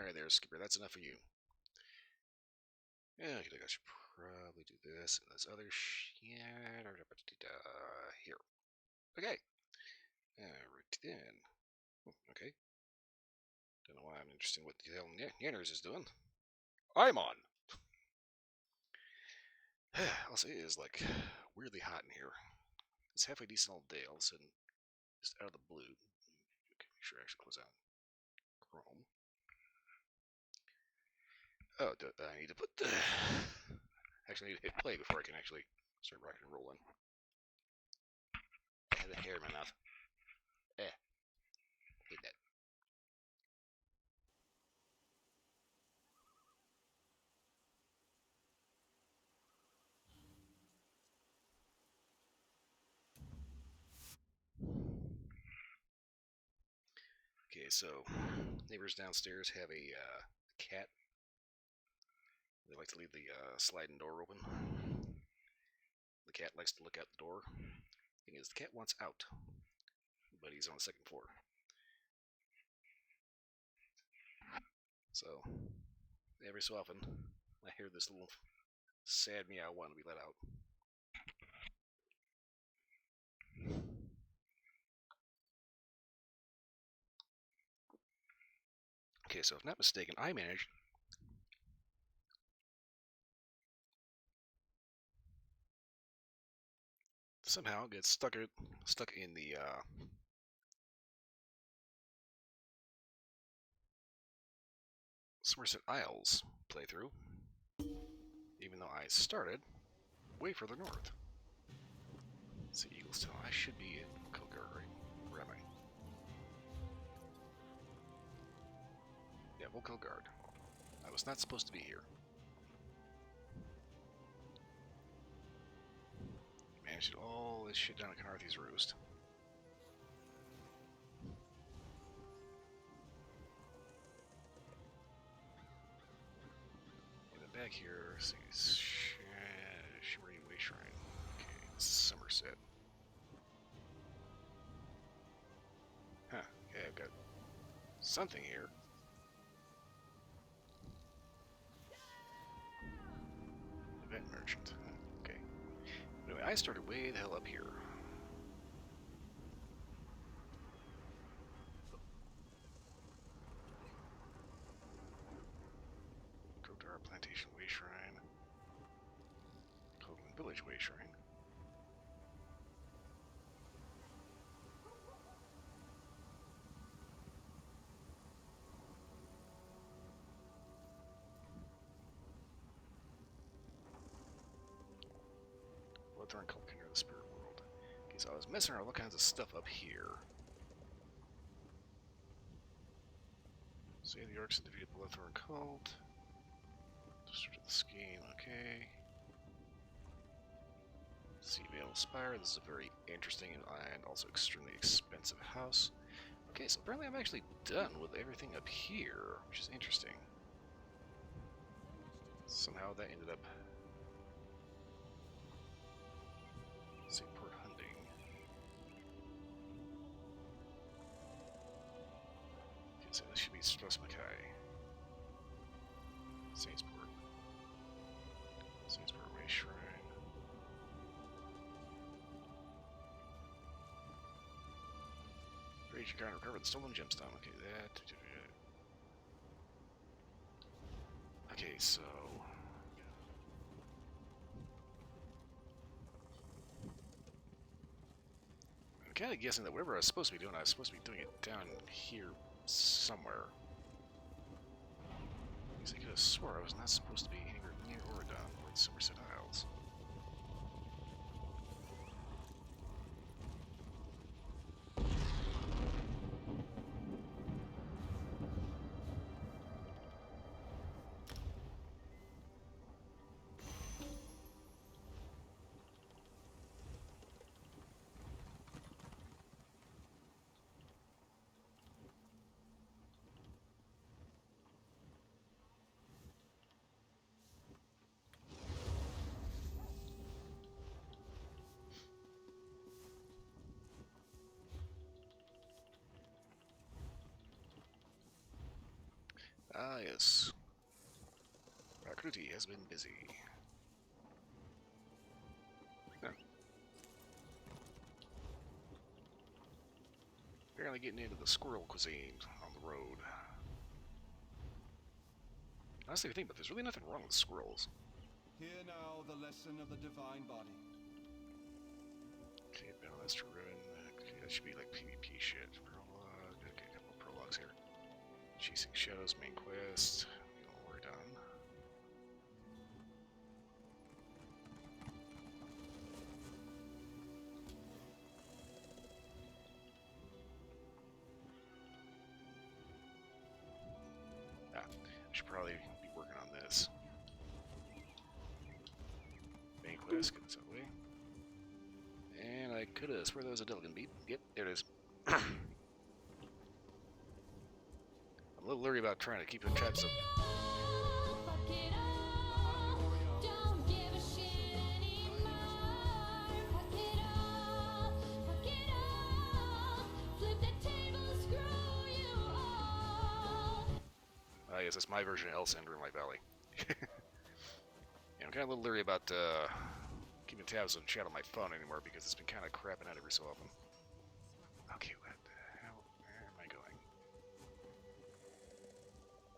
Alright there, Skipper, that's enough of you. Yeah, I think I should probably do this and this other shit. Here. Okay. Right then. Okay. Don't know why I'm interested in what the hell Yanners is doing. I'm on! I'll say it is like weirdly hot in here. It's halfway decent all day, all of a sudden, just out of the blue. Okay, make sure I actually close out Chrome. Oh, I need to put the. Actually, I need to hit play before I can actually start rocking and rolling. I had the hair in my mouth. Hate that. Okay, so neighbors downstairs have a cat. They like to leave the sliding door open. The cat likes to look out the door. Thing is, the cat wants out, but he's on the second floor. So every so often, I hear this little sad meow wanting to be let out. Okay, so if not mistaken, I managed to somehow get stuck in the Somerset Isles playthrough, even though I started way further north. Let's see, Eaglestown. I should be in Kilgar, right? Where am I? Yeah, Kilgar. I was not supposed to be here. Managed all this shit down at Canarthy's Roost. And then back here, see, Shimmering Way Shrine. Okay, this is Somerset. Huh, okay, I've got something here. Event Merchant. Okay. Anyway, I started way the hell up here. Kodar Plantation Way Shrine. Copeland Village Way Shrine. Bloodthorn Cult King of the Spirit World. Okay, so I was messing around with all kinds of stuff up here. Say the Orcs defeated Bloodthorn Cult. Destroyed the scheme, okay. Sea Vale Spire. This is a very interesting and also extremely expensive house. Okay, so apparently I'm actually done with everything up here, which is interesting. Somehow that ended up Seaport Hunting. Okay, so this should be Strauss Mackay. Saintsport. Saintsport Way Shrine. Rage Garden recovered the stolen gemstone. Okay, that. Okay, so. I'm kind of guessing that whatever I was supposed to be doing, I was supposed to be doing it down here somewhere. Because I could have swore I was not supposed to be anywhere near Oregon or the Somerset Isles. yes. Prakruti has been busy. Huh. Apparently getting into the squirrel cuisine on the road. Honestly, I think, but there's really nothing wrong with squirrels. Hear now the lesson of the divine body. Okay, balanced ruin. Okay, that should be like PvP shit. Prologue. Okay, a couple of prologues here. Chasing Shadows, main quest. We're done. I should probably be working on this. Main quest, get this out of the way. And I could have swear there was a Delican beat. Yep, there it is. I'm a little leery about trying to keep in tabs of. I guess that's my version of Elsender in my valley. Yeah, I'm kind of a little leery about keeping tabs on chat on my phone anymore because it's been kind of crapping out every so often. Okay, what the hell? Where am I going?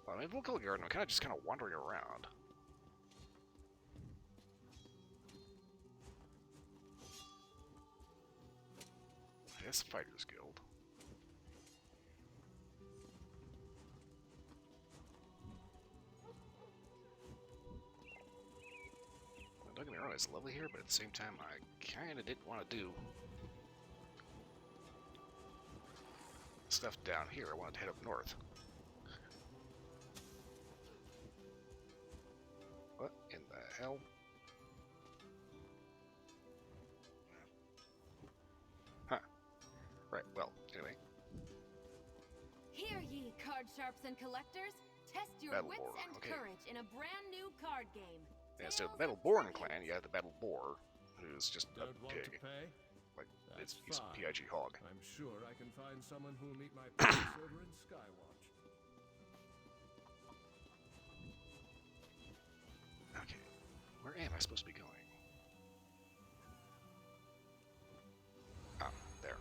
Well, I'm in the local garden. I'm kind of wandering around. That's Fighters Guild. Don't get me wrong, it's lovely here, but at the same time, I kind of didn't want to do stuff down here. I wanted to head up north. What in the hell? Huh. Right, well, anyway. Hear ye, card sharps and collectors. Test your wits and courage in a brand new card game. Yeah, instead of the Battleborn clan, you have the Battle Boar, who's just a pig. Like, he's a PIG hog. I'm sure I can find someone who'll meet my price over in Skywatch. Okay, where am I supposed to be going? Ah, there.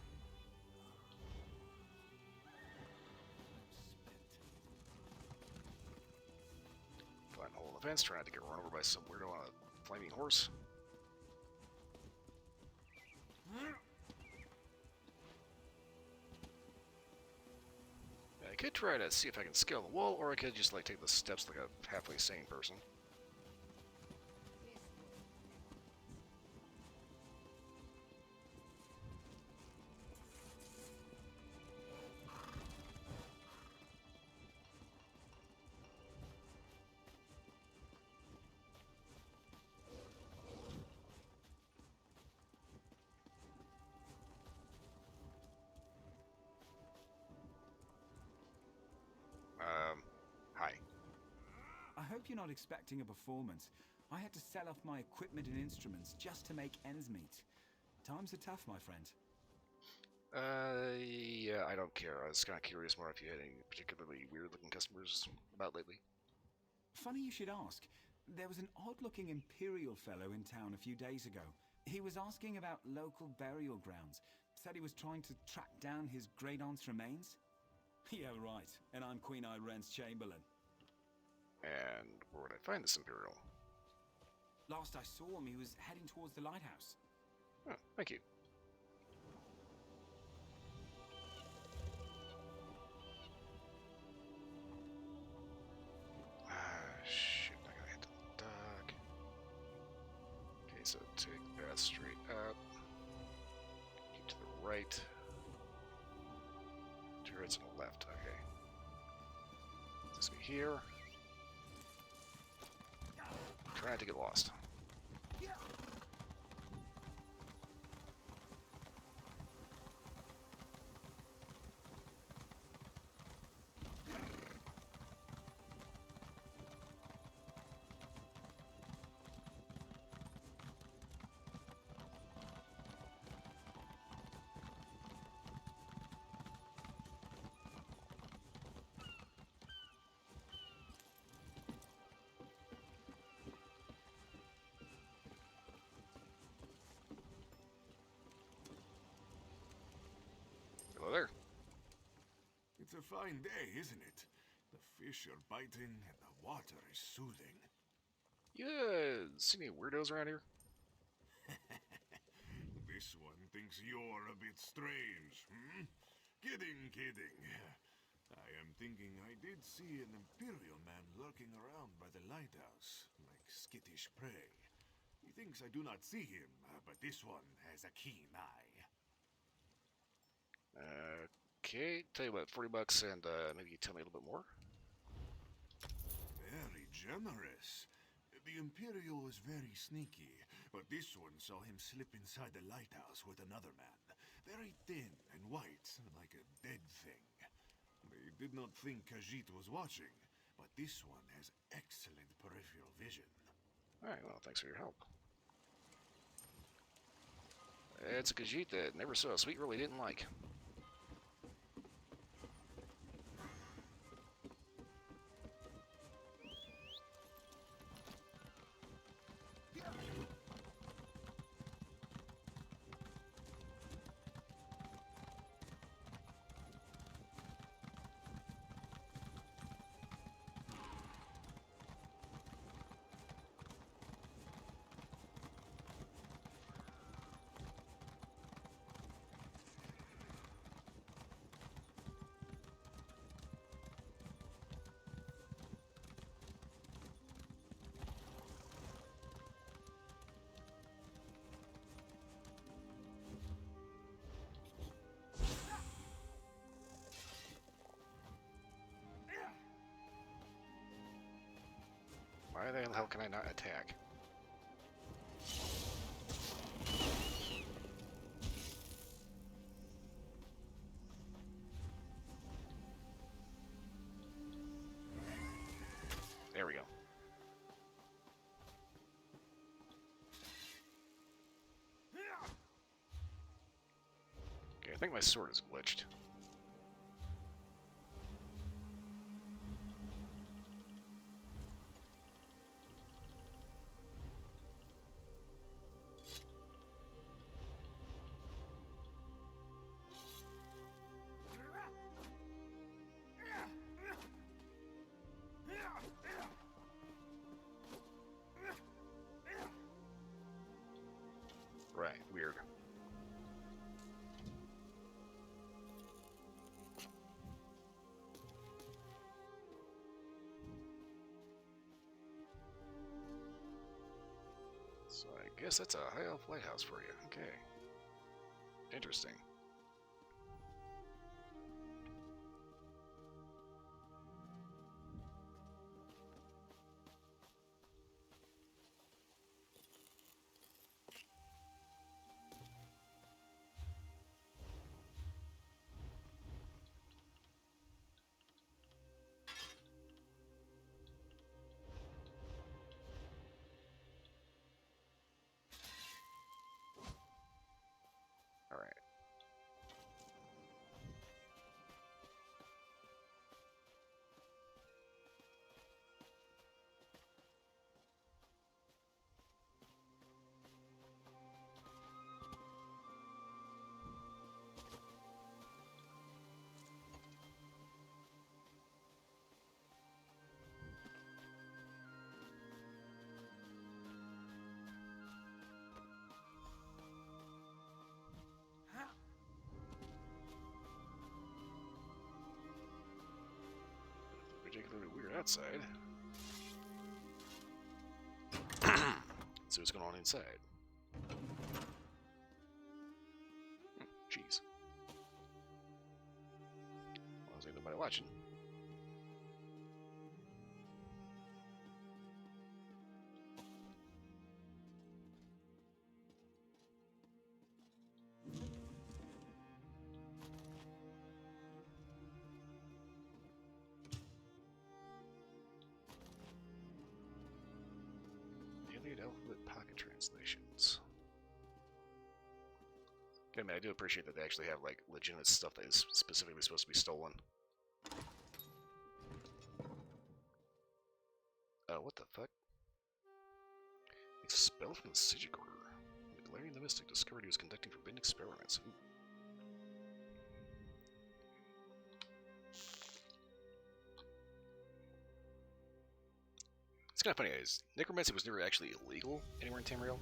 Fun whole events, trying not to get run over by some weirdo on a flaming horse. I could try to see if I can scale the wall, or I could just like take the steps like a halfway sane person. Hi. I hope you're not expecting a performance. I had to sell off my equipment and instruments just to make ends meet. Times are tough, my friend. Yeah, I don't care. I was kind of curious more if you had any particularly weird-looking customers about lately. Funny you should ask. There was an odd-looking Imperial fellow in town a few days ago. He was asking about local burial grounds. Said he was trying to track down his great-aunt's remains. Yeah, right. And I'm Queen Irene's Chamberlain. And where would I find this Imperial? Last I saw him, he was heading towards the lighthouse. Oh, thank you. Shit, I gotta hit the dock. Okay, so take that straight up. Keep to the right. Turrets on the left, okay. This me here. Try not to get lost. fine day, isn't it? The fish are biting and the water is soothing. Yeah, see any weirdos around here? This one thinks you're a bit strange, hmm? Kidding, kidding. I am thinking I did see an Imperial man lurking around by the lighthouse, like skittish prey. He thinks I do not see him, but this one has a keen eye. Okay, tell you what, 40 bucks and maybe you tell me a little bit more? Very generous. The Imperial was very sneaky, but this one saw him slip inside the lighthouse with another man. Very thin and white, like a dead thing. They did not think Khajiit was watching, but this one has excellent peripheral vision. Alright, well, thanks for your help. It's a Khajiit that never saw a sweet girl he didn't like. Why the hell can I not attack? There we go. Okay, I think my sword is glitched. Right, weird. So I guess that's a high elf lighthouse for you. Okay. Interesting. Alright. Particularly weird outside. See what's going on inside. Jeez. Well, there's nobody watching. Alphabet pocket translations. Okay, I mean, I do appreciate that they actually have like legitimate stuff that is specifically supposed to be stolen. What the fuck? Expelled from the Sigil Order. Declaring the Mystic discovered he was conducting forbidden experiments. Ooh. It's kind of funny. Necromancy was never actually illegal anywhere in Tamriel.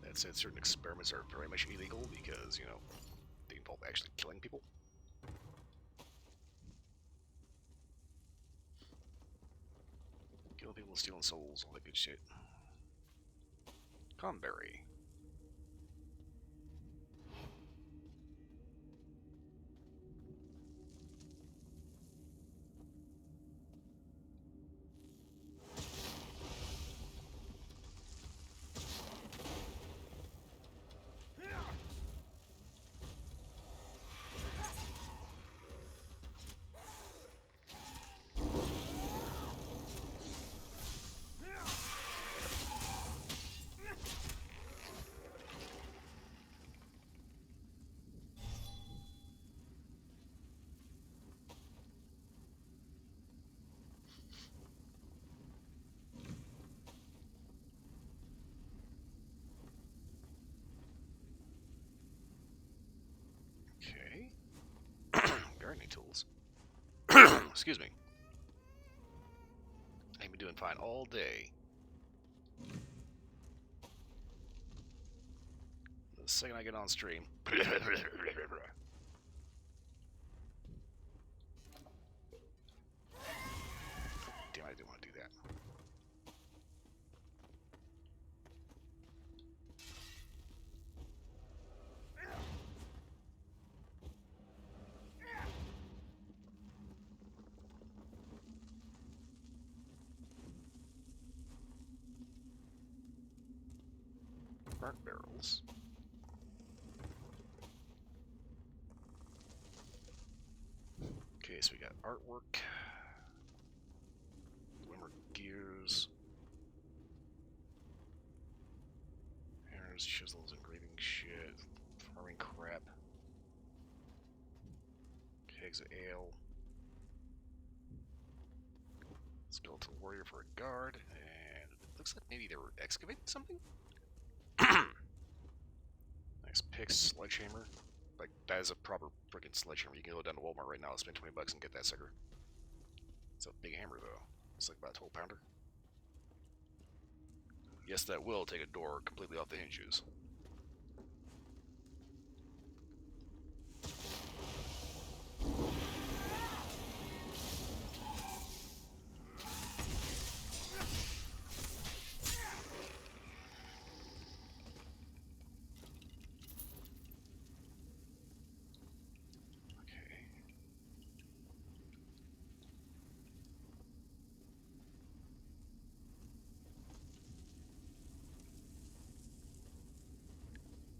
That said, certain experiments are very much illegal because, you know, they involve actually killing people. Killing people, stealing souls, all that good shit. Conberry. Okay. Gardening tools. Excuse me. I've been doing fine all day. The second I get on stream. Damn, I didn't want to do that. Burnt barrels. Okay, so we got artwork, Glimmer gears, hammers, chisels, engraving shit, farming crap, kegs of ale, skeleton warrior for a guard, and it looks like maybe they were excavating something? Nice picks, sledgehammer. Like, that is a proper freaking sledgehammer. You can go down to Walmart right now, spend 20 bucks and get that sucker. It's a big hammer, though. It's like about a 12 pounder. Yes, that will take a door completely off the hinges.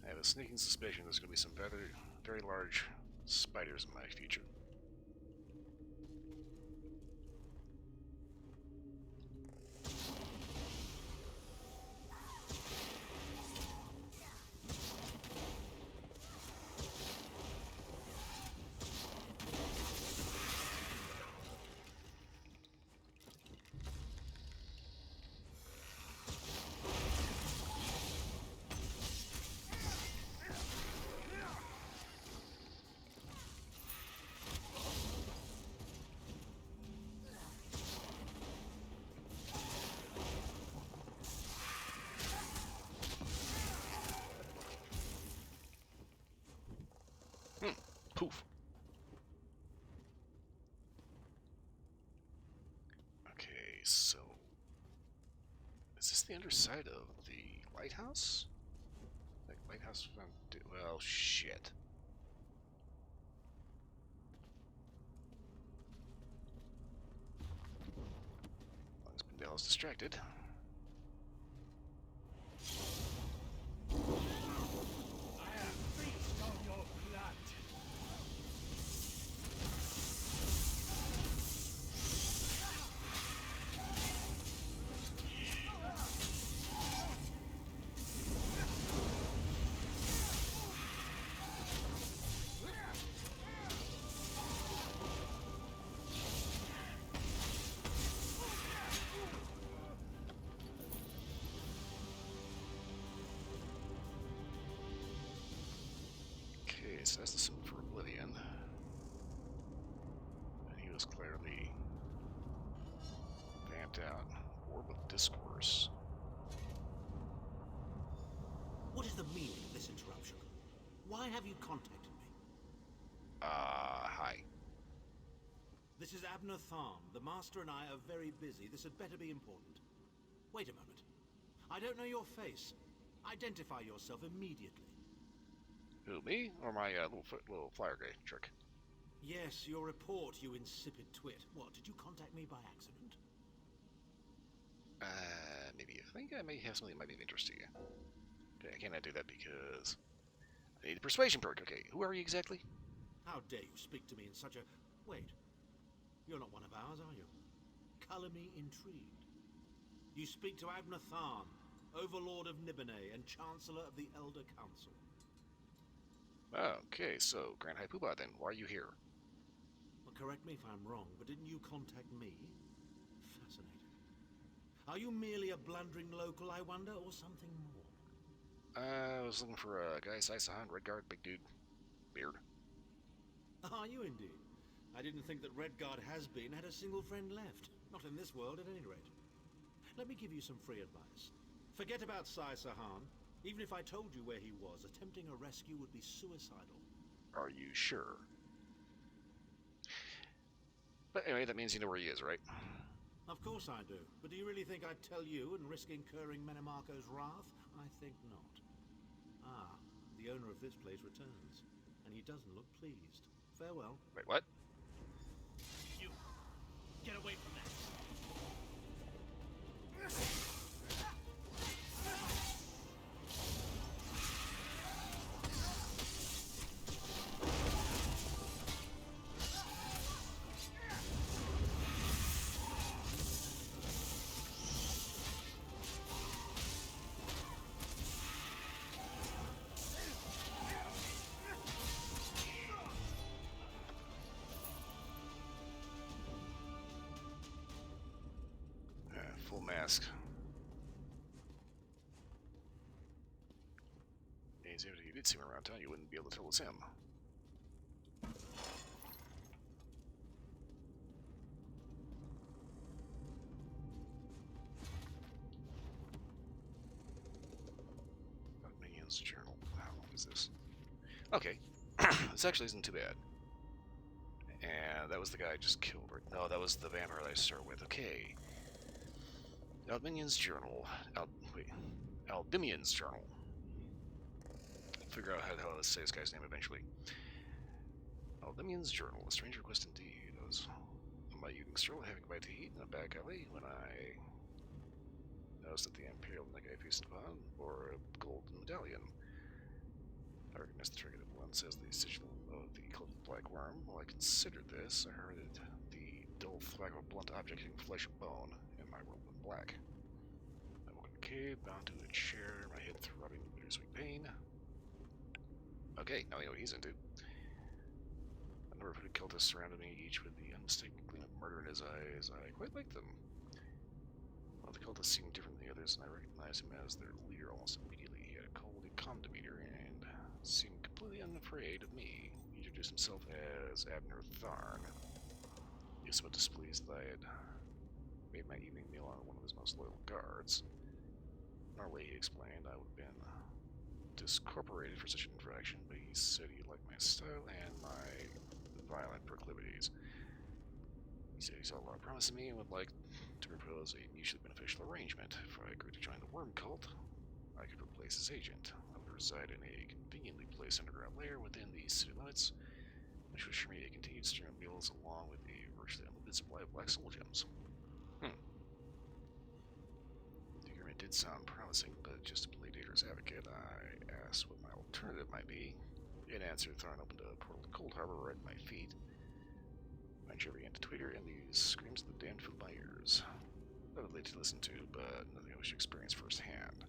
I have a sneaking suspicion there's going to be some very, very large spiders in my future. Poof. Okay, so is this the underside of the lighthouse? Like lighthouse found. Well, shit. As long as Pindel's distracted. So that's the symbol for Oblivion. And he was clearly course. What is the meaning of this interruption? Why have you contacted me? Hi. This is Abner Tharn. The Master and I are very busy. This had better be important. Wait a moment. I don't know your face. Identify yourself immediately. Who, me? Or my little flyer guy trick? Yes, your report, you insipid twit. What, did you contact me by accident? Maybe. I think I may have something that might be of interest to you. Okay, I cannot do that because I need a persuasion perk. Okay, who are you exactly? How dare you speak to me in such a... Wait. You're not one of ours, are you? Color me intrigued. You speak to Abner Tharn, Overlord of Nibene and Chancellor of the Elder Council. Okay, so Grand High Poobah then, why are you here? Well, correct me if I'm wrong, but didn't you contact me? Fascinating. Are you merely a blundering local, I wonder, or something more? I was looking for a guy size 100, red guard, big dude, beard. Are you indeed? I didn't think that Redguard has had a single friend left. Not in this world, at any rate. Let me give you some free advice. Forget about Sai Sahan. Even if I told you where he was, attempting a rescue would be suicidal. Are you sure? But anyway, that means you know where he is, right? Of course I do. But do you really think I'd tell you and risk incurring Menemarco's wrath? I think not. Ah, the owner of this place returns. And he doesn't look pleased. Farewell. Wait, what? You! Get away from that! Full mask. Means if you did see him around town, you wouldn't be able to tell it's him. Minions Journal. How long is this? Okay. This actually isn't too bad. And that was the guy I just killed, right? No, that was the vampire that I started with. Okay. Aldminian's Journal. Aldimian's Journal. I'll figure out how the hell to say this guy's name eventually. Aldimian's Journal. A strange request indeed. I was on my evening stroll having a bite to eat in a back alley when I noticed that the Imperial neck I feasted upon bore a golden medallion. I recognized the trinket at once as the sigil of the cult of the Black Worm. While I considered this, I heard it the dull thwack of a blunt object hitting flesh and bone, and my world went black. I woke in the cave, bound to a chair, my head throbbing with bittersweet pain. Okay, now we know what he's into. A number of hooded cultists surrounded me, each with the unmistakable gleam of murder in his eyes. I quite liked them. One of the cultists seemed different than the others, and I recognized him as their leader almost immediately. He had a cold calm demeanor and seemed completely unafraid of me. He introduced himself as Abner Tharn. He was somewhat displeased that I had made my evening meal on one of his most loyal guards. Normally, he explained, I would have been discorporated for such an infraction, but he said he liked my style and my violent proclivities. He said he saw a lot of promise in me and would like to propose a mutually beneficial arrangement. If I agreed to join the worm cult, I could replace his agent. I would reside in a conveniently placed underground lair within the city limits, which would assure me a continued stream of meals along with a virtually unlimited supply of black soul gems. The agreement did sound promising, but just to play Data's advocate, I asked what my alternative might be. In answer, Tharn opened a portal to Cold Harbor right at my feet. My chair began to twitter, and these screams of the damned filled my ears. Lovely to listen to, but nothing I wish to experience firsthand.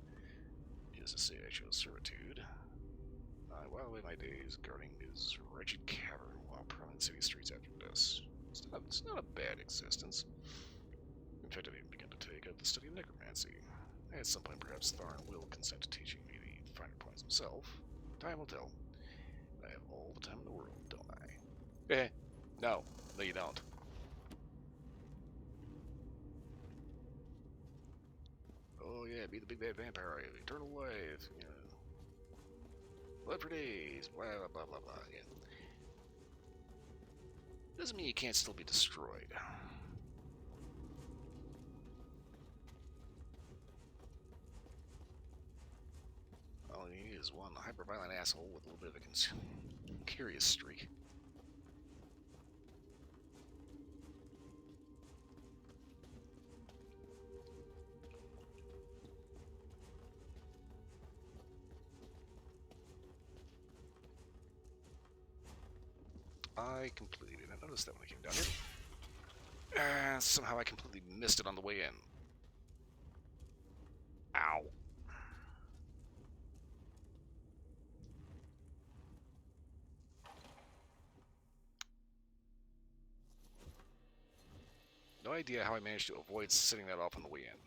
Needless to say, I chose servitude. I while away my days guarding his wretched cavern while prowling city streets after dusk. It's not a bad existence. In fact, I've even begun to take up the study of necromancy. At some point, perhaps Tharn will consent to teaching me the finer points himself. Time will tell. I have all the time in the world, don't I? Eh, no. No, you don't. Oh yeah, be the big bad vampire, eternal life, you know. Blood for days, blah blah blah blah blah. Yeah. Doesn't mean you can't still be destroyed. All you need is one hyper-violent asshole with a little bit of a curious streak. I completely didn't notice that when I came down here. Somehow I completely missed it on the way in. Ow. No idea how I managed to avoid setting that off on the way in.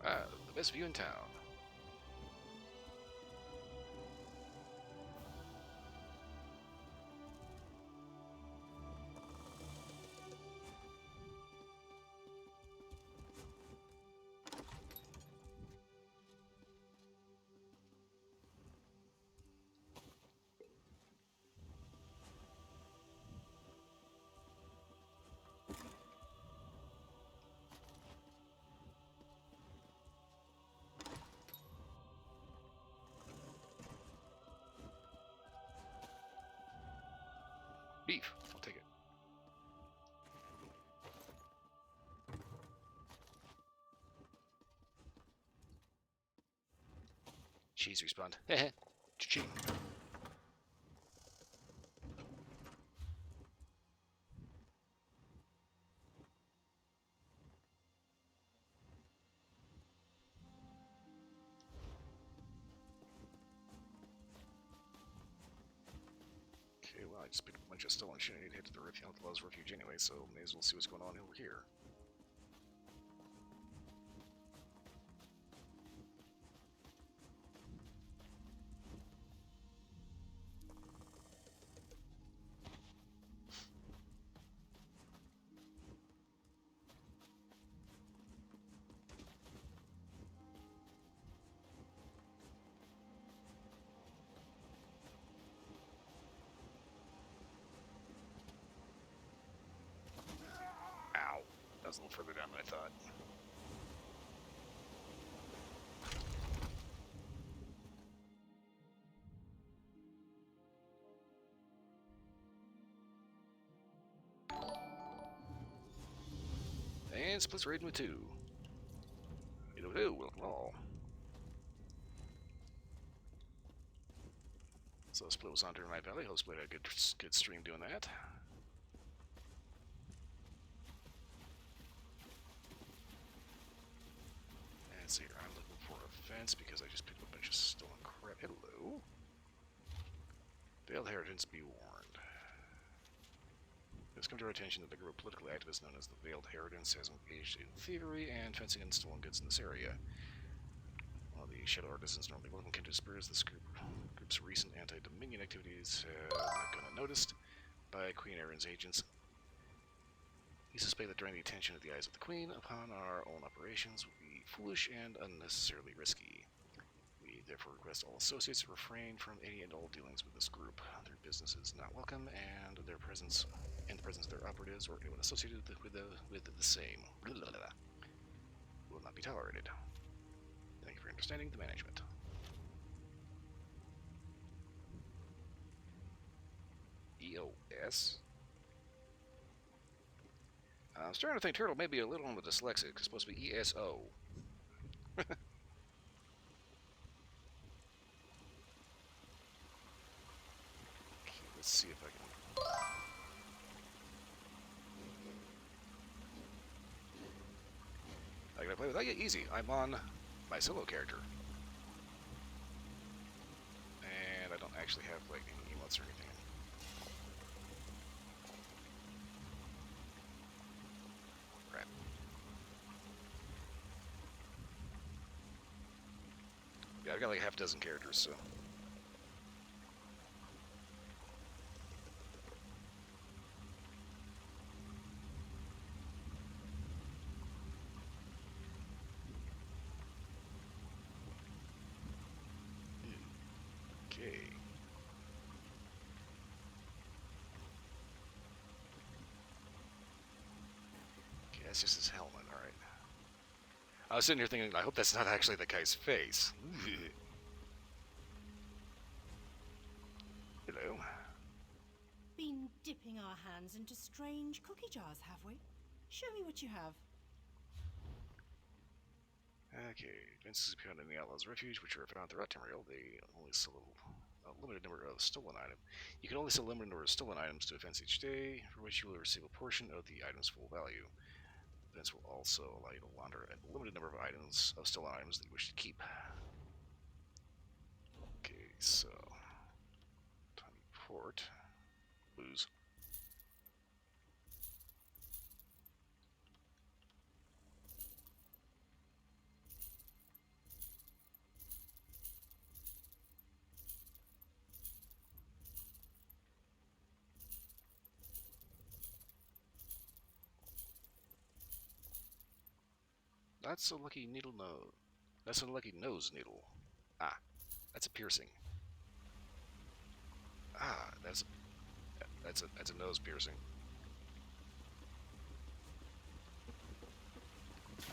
The best view in town. Beef. I'll take it. Cheese respawned. Heh. Cha-ching. Okay, well, I just picked up a bunch of stolen shit. I need to head to the Outlaws Refuge anyway, so may as well see what's going on over here. Ow. That was a little further down than I thought. And splits raiding with 2. Welcome all. So Split was on during Night Valley. Hope Split had a good stream doing that. And see here, I'm looking for a fence because I just picked up a bunch of stolen crap. Hello. Veiled Inheritance, be warned. It's come to our attention that the group of political activists known as the Veiled Inheritance has engaged in thievery and fencing in stolen goods in this area. While the Shadow Artisans normally welcome kindred spirits, this group's recent anti-Dominion activities have gone unnoticed by Queen Erin's agents. We suspect that drawing the attention of the eyes of the Queen upon our own operations would be foolish and unnecessarily risky. We therefore request all associates refrain from any and all dealings with this group. Their business is not welcome, and their presence in the presence of their operatives or anyone associated with the same will not be tolerated. Thank you for understanding the management. EOS? I was starting to think Turtle may be a little on the dyslexic. It's supposed to be ESO. Okay, let's see if I can... can I play with that? Yeah, easy. I'm on my solo character. And I don't actually have like any emotes or anything. Crap. Yeah, I've got like half a dozen characters, so. Okay. Okay, that's just his helmet, alright. I was sitting here thinking, I hope that's not actually the guy's face. Hello. Been dipping our hands into strange cookie jars, have we? Show me what you have. Okay, advances appear in the Outlaws' Refuge, which are found throughout Tamriel. They only sell a limited number of stolen items. You can only sell a limited number of stolen items to events each day, for which you will receive a portion of the item's full value. Events will also allow you to launder a limited number of stolen items that you wish to keep. Okay, so tiny port, booze. That's a lucky needle nose. That's a lucky nose needle. Ah, that's a piercing. Ah, that's a nose piercing.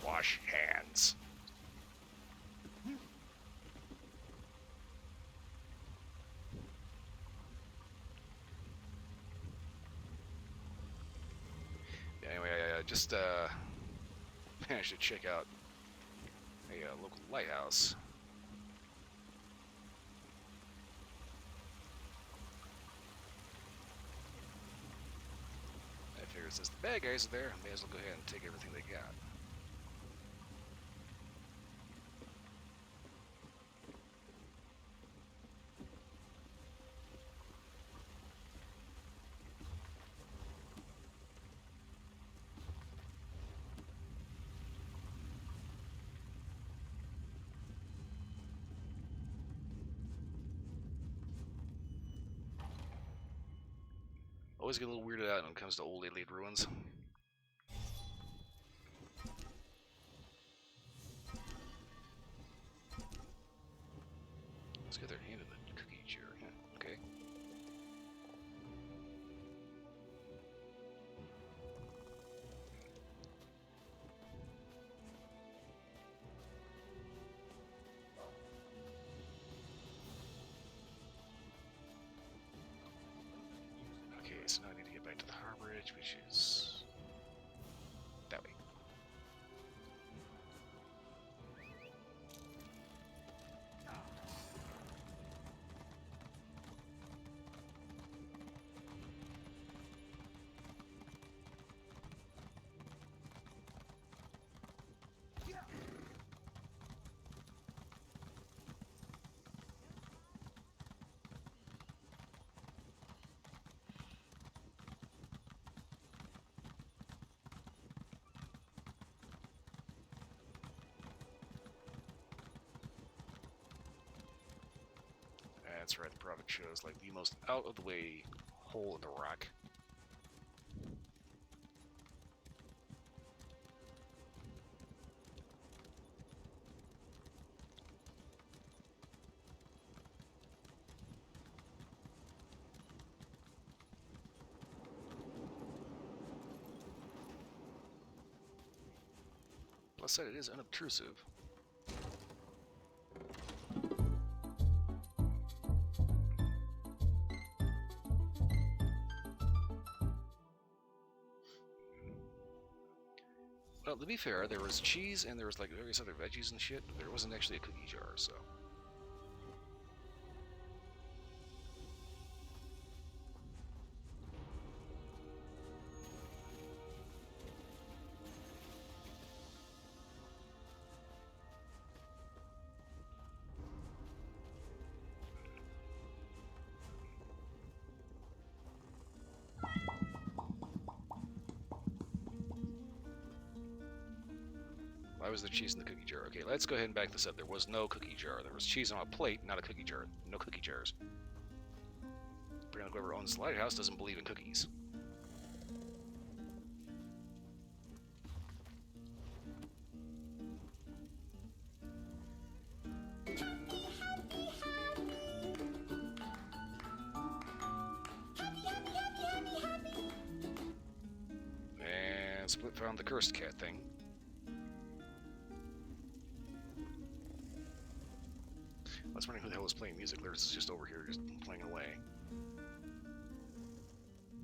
Wash hands. Anyway, I just managed to check out a local lighthouse. I figured since the bad guys are there, I may as well go ahead and take everything they got. Always get a little weirded out when it comes to old alien ruins. Let's get their hand in the cookie jar. Yeah, okay. Okay, so now I need to get back to the harborage, which is that way. That's right, the product shows like the most out of the way hole in the rock. Plus side, it is unobtrusive. Well, to be fair, there was cheese and there was like various other veggies and shit, but there wasn't actually a cookie jar, so. Why was there cheese in the cookie jar? Okay, let's go ahead and back this up. There was no cookie jar. There was cheese on a plate, not a cookie jar. No cookie jars. Apparently whoever owns the lighthouse doesn't believe in cookies. And Split found the cursed cat thing. I was wondering who the hell was playing music. Lyris is just over here, just playing away.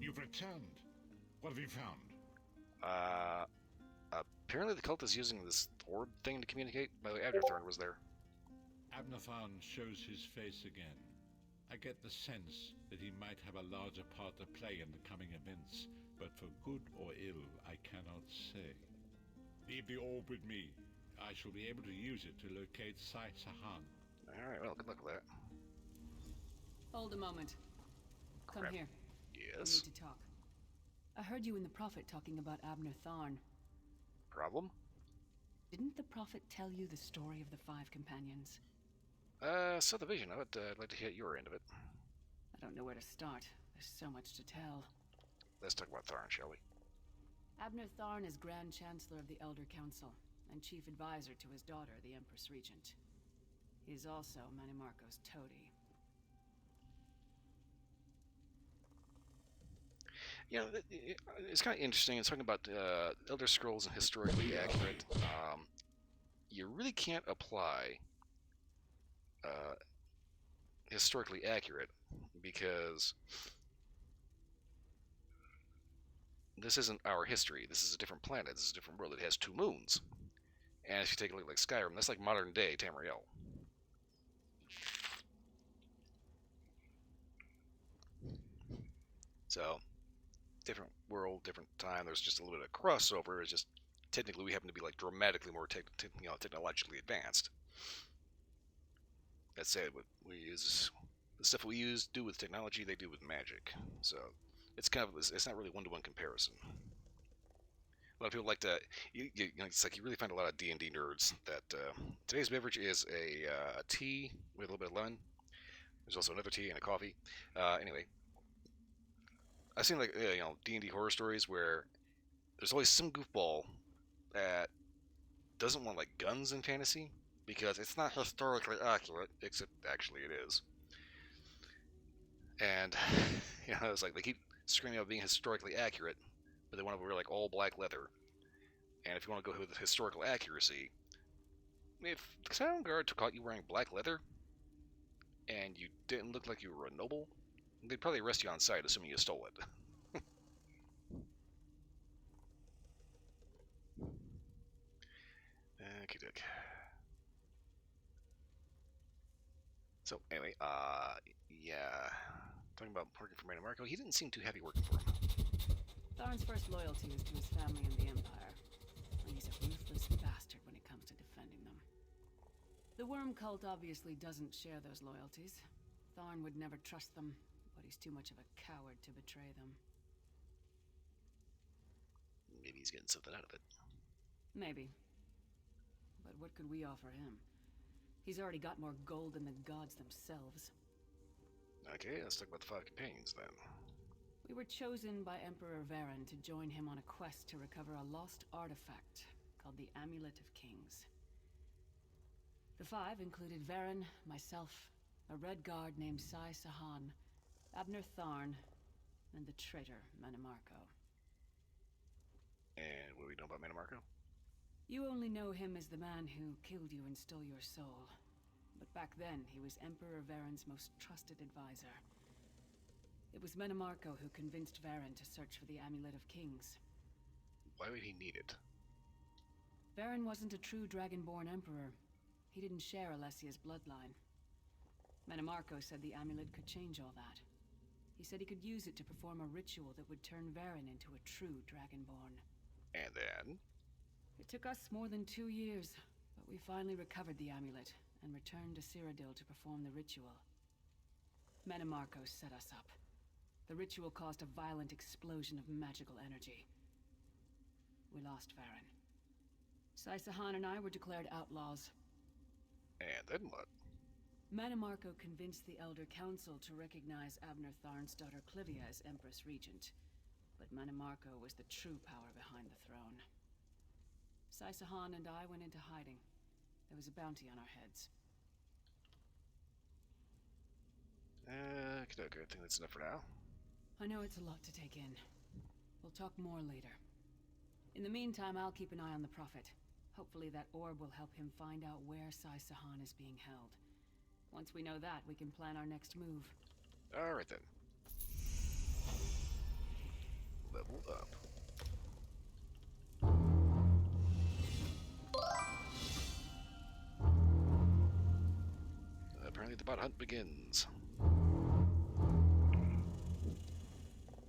You've returned. What have you found? Apparently the cult is using this orb thing to communicate. By the way, Abnerthorn was there. Abnerthorn shows his face again. I get the sense that he might have a larger part to play in the coming events, but for good or ill, I cannot say. Leave the orb with me. I shall be able to use it to locate Sai Sahan. Alright, well, good luck with that. Hold a moment. Come Crap. here. Yes. We need to talk. I heard you and the Prophet talking about Abnerthorn. Problem? Didn't the Prophet tell you the story of the 5 companions? So the vision of it, I'd like to hit your end of it. I don't know where to start. There's so much to tell. Let's talk about Tharn, shall we? Abnerthorn is Grand Chancellor of the Elder Council, and Chief Advisor to his daughter, the Empress Regent. He is also Manimarco's toady. You know, it's kind of interesting. It's talking about Elder Scrolls and historically accurate. You really can't apply historically accurate because this isn't our history. This is a different planet. This is a different world. It has 2 moons. And if you take a look like Skyrim, that's like modern day Tamriel. So, different world, different time. There's just a little bit of crossover. It's just technically we happen to be like dramatically more technologically advanced. That said, we use the stuff we do with technology, they do with magic. So it's kind of it's not really one-to-one comparison. A lot of people like to. It's like you really find a lot of D&D nerds that today's beverage is a tea with a little bit of lemon. There's also another tea and a coffee. Anyway. I've seen like D&D horror stories where there's always some goofball that doesn't want like guns in fantasy because it's not historically accurate, except actually it is. And it's like they keep screaming about being historically accurate, but they want to wear like all black leather. And if you want to go with historical accuracy, if the Town Guard caught you wearing black leather and you didn't look like you were a noble, they'd probably arrest you on sight, assuming you stole it. Okey doke. So anyway, yeah, talking about working for Manimarco, he didn't seem too happy working for him. Tharn's first loyalty is to his family and the Empire, and he's a ruthless bastard when it comes to defending them. The Worm Cult obviously doesn't share those loyalties. Tharn would never trust them, but he's too much of a coward to betray them. Maybe he's getting something out of it. Maybe. But what could we offer him? He's already got more gold than the gods themselves. Okay, let's talk about the 5 companions then. We were chosen by Emperor Varen to join him on a quest to recover a lost artifact called the Amulet of Kings. The 5 included Varen, myself, a red guard named Sai Sahan, Abnerthorn, and the traitor Manimarco. And what do we know about Manimarco? You only know him as the man who killed you and stole your soul. But back then, he was Emperor Varen's most trusted advisor. It was Manimarco who convinced Varen to search for the Amulet of Kings. Why would he need it? Varen wasn't a true Dragonborn Emperor. He didn't share Alessia's bloodline. Manimarco said the amulet could change all that. He said he could use it to perform a ritual that would turn Varen into a true Dragonborn. And then? It took us more than 2 years, but we finally recovered the amulet and returned to Cyrodiil to perform the ritual. Manimarco set us up. The ritual caused a violent explosion of magical energy. We lost Varen. Saisahan and I were declared outlaws. And then what? Manimarco convinced the Elder Council to recognize Abner Tharn's daughter Clivia as Empress Regent. But Manimarco was the true power behind the throne. Saisahan and I went into hiding. There was a bounty on our heads. Okay, I think that's enough for now. I know it's a lot to take in. We'll talk more later. In the meantime, I'll keep an eye on the Prophet. Hopefully that orb will help him find out where Saisahan is being held. Once we know that, we can plan our next move. Alright then. Level up. Apparently the bot hunt begins.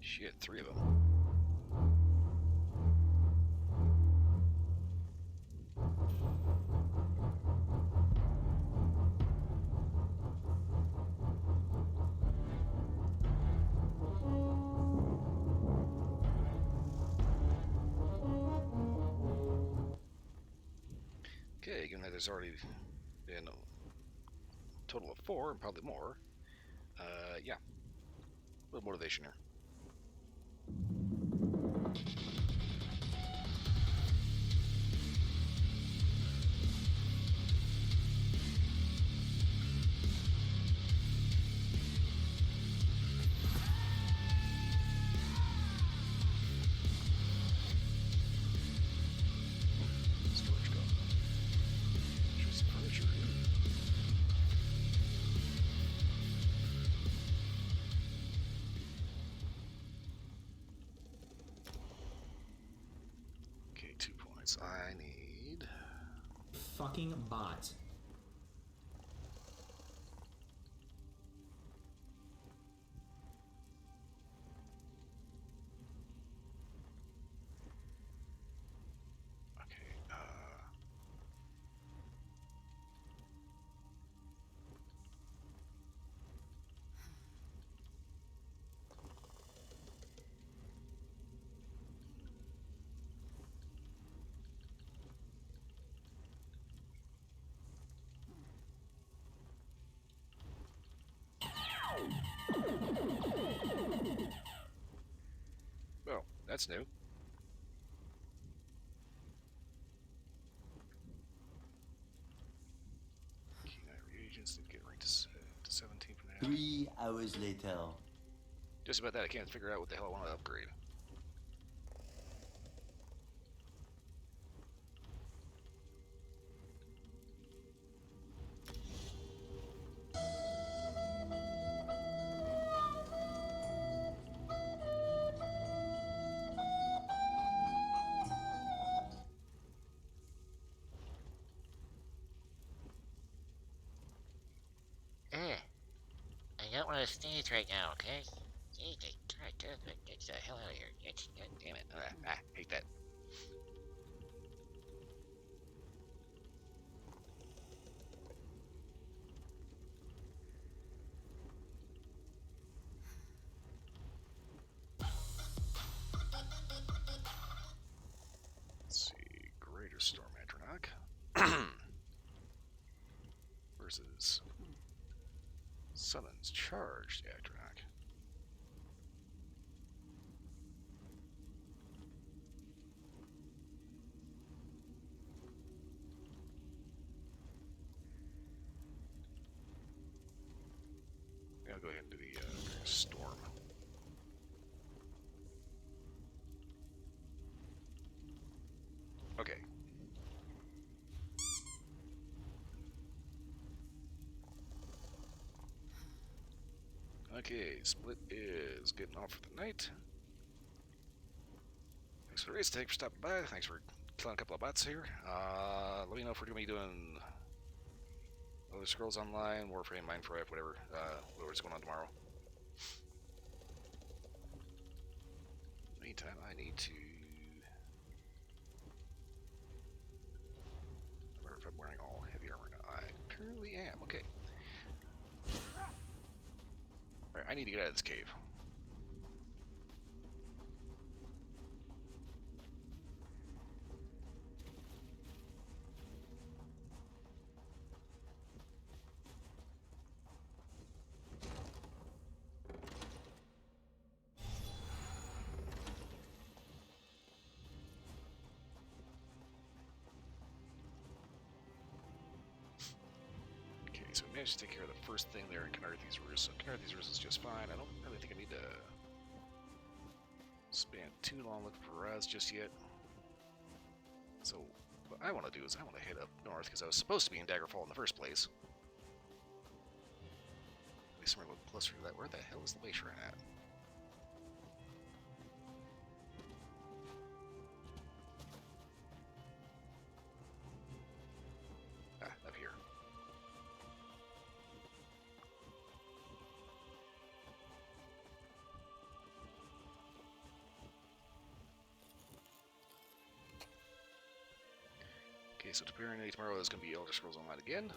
Shit, 3 of them. Okay, given that there's already been a total of 4, and probably more, yeah. A little motivation here. Storage gun. Just furniture. Okay, 2 points. I need... Fucking bot. Okay, well, that's new. Key-night reagents need to get ranked to 17 for now. 3 hours later. Just about that, I can't figure out what the hell I want to upgrade. I don't want to sneeze right now, okay? Jesus Christ, get the hell out of here. God damn it. Hate that. Let's see, Greater Storm Atronach versus Summons Charged Atronach. Yeah, I'll go ahead and do the Storm. Okay. Okay, Split is getting off for the night. Thanks for the race, thanks for stopping by, thanks for killing a couple of bots here. Let me know if we're going to be doing Elder Scrolls Online, Warframe, Minecraft, whatever's going on tomorrow. Meantime, I need to... I wonder if I'm wearing all heavy armor now. I apparently am, okay. Alright, I need to get out of this cave. so we managed to take care of the first thing there in Canarthy's Roost. So Canarthy's Roost is just fine. I don't really think I need to spend too long looking for Raz just yet. So what I want to do is I want to head up north because I was supposed to be in Daggerfall in the first place. Maybe somewhere a little closer to that. Where the hell is the base shrine at? Ah, up here. Okay, so apparently tomorrow is going to be Elder Scrolls Online again,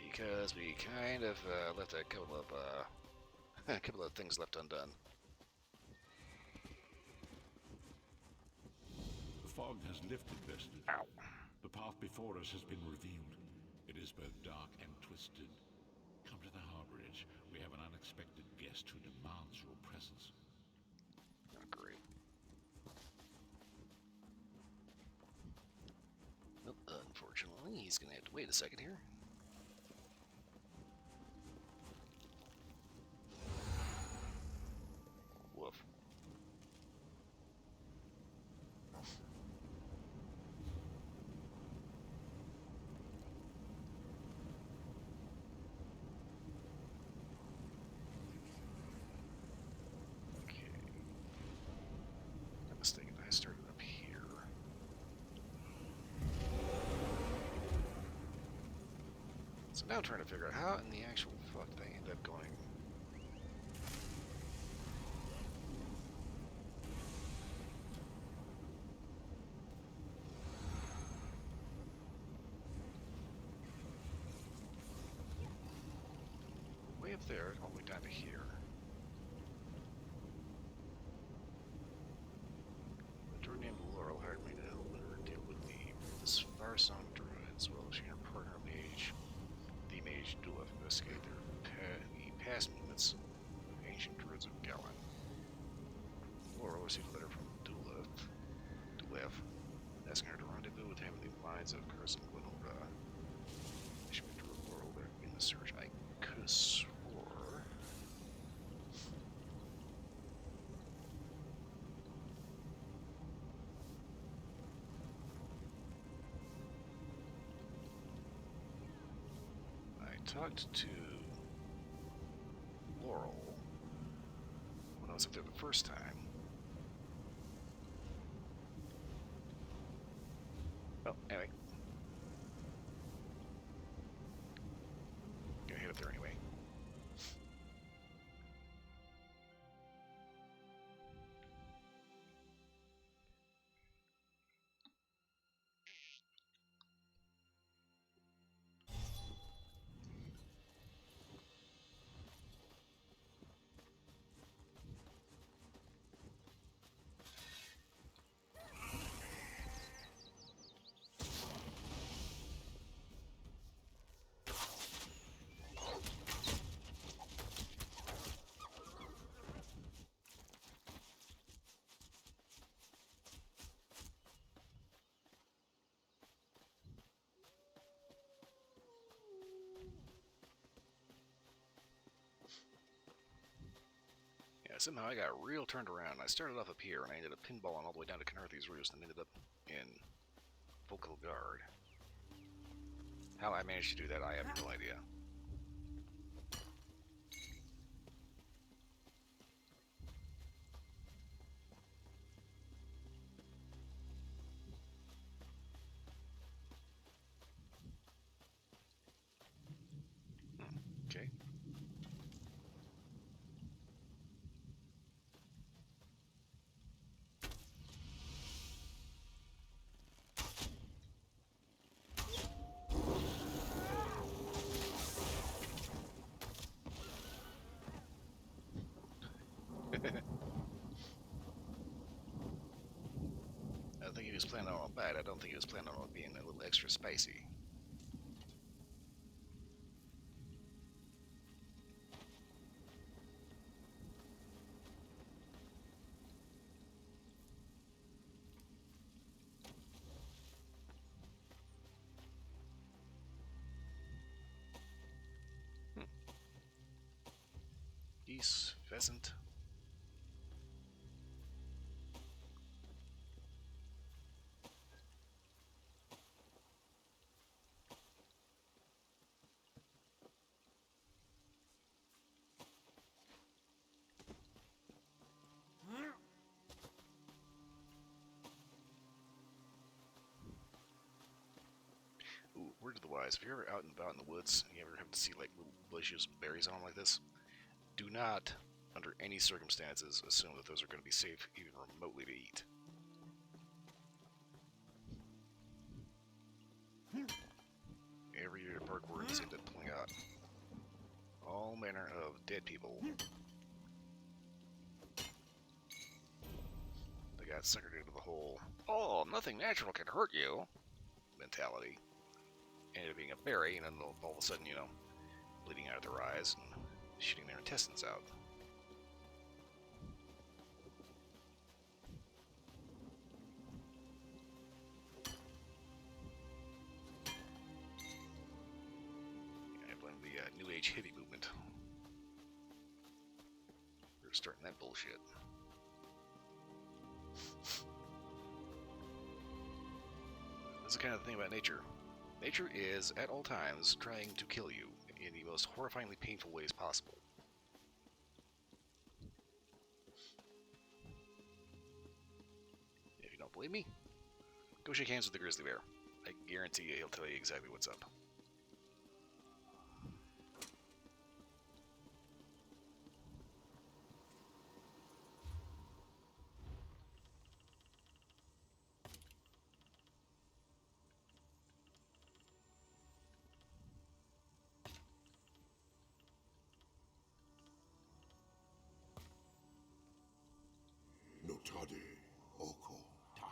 because we kind of left a couple of a couple of things left undone. The fog has lifted, Vested. Ow. The path before us has been revealed. It is both dark and twisted. Come to the harborage. We have an unexpected guest who demands your presence. Not great. Well, unfortunately, he's going to have to wait a second here. Woof. Okay. I'm mistaken. I started up here. So now I'm trying to figure out how in the actual fuck did I end up going. Way up there, all the way down to here. A druid named Laurel hired me to help her deal with the Sparsong druids, well as her partner mage, the mage Dulef, investigate the past movements of ancient druids of Galen. Laurel received a letter from Dulef, asking her to rendezvous with him in the lines of Curse and Glenora. She withdrew Laurel there in the search. I could have swore. I talked to Laurel when I was up there the first time. Well, anyway. Gonna head up there anyway. Yeah, somehow I got real turned around. I started off up here and I ended up pinballing all the way down to Canarthy's Roost and ended up in Vocal Guard. How I managed to do that, I have no idea. Okay. I think he was planning on a bite. I don't think he was planning on it being a little extra spicy. geese, pheasant. Ooh, word to the wise, if you're ever out and about in the woods, and you ever have to see like little bushes with berries on them like this, do not, under any circumstances, assume that those are going to be safe even remotely to eat. Every year park words end up pulling out all manner of dead people that got suckered into the whole, oh, nothing natural can hurt you mentality. Ended up being a berry, and then all of a sudden, you know, bleeding out of their eyes and shooting their intestines out. I blame the New Age hippie movement. They're starting that bullshit. This is the kind of thing about nature. Nature is, at all times, trying to kill you in the most horrifyingly painful ways possible. If you don't believe me, go shake hands with the grizzly bear. I guarantee you he'll tell you exactly what's up. Notade oko ta.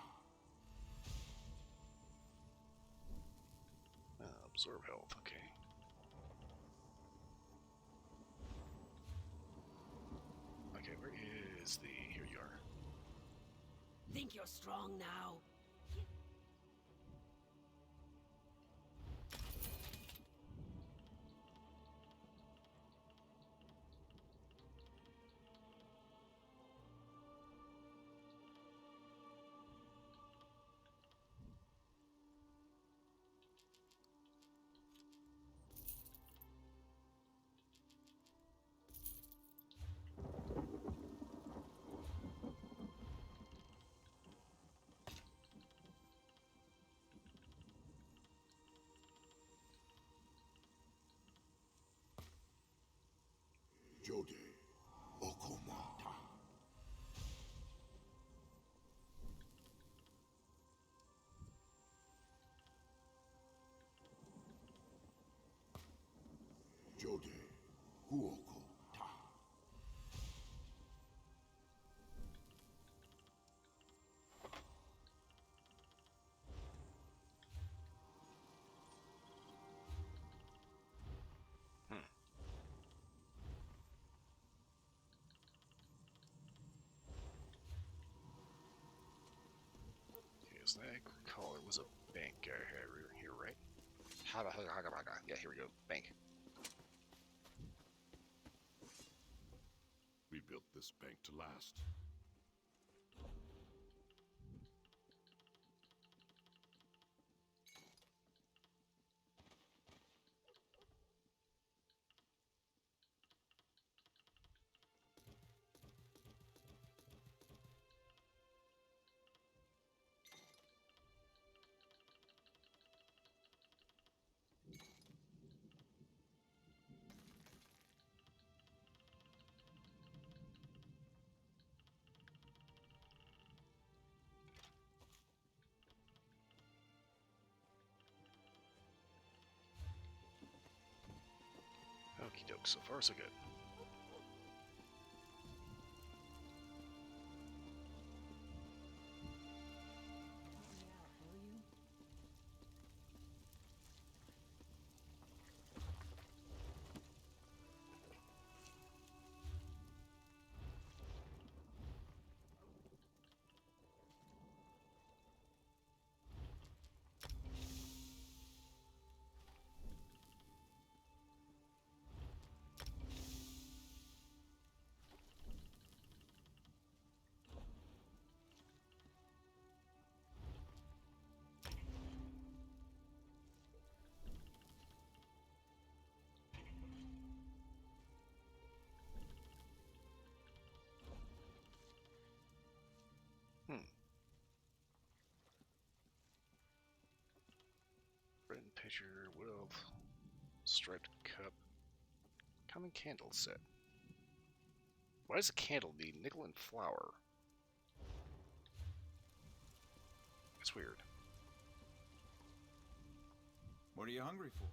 Absorb health, okay. Okay, where is the... Here you are. Think you're strong now? Jode okomata. Jode huoko ta. As I recall, there was a bank here, right? Yeah, here we go. Bank. We built this bank to last. Okie doke, so far so good. pitcher, wood elf, striped cup, common candle set. Why does a candle need nickel and flour? It's weird. What are you hungry for?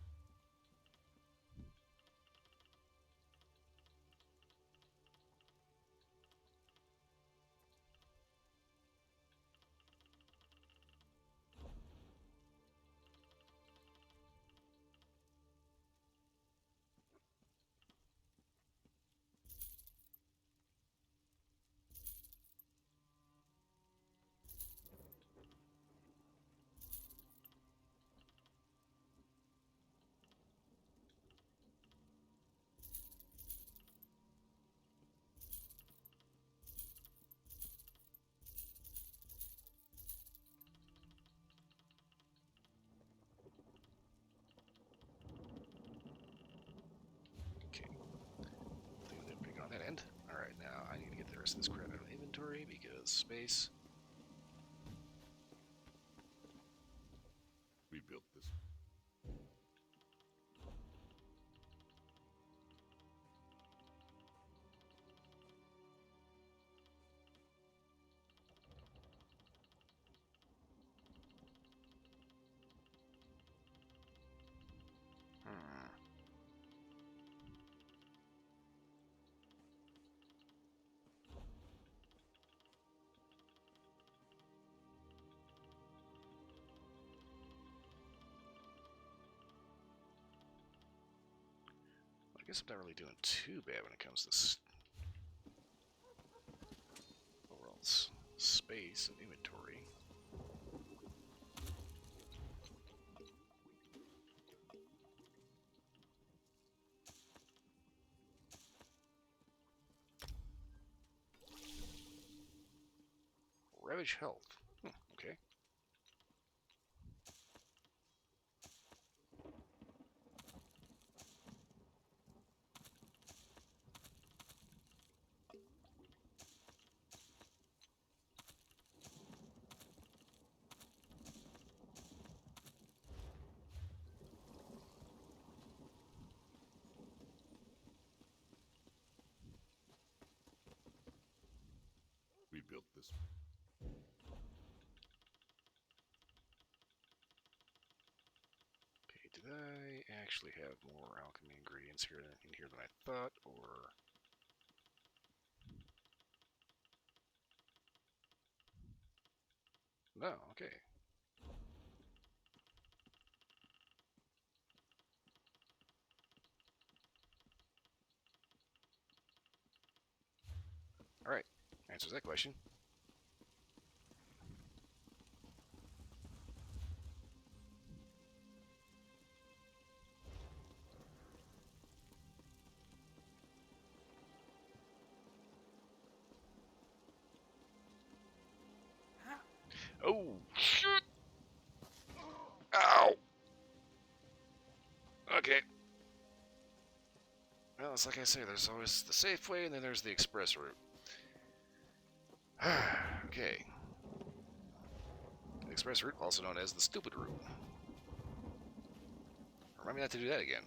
Okay. I think we did pretty good on that end. Alright, now I need to get the rest of this crap out of the inventory because space. We built this. I guess I'm not really doing too bad when it comes to overall space and inventory. Ravage health. Okay. We built this. Okay, did I actually have more alchemy ingredients here in here than I thought, or no? Okay. All right, answers that question. Oh, shit! Ow! Okay. Well, it's like I say, there's always the safe way, and then there's the express route. Okay. The express route, also known as the stupid route. Remind me not to do that again.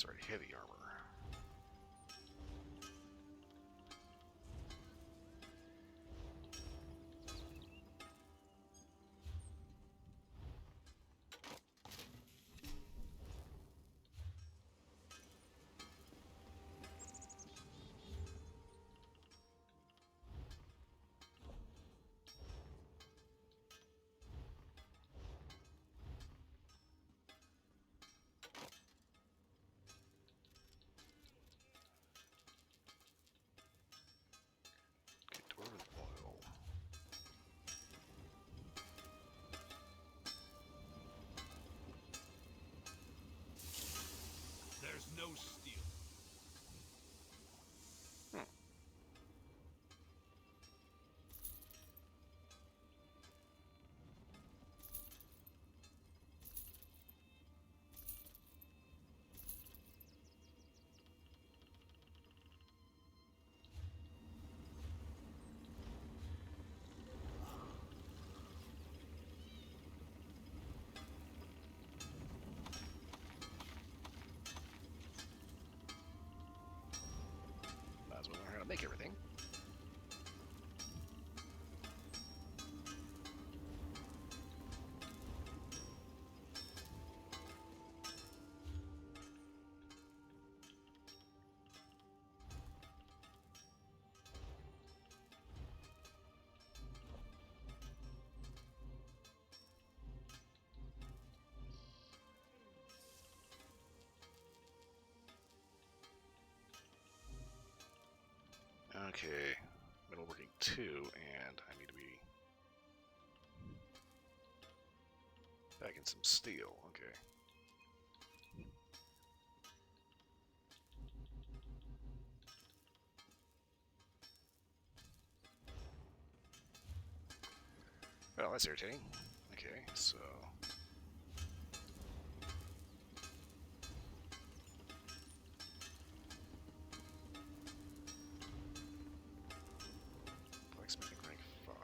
that's right, heavy armor. Okay, dwarven oil. There's no steel. Might as well learn how to make everything. Okay, metalworking 2, and I need to be back in some steel. Okay. Well, that's irritating. Okay, so blacksmithing rank 5.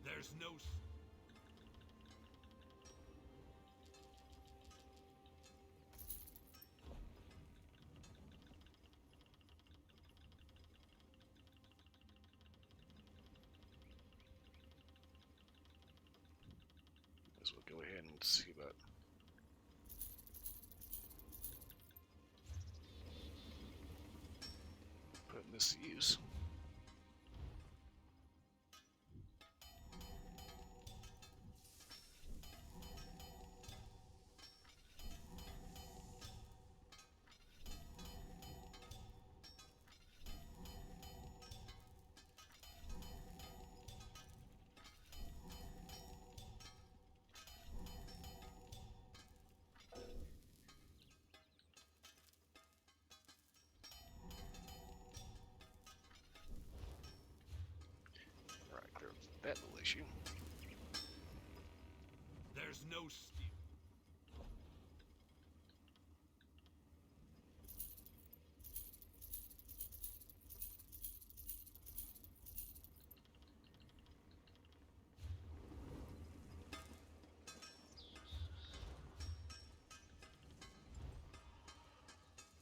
There's no... Guess we'll go ahead and see about putting this to use. Alright, clear that little issue. There's no steel.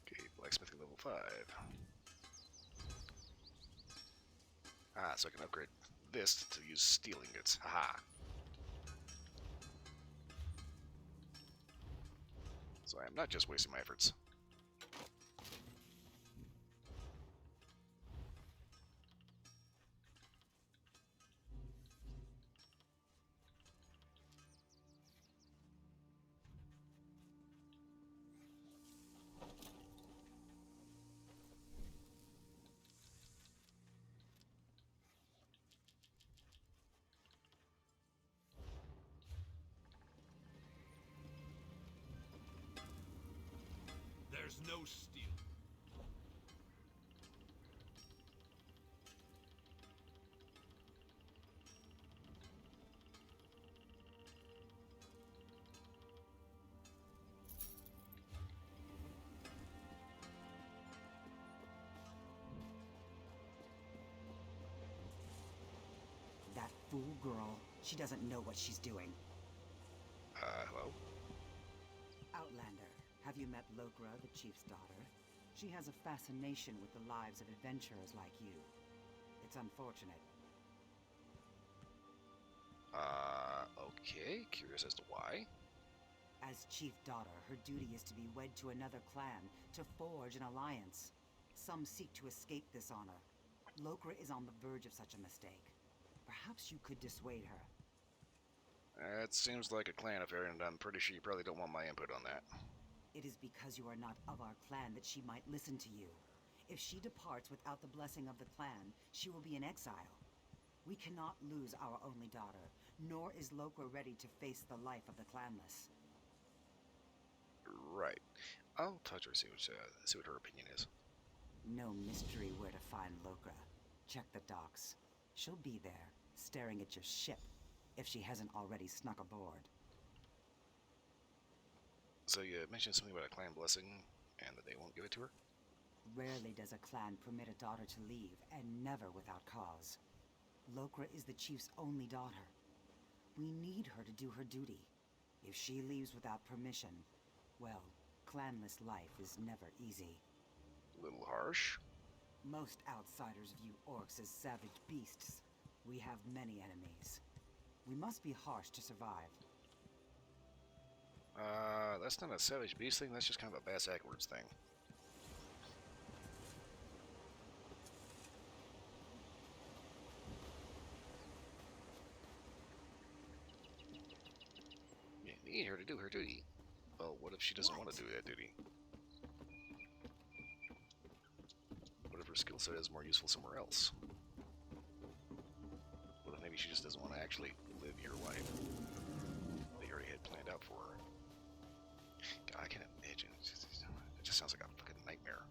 Okay, blacksmithing level 5. Ah, so I can upgrade this to use steel ingots. Haha. So I am not just wasting my efforts. There's no steel. That fool girl, she doesn't know what she's doing. Hello? Outlander, have you met Lokra, the chief's daughter? She has a fascination with the lives of adventurers like you. It's unfortunate. Okay. Curious as to why. As chief daughter, her duty is to be wed to another clan, to forge an alliance. Some seek to escape this honor. Lokra is on the verge of such a mistake. Perhaps you could dissuade her. It seems like a clan affair, and I'm pretty sure you probably don't want my input on that. It is because you are not of our clan that she might listen to you. If she departs without the blessing of the clan, she will be in exile. We cannot lose our only daughter, nor is Lokra ready to face the life of the clanless. Right. I'll touch her, see what her opinion is. No mystery where to find Lokra. Check the docks. She'll be there, staring at your ship, if she hasn't already snuck aboard. So you mentioned something about a clan blessing, and that they won't give it to her? Rarely does a clan permit a daughter to leave, and never without cause. Lokra is the chief's only daughter. We need her to do her duty. If she leaves without permission, well, clanless life is never easy. A little harsh. Most outsiders view orcs as savage beasts. We have many enemies. We must be harsh to survive. That's not a savage beast thing, that's just kind of a bass backwards thing. You need her to do her duty. Well, what if she doesn't want to do that duty? What if her skill set is more useful somewhere else? What if maybe she just doesn't want to actually live your life that you already had planned out for her? God, I can imagine. It just sounds like a fucking nightmare.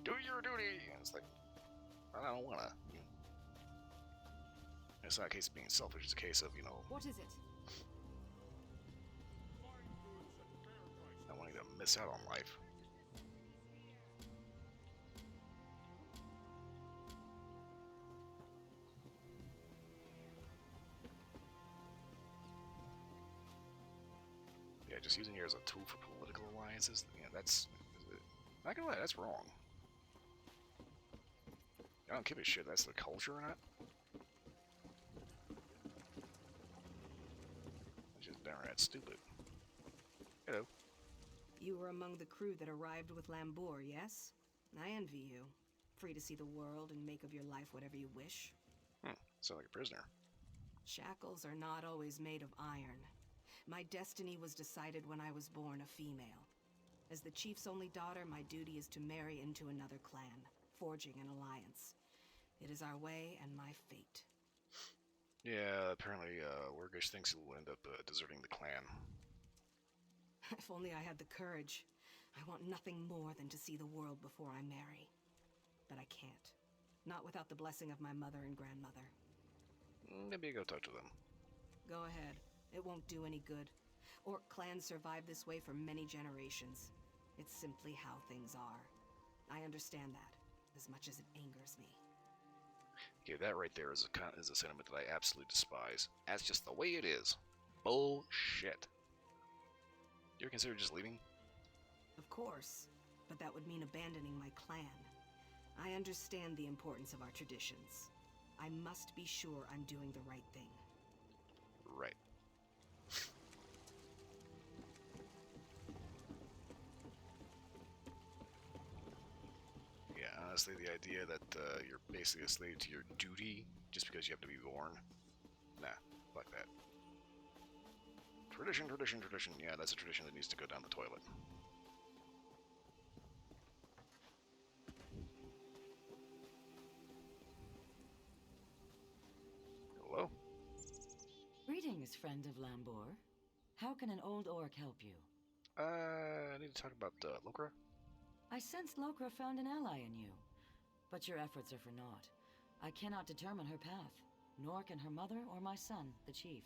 Do your duty! And it's like, I don't want to. It's not a case of being selfish, it's a case of, What is it? not wanting to miss out on life. Yeah, just using her as a tool for political alliances, that's... Not gonna lie, that's wrong. I don't give a shit, that's the culture or not. It's just downright stupid. Hello. You were among the crew that arrived with Lambour, yes? I envy you. Free to see the world and make of your life whatever you wish. Sound like a prisoner. Shackles are not always made of iron. My destiny was decided when I was born a female. As the chief's only daughter, my duty is to marry into another clan, forging an alliance. It is our way and my fate. Yeah, apparently, Wargish thinks he'll end up deserting the clan. If only I had the courage. I want nothing more than to see the world before I marry. But I can't. Not without the blessing of my mother and grandmother. Maybe go talk to them. Go ahead. It won't do any good. Orc clans survive this way for many generations. It's simply how things are. I understand that, as much as it angers me. Okay, that right there is a sentiment that I absolutely despise. That's just the way it is. Bullshit. You ever consider just leaving? Of course, but that would mean abandoning my clan. I understand the importance of our traditions. I must be sure I'm doing the right thing. Right. Yeah, honestly, the idea that you're basically a slave to your duty just because you have to be born, nah, fuck that. Tradition, tradition, tradition. Yeah, that's a tradition that needs to go down the toilet. Hello? Greetings, friend of Lambour. How can an old orc help you? I need to talk about Lokra. I sensed Lokra found an ally in you, but your efforts are for naught. I cannot determine her path, nor can her mother or my son, the chief.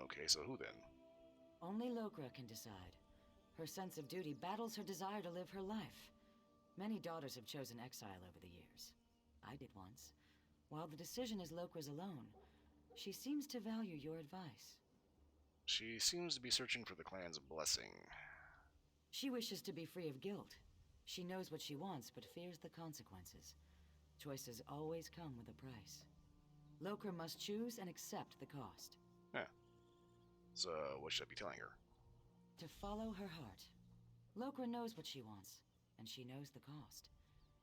Okay, so who then? Only Lokra can decide. Her sense of duty battles her desire to live her life. Many daughters have chosen exile over the years. I did once. While the decision is Lokra's alone, she seems to value your advice. She seems to be searching for the clan's blessing. She wishes to be free of guilt. She knows what she wants, but fears the consequences. Choices always come with a price. Lokra must choose and accept the cost. Yeah. So, what should I be telling her? To follow her heart. Lokra knows what she wants, and she knows the cost.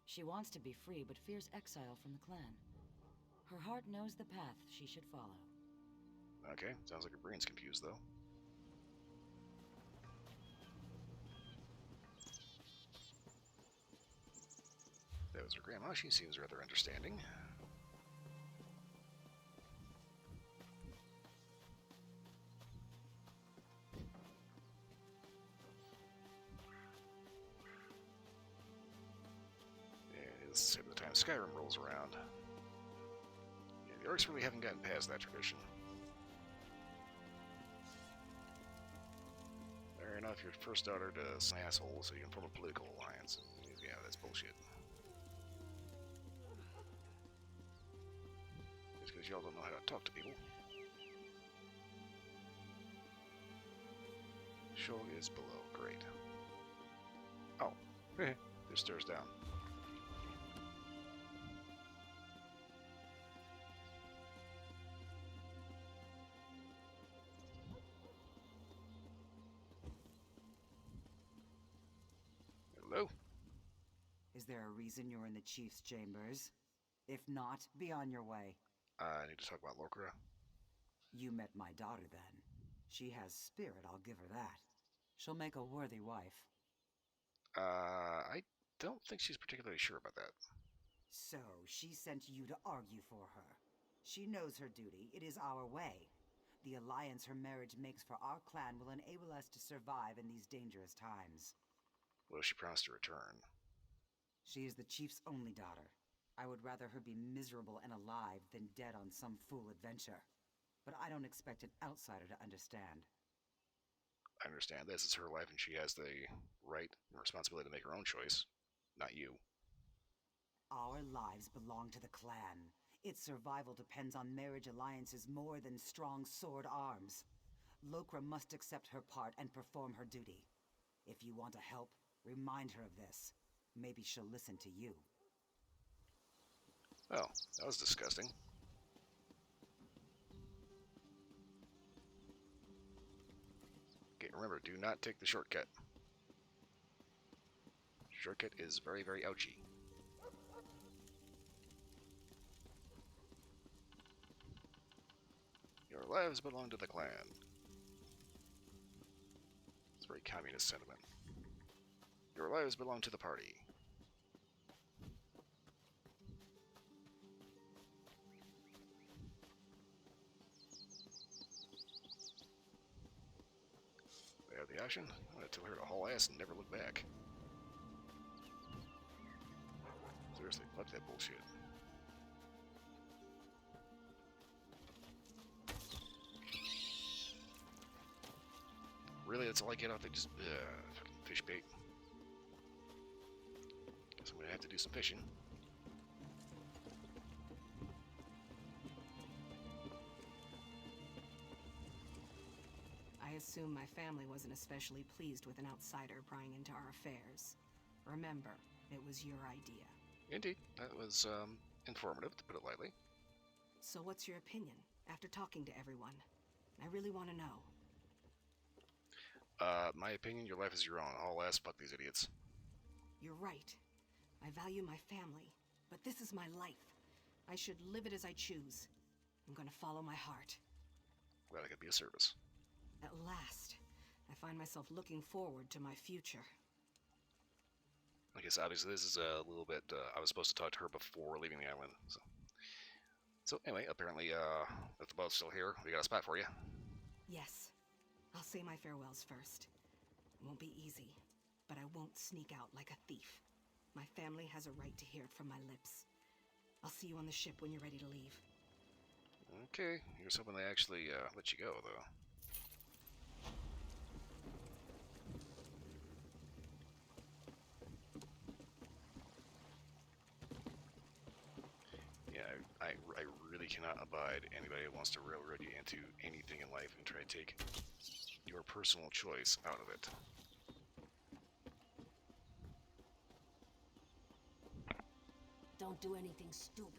She wants to be free, but fears exile from the clan. Her heart knows the path she should follow. Okay, sounds like her brain's confused, though. That was her grandma. She seems rather understanding. It's by the time Skyrim rolls around. Yeah, the orcs really haven't gotten past that tradition. Fair enough, your first daughter to some asshole, so you can form a political alliance. Yeah, that's bullshit. Just because y'all don't know how to talk to people. Shoal is below. Great. Oh. There's stairs down. Hello? Is there a reason you're in the chief's chambers? If not, be on your way. I need to talk about Lokra. You met my daughter then. She has spirit, I'll give her that. She'll make a worthy wife. I don't think she's particularly sure about that. So, she sent you to argue for her. She knows her duty. It is our way. The alliance her marriage makes for our clan will enable us to survive in these dangerous times. What if she promised to return? She is the chief's only daughter. I would rather her be miserable and alive than dead on some fool adventure. But I don't expect an outsider to understand. I understand this is her life and she has the right and responsibility to make her own choice, not you. Our lives belong to the clan. Its survival depends on marriage alliances more than strong sword arms. Lokra must accept her part and perform her duty. If you want to help, remind her of this. Maybe she'll listen to you. Oh, that was disgusting. Okay, remember, do not take the shortcut. Shortcut is very, very ouchy. Your lives belong to the clan. It's very communist sentiment. Your lives belong to the party. They have the option. I'm gonna tell her to haul ass and never look back. Seriously, fuck that bullshit. Really, that's all I get out there, just fucking fish bait. Guess I'm gonna have to do some fishing. I assume my family wasn't especially pleased with an outsider prying into our affairs. Remember, it was your idea. Indeed, that was informative, to put it lightly. So what's your opinion, after talking to everyone? I really want to know. My opinion, your life is your own. Haul ass, fuck these idiots. You're right. I value my family, but this is my life. I should live it as I choose. I'm gonna follow my heart. Glad I could be of service. At last, I find myself looking forward to my future. I guess obviously this is a little bit, I was supposed to talk to her before leaving the island, so anyway, apparently, if the boat's still here, we got a spot for you. Yes. I'll say my farewells first. won't be easy, but I won't sneak out like a thief. My family has a right to hear it from my lips. I'll see you on the ship when you're ready to leave. Okay, here's hoping they actually let you go, though. Yeah, I really cannot abide anybody who wants to railroad you into anything in life and try to take your personal choice out of it. Don't do anything stupid.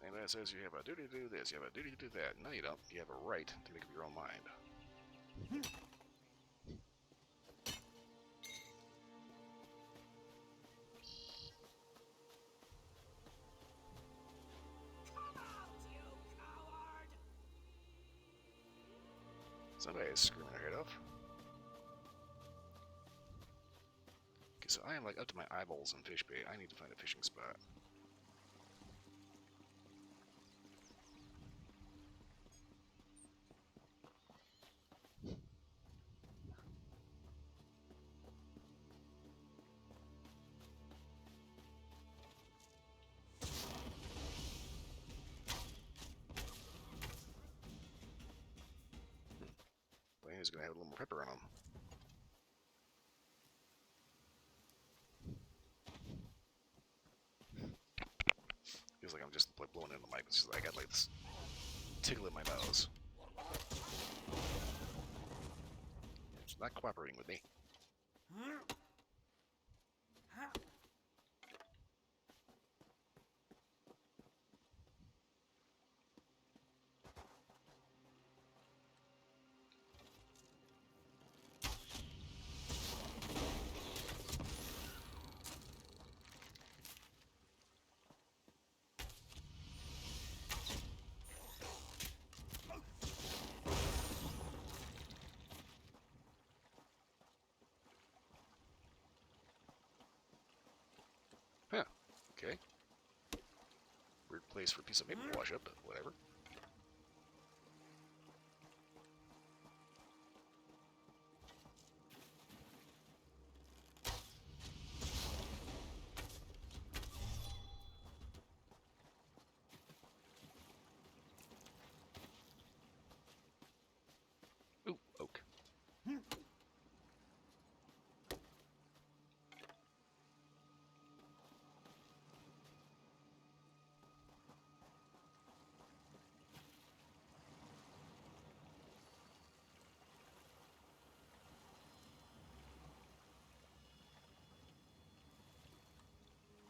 Anybody says you have a duty to do this, you have a duty to do that. No, you don't. You have a right to make up your own mind. Somebody is screaming their head off. Okay, so I am like up to my eyeballs in fish bait. I need to find a fishing spot. He's gonna have a little more pepper on him. Feels like I'm just like blowing in the mic. It's just, I got like this tickle in my nose. It's not cooperating with me. Huh. Okay. Weird place for a piece of paper to wash up, but whatever. Ooh, oak.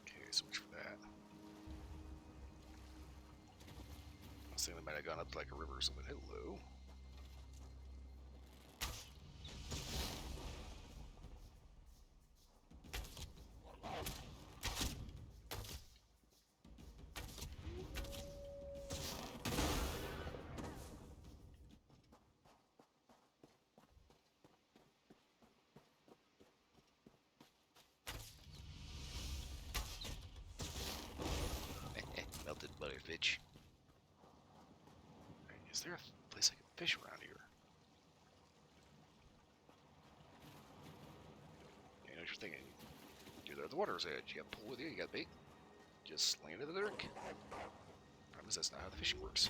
Okay, so much for that. I was thinking they might have gone up to like a river or something. Hello. Melted butterfish. Right, is there a place I can fish around here? You know what you're thinking. You're there at the water's edge. You got pull with you, you got bait. Just sling it to the dark. Promise that's not how the fishing works.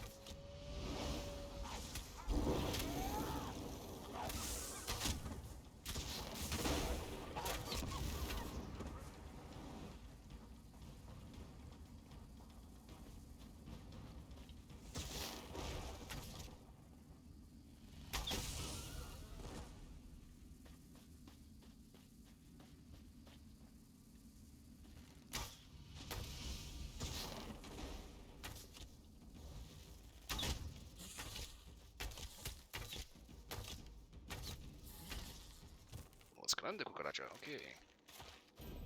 Grande cucaracha, okay.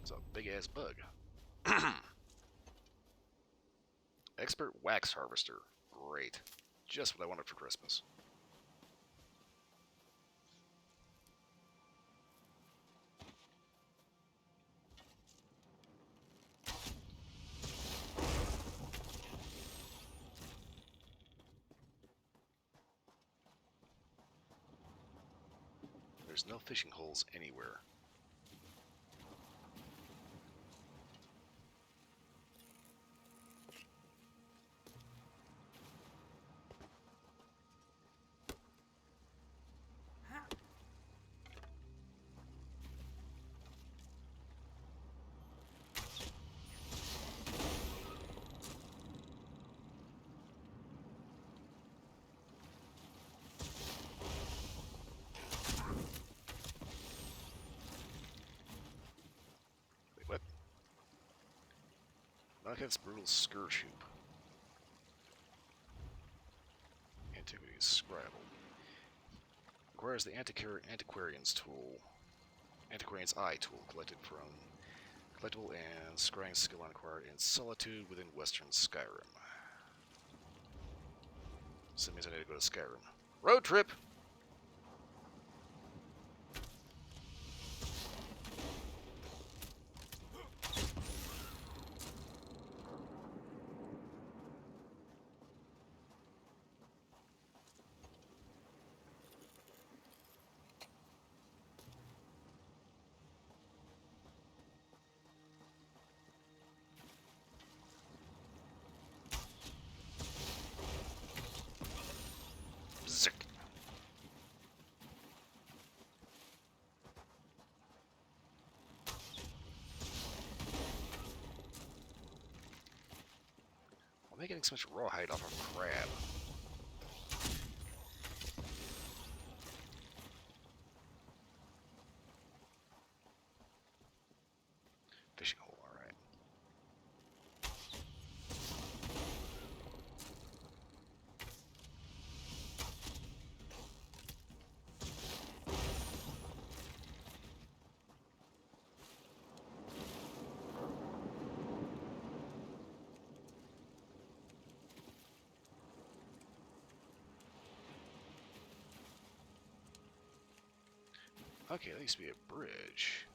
It's a big ass bug. Expert wax harvester. Great. Just what I wanted for Christmas. there's no fishing holes anywhere. Knockhead's brutal scourge hoop. Antiquities Scribble. Requires the Antiquarian's tool. Antiquarian's Eye tool collectible and scrying skill acquired in Solitude within Western Skyrim. So that means I need to go to Skyrim. Road trip! Zick. Why am I getting so much rawhide off of crab? Fishing hole, alright. Okay, that used to be a bridge.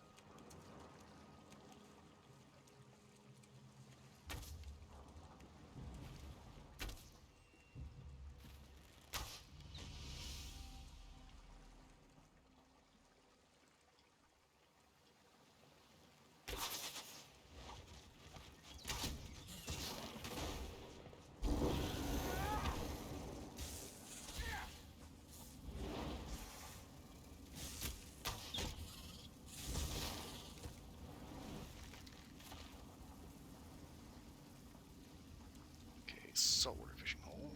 Saltwater fishing hole.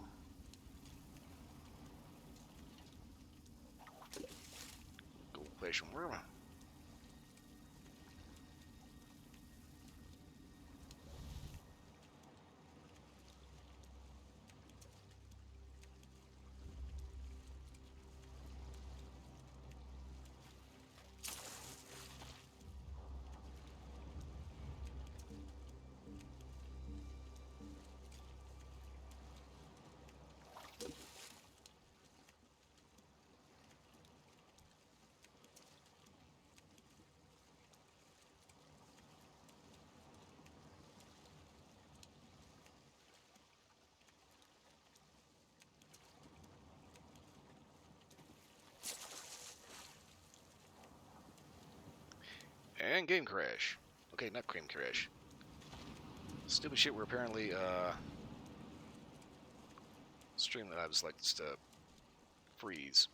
Gold fishing worm. And game crash. Okay, not game crash. Stupid shit where apparently, Streamlabs likes to freeze.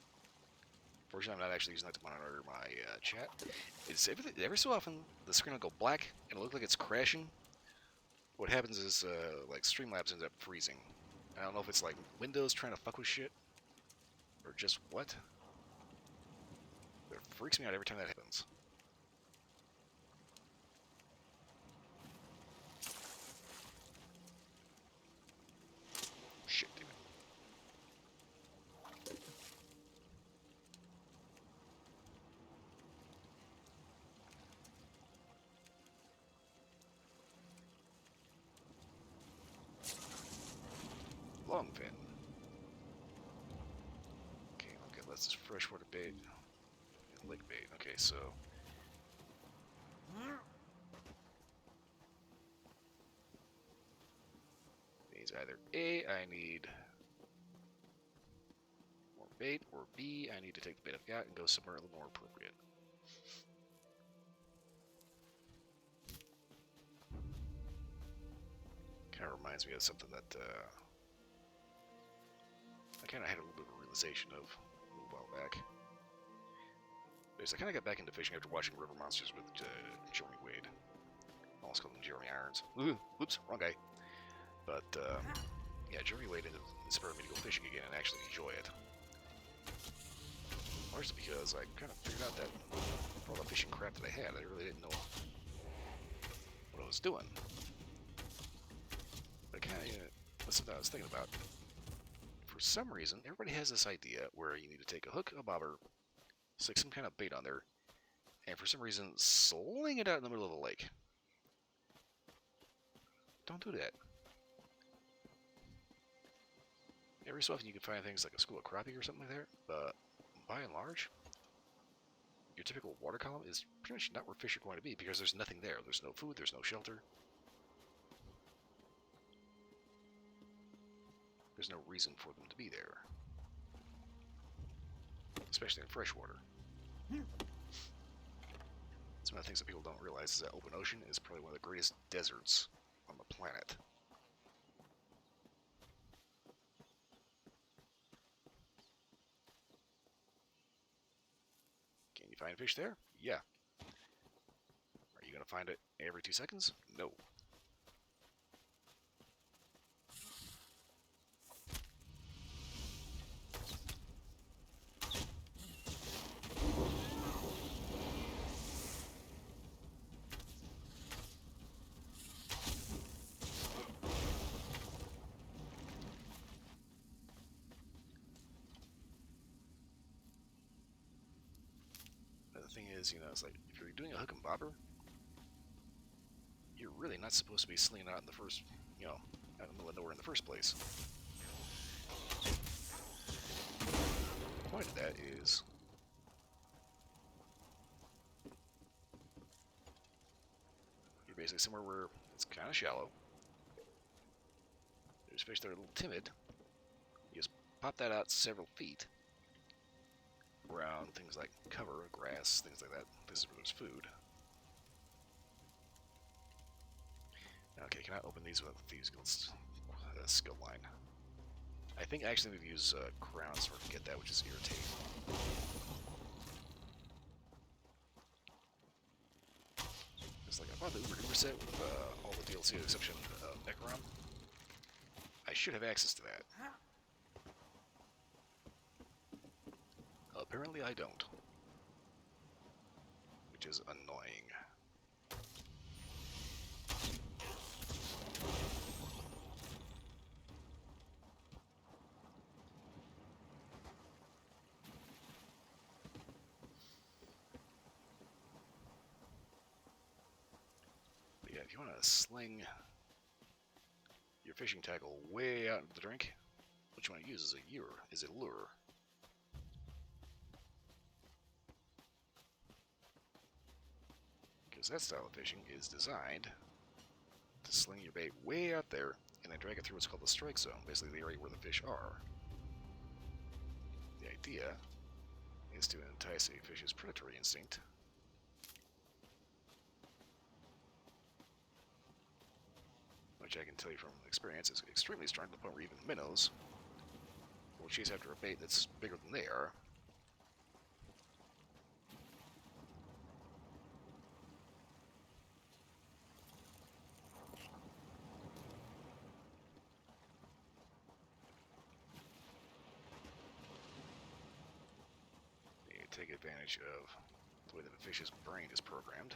Fortunately, I'm not actually using that to monitor my chat. It's every so often the screen will go black and it'll look like it's crashing. What happens is, like, Streamlabs ends up freezing. I don't know if it's like Windows trying to fuck with shit or just what. But it freaks me out every time that happens. Shit, damn it. Longfin. Okay, that's this freshwater bait. And lake bait. Okay, so. Means either A, I need more bait, or B, I need to take the bait I've got and go somewhere a little more appropriate. Kind of reminds me of something that I kind of had a little bit of a realization of a little while back. Because I kind of got back into fishing after watching River Monsters with Jeremy Wade. I almost called him Jeremy Irons. Ooh, oops, wrong guy. But yeah, Jeremy Wade inspired me to go fishing again and actually enjoy it. Largely because I kind of figured out that for all the fishing crap that I had, I really didn't know what I was doing. But kind of, that's something I was thinking about. For some reason, everybody has this idea where you need to take a hook, a bobber, stick some kind of bait on there, and for some reason, sling it out in the middle of the lake. Don't do that. Every so often you can find things like a school of crappie or something like that, but by and large, your typical water column is pretty much not where fish are going to be because there's nothing there. There's no food, there's no shelter. There's no reason for them to be there. Especially in freshwater. Some of the things that people don't realize is that open ocean is probably one of the greatest deserts on the planet. Can you find fish there? Yeah. Are you going to find it every 2 seconds? No. The thing is, it's like, if you're doing a hook and bobber, you're really not supposed to be slinging out in the first, out in the middle of nowhere in the first place. The point of that is you're basically somewhere where it's kind of shallow. There's fish that are a little timid. You just pop that out several feet around things like cover, grass, things like that. This is where there's food. Okay, can I open these with Thieves Guild skill line? I think I actually need to use crowns for to get that, which is irritating. It's like I bought the Uber set with all the DLC with the exception of Necron. I should have access to that. Apparently I don't. Which is annoying. But yeah, if you want to sling your fishing tackle way out into the drink, what you want to use is a lure. Because that style of fishing is designed to sling your bait way out there and then drag it through what's called the strike zone, basically the area where the fish are. The idea is to entice a fish's predatory instinct which I can tell you from experience is extremely strong to the point where even minnows will chase after a bait that's bigger than they are. You take advantage of the way that a fish's brain is programmed.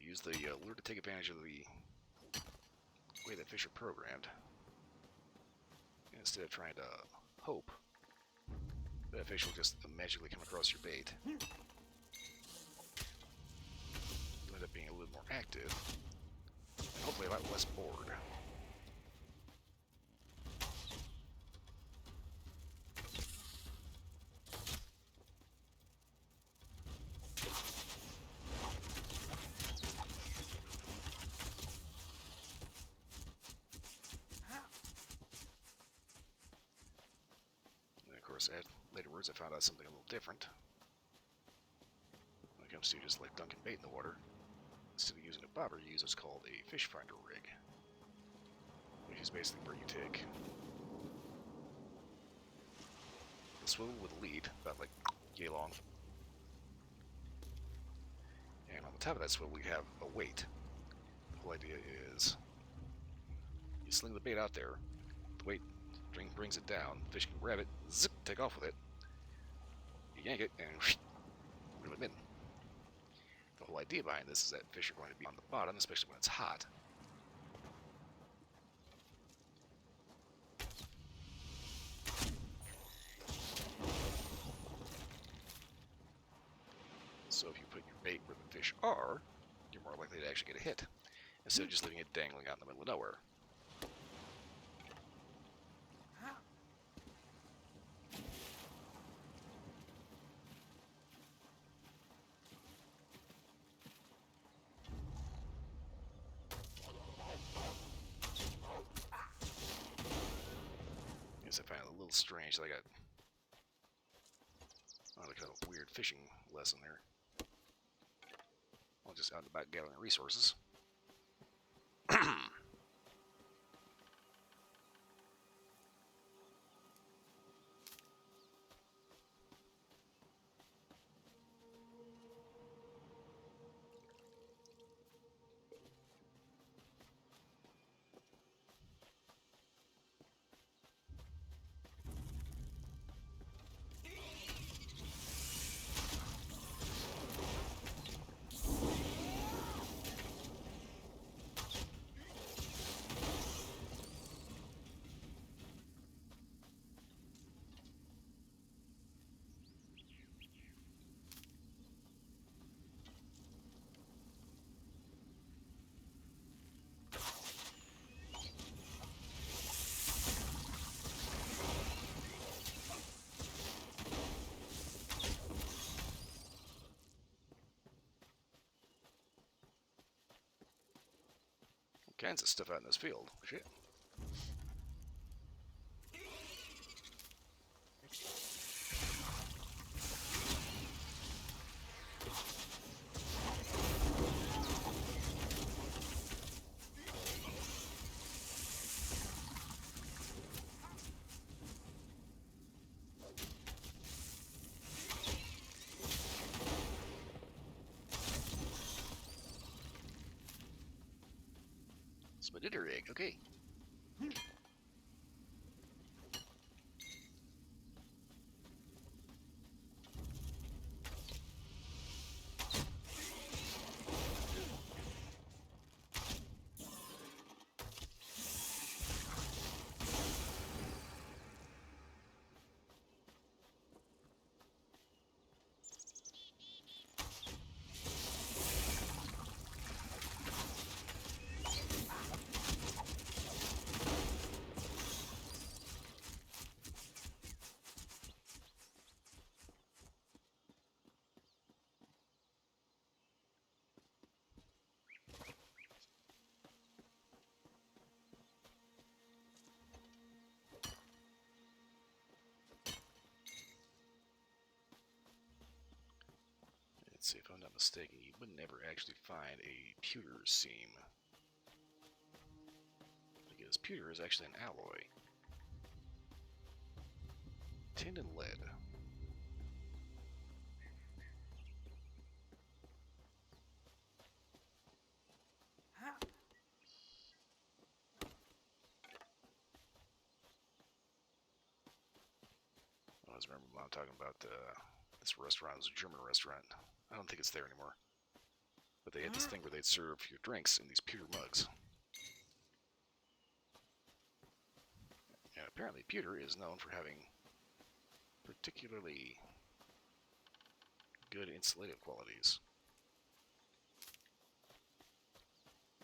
Use the lure to take advantage of the way that fish are programmed. Instead of trying to hope that fish will just magically come across your bait. It'll end up being a little more active, and hopefully a lot less bored. Laterwards, I found out something a little different. When it comes to just like dunking bait in the water, instead of using a bobber, you use what's called a fish finder rig, which is basically where you take a swivel with a lead, about like yay long, and on the top of that swivel you have a weight. The whole idea is you sling the bait out there, the weight brings it down, the fish can grab it, zip, take off with it, you yank it, and reel them in. The whole idea behind this is that fish are going to be on the bottom, especially when it's hot. So if you put your bait where the fish are, you're more likely to actually get a hit, instead of just leaving it dangling out in the middle of nowhere. I find it a little strange that I got a kind of weird fishing lesson there. I'm just out and about gathering resources. Kinds of stuff out in this field. Shit. Splitter egg, okay. Let's see, if I'm not mistaken, you would never actually find a pewter seam, because pewter is actually an alloy. Tin and lead. I always remember Mom talking about this restaurant. It was a German restaurant. I don't think it's there anymore. But they had this thing where they'd serve your drinks in these pewter mugs. And apparently pewter is known for having particularly good insulative qualities.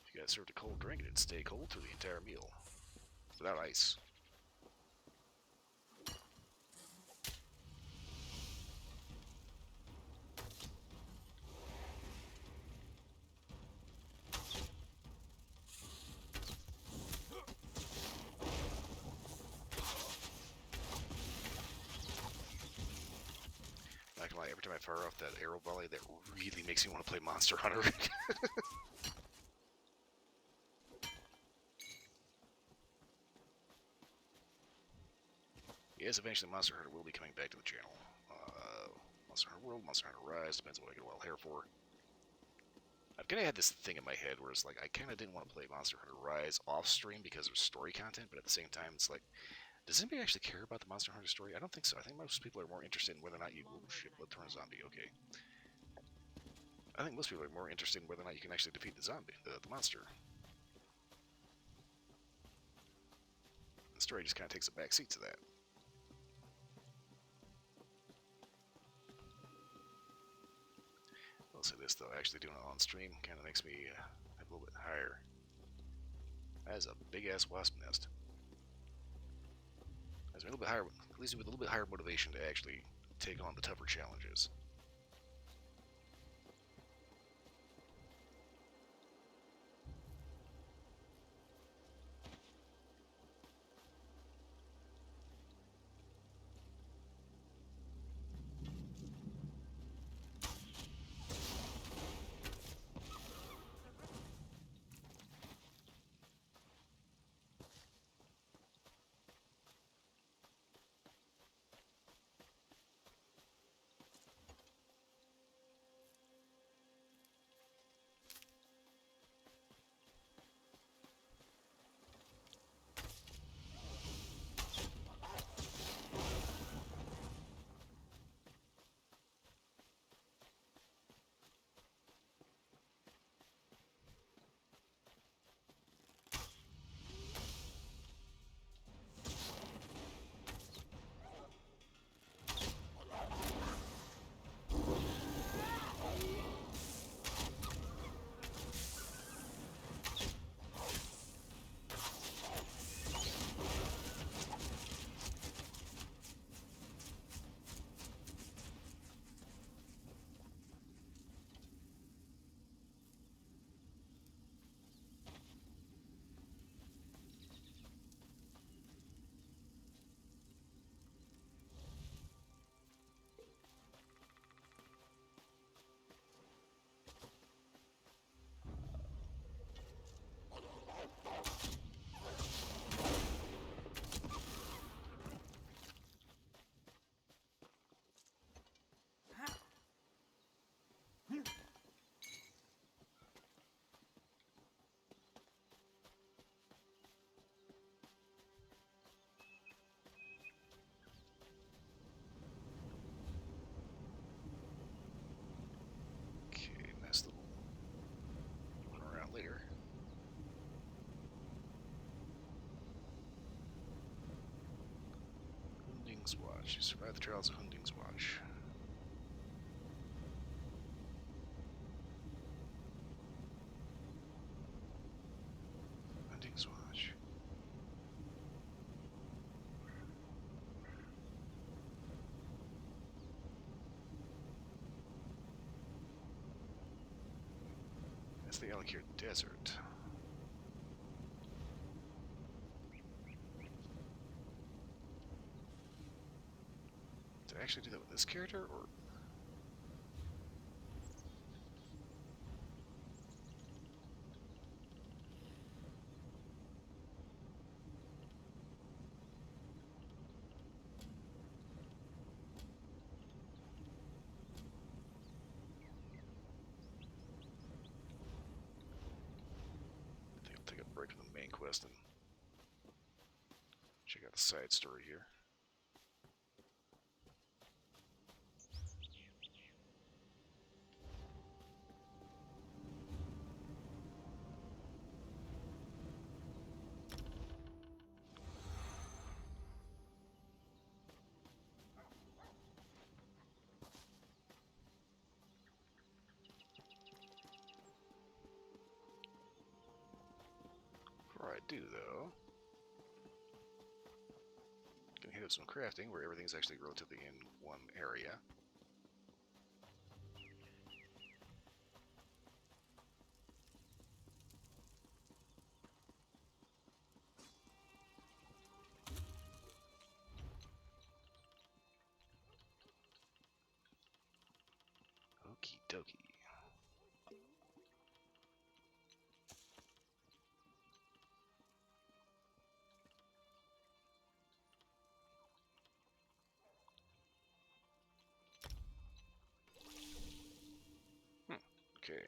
If you guys served a cold drink, it'd stay cold through the entire meal, without ice. Not gonna lie, every time I fire off that arrow volley, that really makes me want to play Monster Hunter. Yes, eventually Monster Hunter will be coming back to the channel. Monster Hunter World, Monster Hunter Rise, depends on what I get a wild hair for. I've kind of had this thing in my head where it's like, I kind of didn't want to play Monster Hunter Rise off-stream because of story content, but at the same time, it's like, does anybody actually care about the Monster Hunter story? I don't think so. I think most people are more interested in whether or not you... Oh shit, Bloodthorn zombie, okay. I think most people are more interested in whether or not you can actually defeat the zombie, the monster. The story just kind of takes a back seat to that. I'll say this though, actually doing it on stream kind of makes me a little bit higher. That is a big ass wasp nest. That's a little bit higher, leaves me with a little bit higher motivation to actually take on the tougher challenges. Later. Hunding's Watch. You survived the trials of Hunding's Watch. Hunding's Watch. That's the Alakir Desert. Did I actually do that with this character, or...? I think I'll take a break from the main quest and check out the side story here. do, though, can hit up some crafting where everything's actually relatively in one area. Okie dokie. Okay.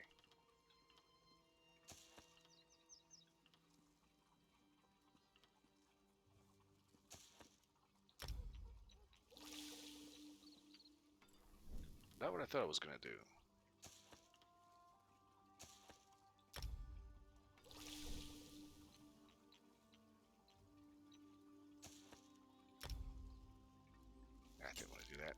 Not what I thought I was going to do. I didn't want to do that.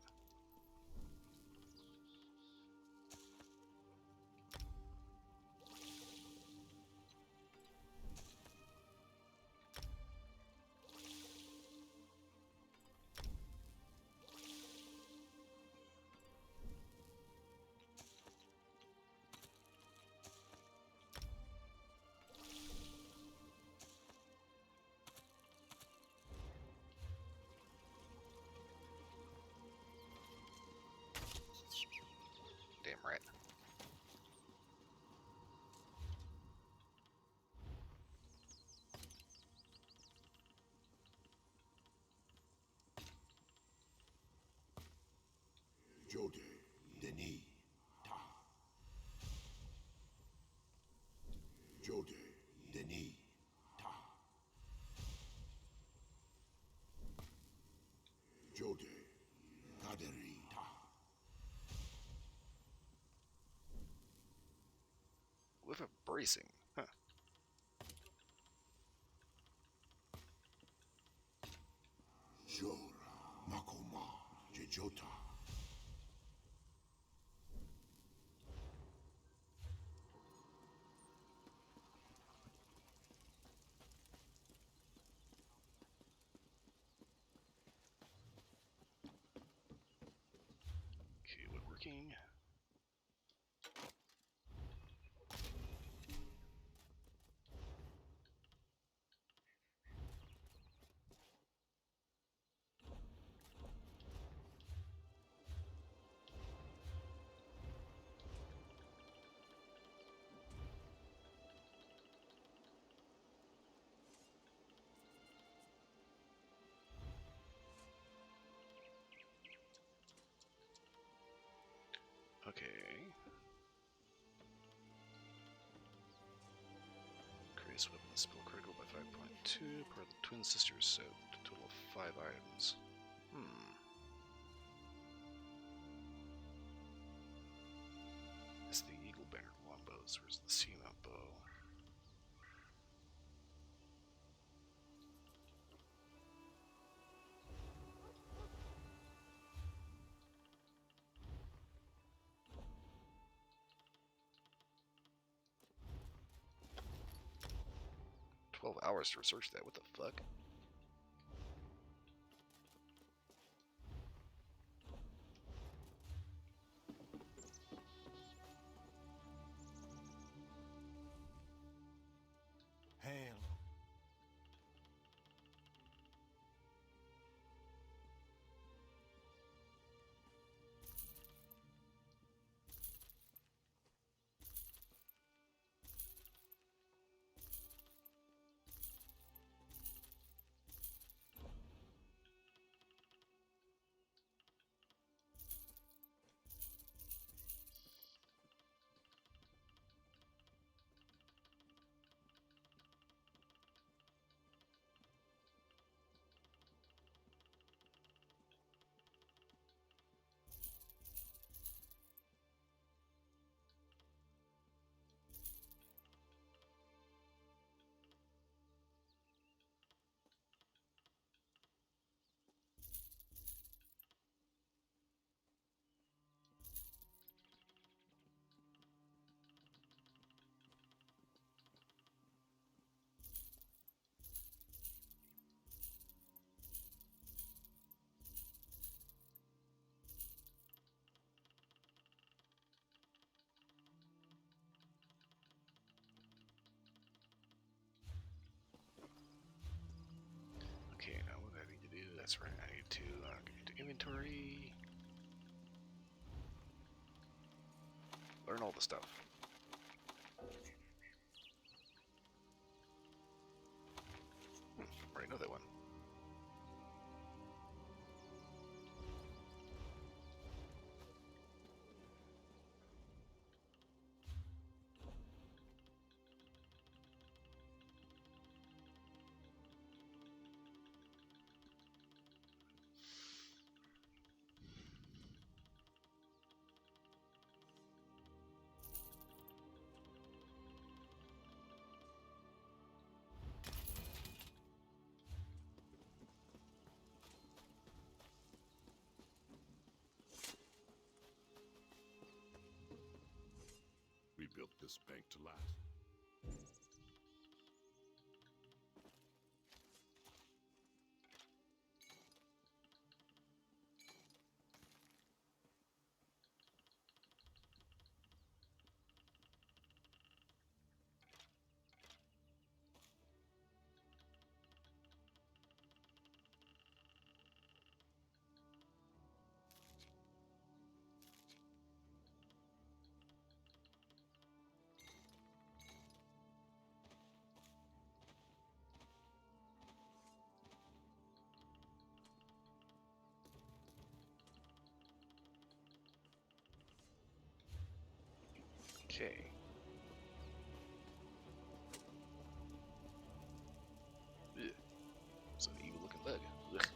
Damn right. Jode, Denis, Ta. Jode, Denis, Ta. Jode, Kaderi, Ta. With a bracing, huh? Jor, Makoma, Jejota. Okay, woodworking. Okay. Increase weapon spell critical by 5.2 per the twin sisters, so total of 5 items. It's the Eagle Banner longbows, where's the Seamount bow? $12 to research that, what the fuck? Hail. That's right. I need to get into inventory. Learn all the stuff. Already know that one. We built this bank to last. Okay. Ugh. It's an evil looking bug. Ugh.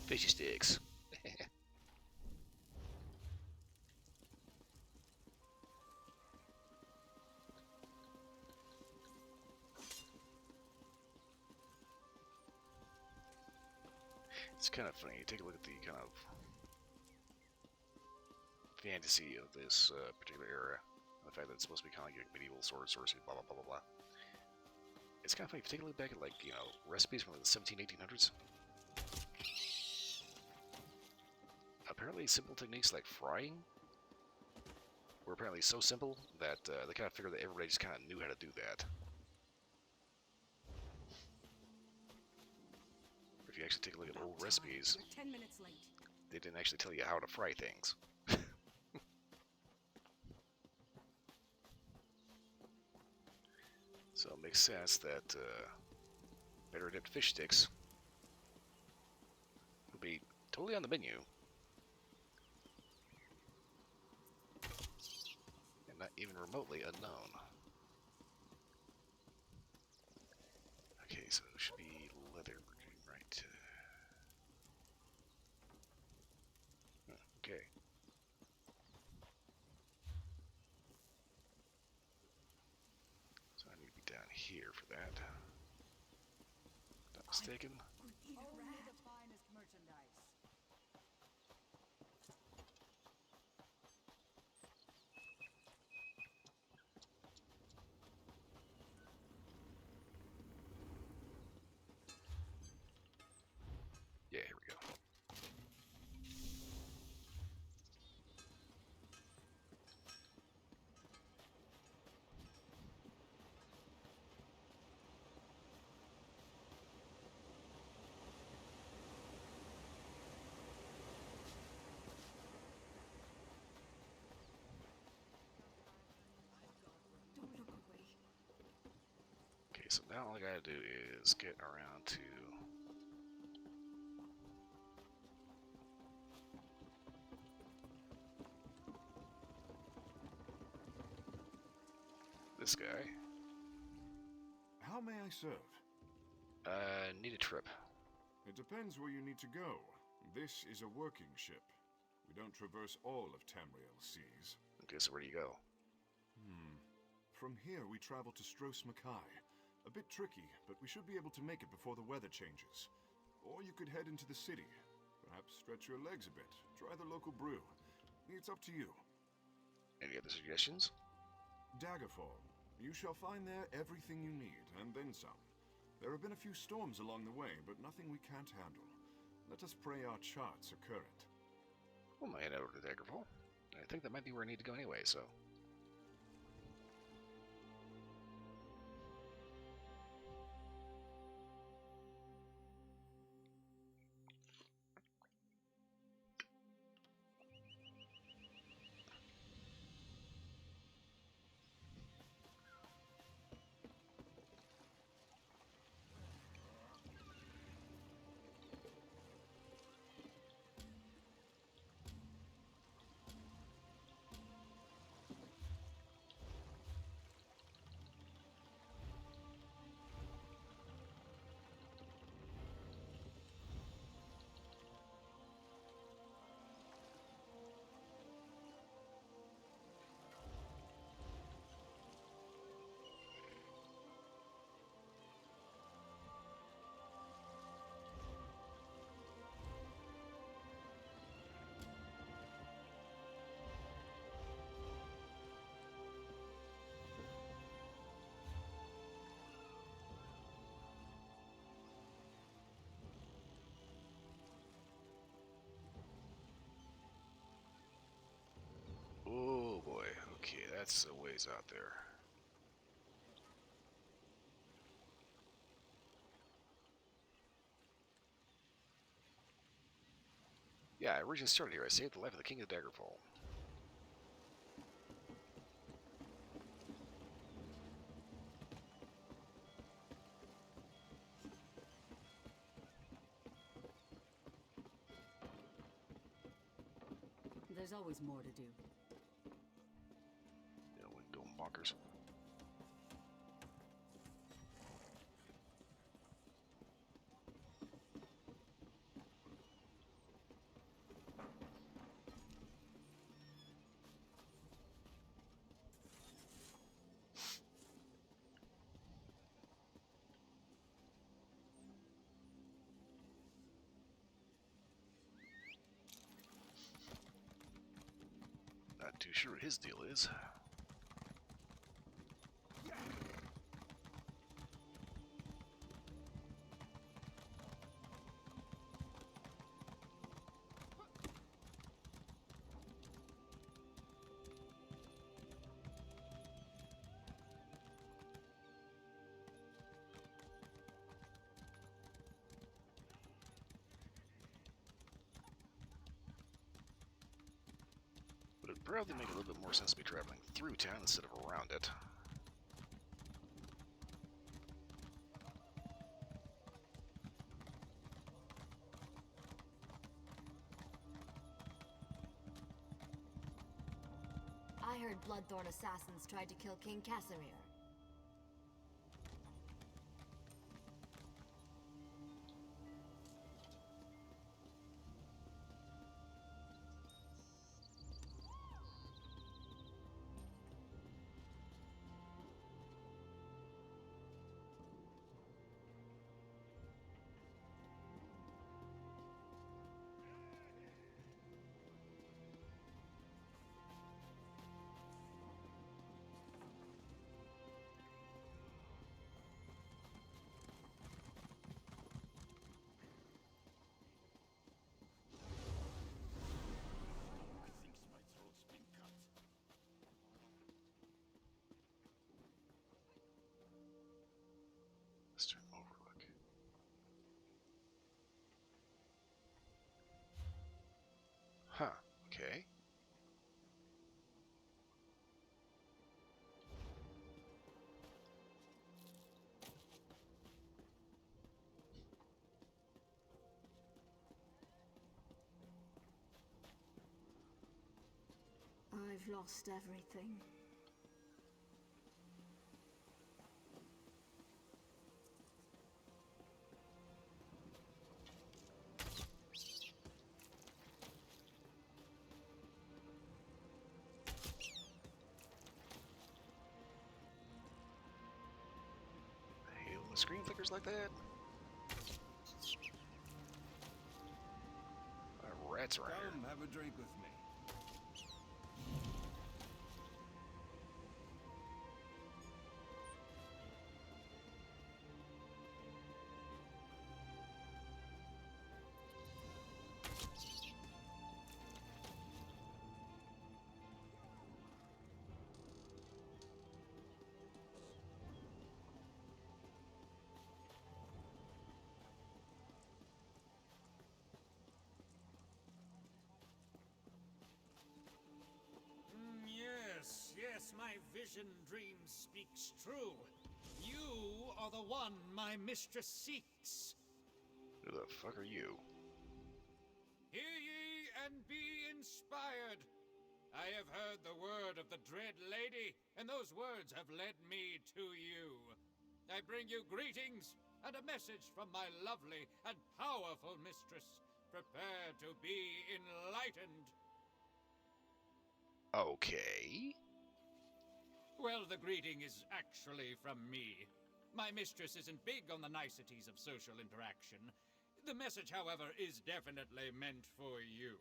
Fishy sticks. It's kind of funny. Take a look at the kind of fantasy of this particular era. The fact that it's supposed to be kind of like medieval sword, sorcery, blah blah blah blah blah. It's kind of funny. If you take a look back at, like, you know, recipes from the 1800s. Apparently, simple techniques like frying were apparently so simple that they kind of figured that everybody just kind of knew how to do that. If you actually take a look at old recipes, We're 10 minutes late. they didn't actually tell you how to fry things. So it makes sense that better adept fish sticks will be totally on the menu. And not even remotely unknown. Okay, so it should be leather, right? Okay. So I need to be down here for that. Not mistaken. Only the finest merchandise. Yeah, here we go. Don't look away. Okay, so now all I gotta do is get around to this guy. How may I serve? Need a trip. It depends where you need to go. This is a working ship. We don't traverse all of Tamriel's seas. Okay, so where do you go? From here, we travel to Stros Makai. A bit tricky, but we should be able to make it before the weather changes. Or you could head into the city. Perhaps stretch your legs a bit. Try the local brew. It's up to you. Any other suggestions? Daggerfall. You shall find there everything you need, and then some. There have been a few storms along the way, but nothing we can't handle. Let us pray our charts are current. Well, I head over to Daggerfall. I think that might be where I need to go anyway, so... Oh boy, okay, that's a ways out there. Yeah, I originally started here. I saved the life of the King of Daggerfall. There's always more to do. Yeah, we're going bonkers. Not too sure what his deal is. But it'd probably make a little bit more sense to be traveling through town instead of around it. I heard Bloodthorn assassins tried to kill King Casimir. Western Overlook. Huh, okay. I've lost everything. I hate when the screen flickers like that. Rats around here. Come, have a drink with me. vision dream speaks true. You are the one my mistress seeks. Who the fuck are you? Hear ye and be inspired. I have heard the word of the Dread Lady, and those words have led me to you. I bring you greetings and a message from my lovely and powerful mistress. Prepare to be enlightened. Okay. Well, the greeting is actually from me. My mistress isn't big on the niceties of social interaction. The message, however, is definitely meant for you.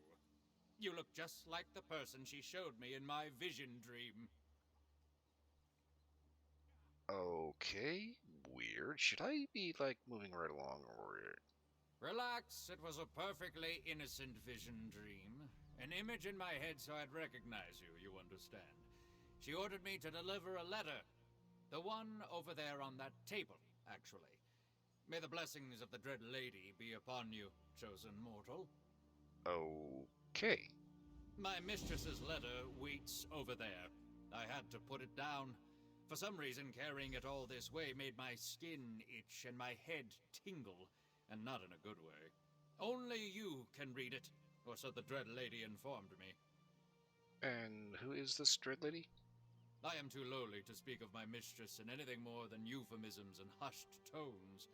You look just like the person she showed me in my vision dream. Okay. Weird. Should I be, like, moving right along, or... Relax, it was a perfectly innocent vision dream. An image in my head so I'd recognize you, you understand. She ordered me to deliver a letter. The one over there on that table, actually. May the blessings of the Dread Lady be upon you, chosen mortal. Okay. My mistress's letter waits over there. I had to put it down. For some reason, carrying it all this way made my skin itch and my head tingle, and not in a good way. Only you can read it, or so the Dread Lady informed me. And who is this Dread Lady? I am too lowly to speak of my mistress in anything more than euphemisms and hushed tones.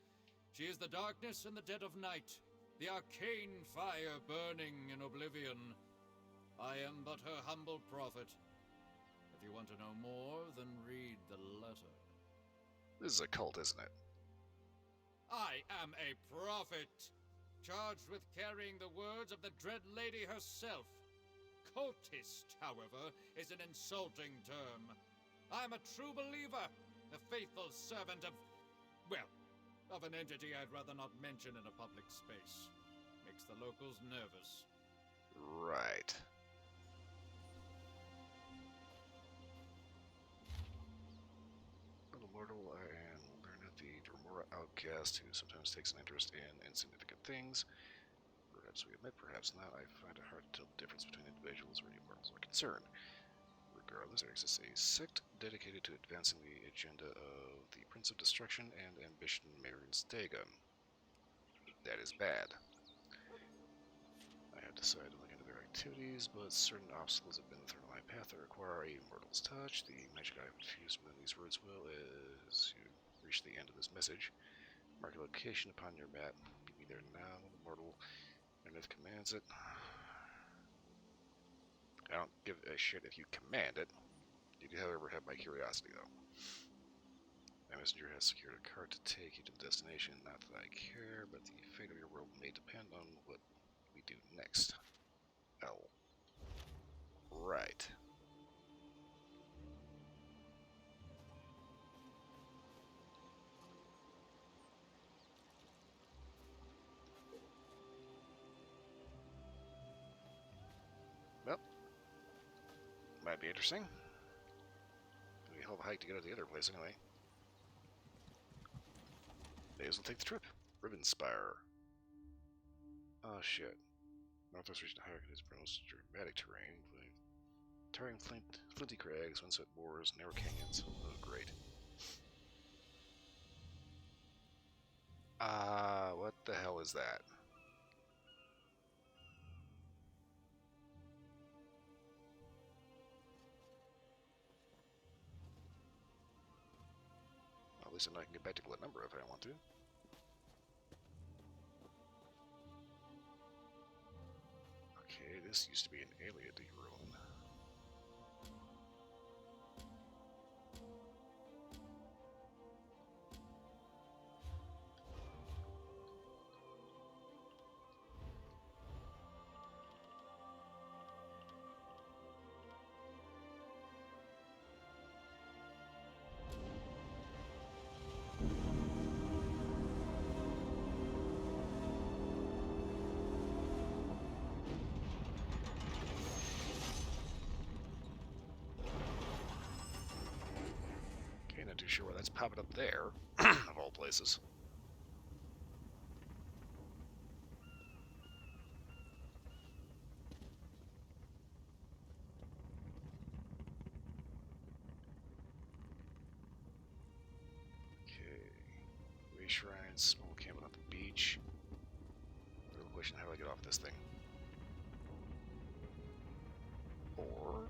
She is the darkness in the dead of night, the arcane fire burning in oblivion. I am but her humble prophet. If you want to know more, then read the letter. This is a cult, isn't it? I am a prophet, charged with carrying the words of the Dread Lady herself. Cultist, however, is an insulting term. I am a true believer, a faithful servant of, well, of an entity I'd rather not mention in a public space. Makes the locals nervous. Right. Little mortal, and learn that the Dremora outcast who sometimes takes an interest in insignificant things. Perhaps we admit, perhaps not. I find it hard to tell the difference between individuals where you mortals are concerned. Regardless, there exists a sect dedicated to advancing the agenda of the Prince of Destruction and Ambition Marin's Dagon. That is bad. I have decided to look into their activities, but certain obstacles have been thrown in my path that require a mortal's touch. The magic I have infused within these words will, as you reach the end of this message, mark a location upon your map. Meet me there now, mortal, and if commands it. I don't give a shit if you command it. You do, however, have my curiosity, though. My messenger has secured a card to take you to the destination. Not that I care, but the fate of your world may depend on what we do next. L. Right. Well, might be interesting. It'll be a hell of a hike to get to the other place anyway. May as well take the trip. Ribbonspire. Oh shit. Northwest region of Hyrule is most dramatic terrain, including towering flinty crags, windswept moors, narrow canyons. Oh, great. What the hell is that? Well, at least I know I can get back to Glen Number if I want to. Okay, this used to be an Aliad ruin. Not too sure why that's popping up there, of all places. Base shrines, small cabin on the beach. Real question, how do I get off this thing? Or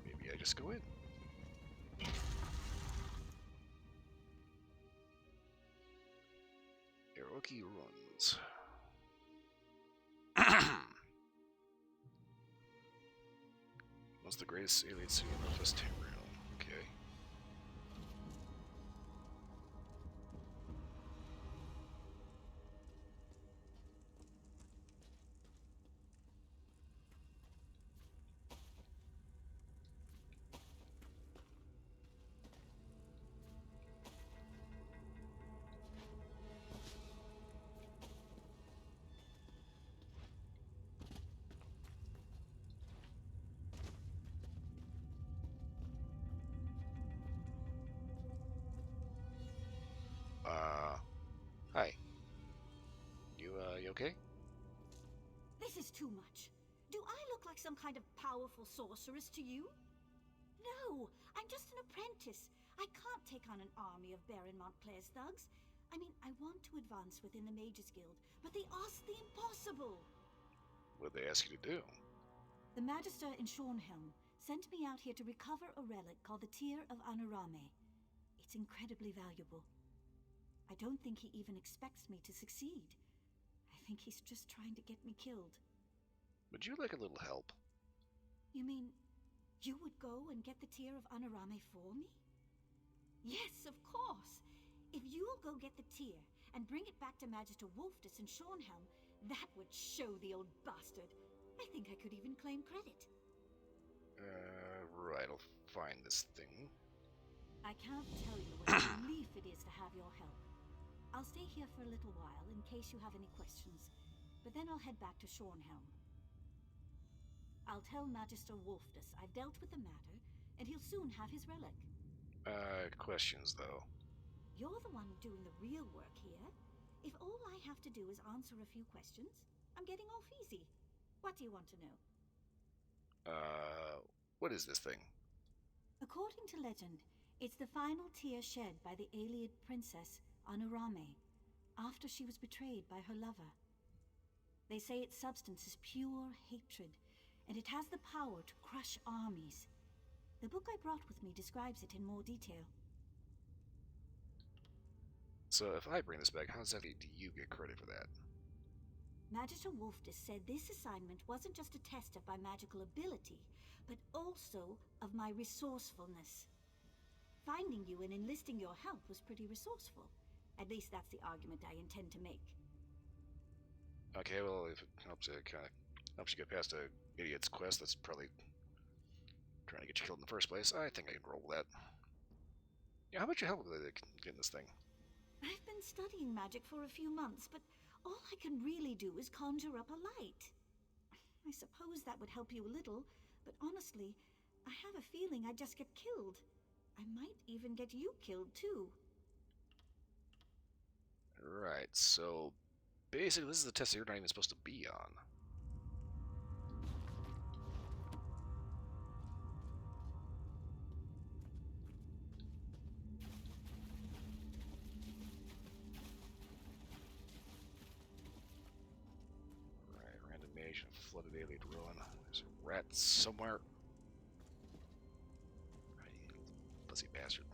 maybe I just go in. AbelK runs. What's the greatest alien city in Northwest Tamriel? Okay. Hi. You okay? This is too much. Do I look like some kind of powerful sorceress to you? No, I'm just an apprentice. I can't take on an army of Baron Montclair's thugs. I mean, I want to advance within the Mages Guild, but they ask the impossible. What did they ask you to do? The Magister in Shornhelm sent me out here to recover a relic called the Tear of Anorame. It's incredibly valuable. I don't think he even expects me to succeed. I think he's just trying to get me killed. Would you like a little help? You mean, you would go and get the Tear of Anorame for me? Yes, of course! If you'll go get the tear and bring it back to Magister Wolfdus in Shornhelm, that would show the old bastard. I think I could even claim credit. Right, I'll find this thing. I can't tell you what a relief it is to have your help. I'll stay here for a little while in case you have any questions, but then I'll head back to Shornhelm. I'll tell Magister Wolfdus I've dealt with the matter, and he'll soon have his relic. Questions, though. You're the one doing the real work here. If all I have to do is answer a few questions, I'm getting off easy. What do you want to know? What is this thing? According to legend, it's the final tear shed by the Ayleid princess, Anorame, after she was betrayed by her lover. They say its substance is pure hatred, and it has the power to crush armies. The book I brought with me describes it in more detail. So if I bring this back, how exactly do you get credit for that? Magister Wolfdus said this assignment wasn't just a test of my magical ability, but also of my resourcefulness. Finding you and enlisting your help was pretty resourceful. At least that's the argument I intend to make. Okay, well, if it helps you get past a idiot's quest that's probably trying to get you killed in the first place, I think I can roll with that. Yeah, how about your help with getting this thing? I've been studying magic for a few months, but all I can really do is conjure up a light. I suppose that would help you a little, but honestly, I have a feeling I'd just get killed. I might even get you killed, too. Right, so basically this is the test that you're not even supposed to be on. Right, random mage and flooded Ayleid ruin. There's a rat somewhere. Right, pussy bastard.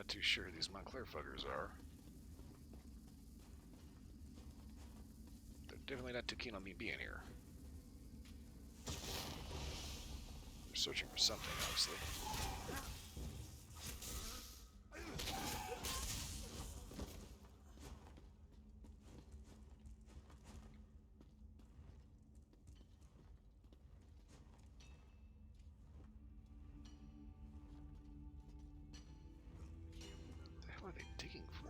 Not too sure who these Montclair fuckers are. They're definitely not too keen on me being here. They're searching for something, obviously. What the hell are they digging for?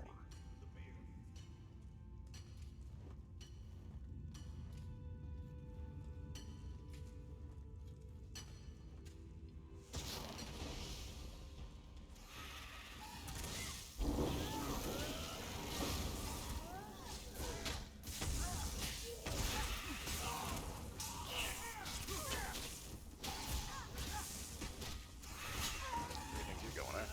Where do you think you're going at?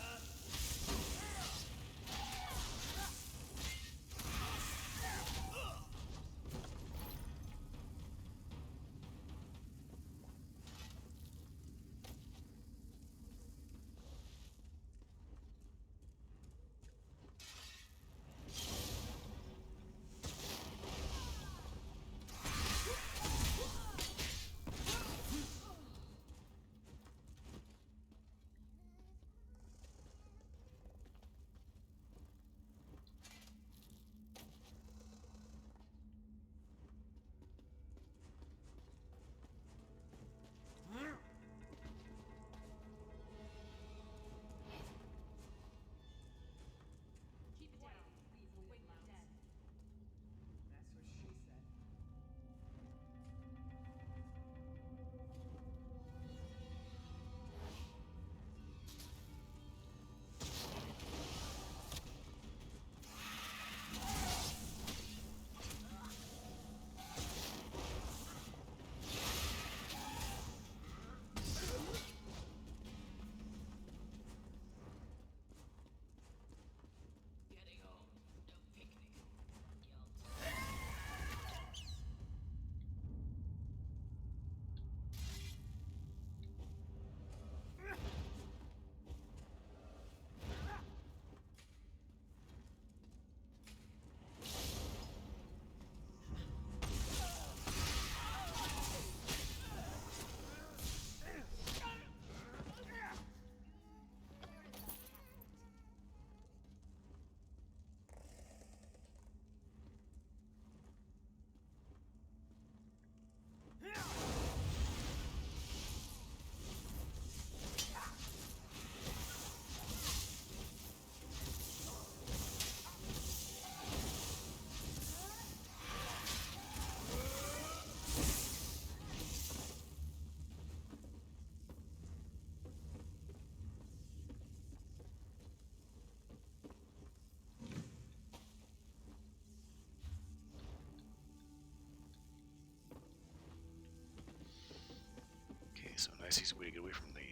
So nice easy way to get away from the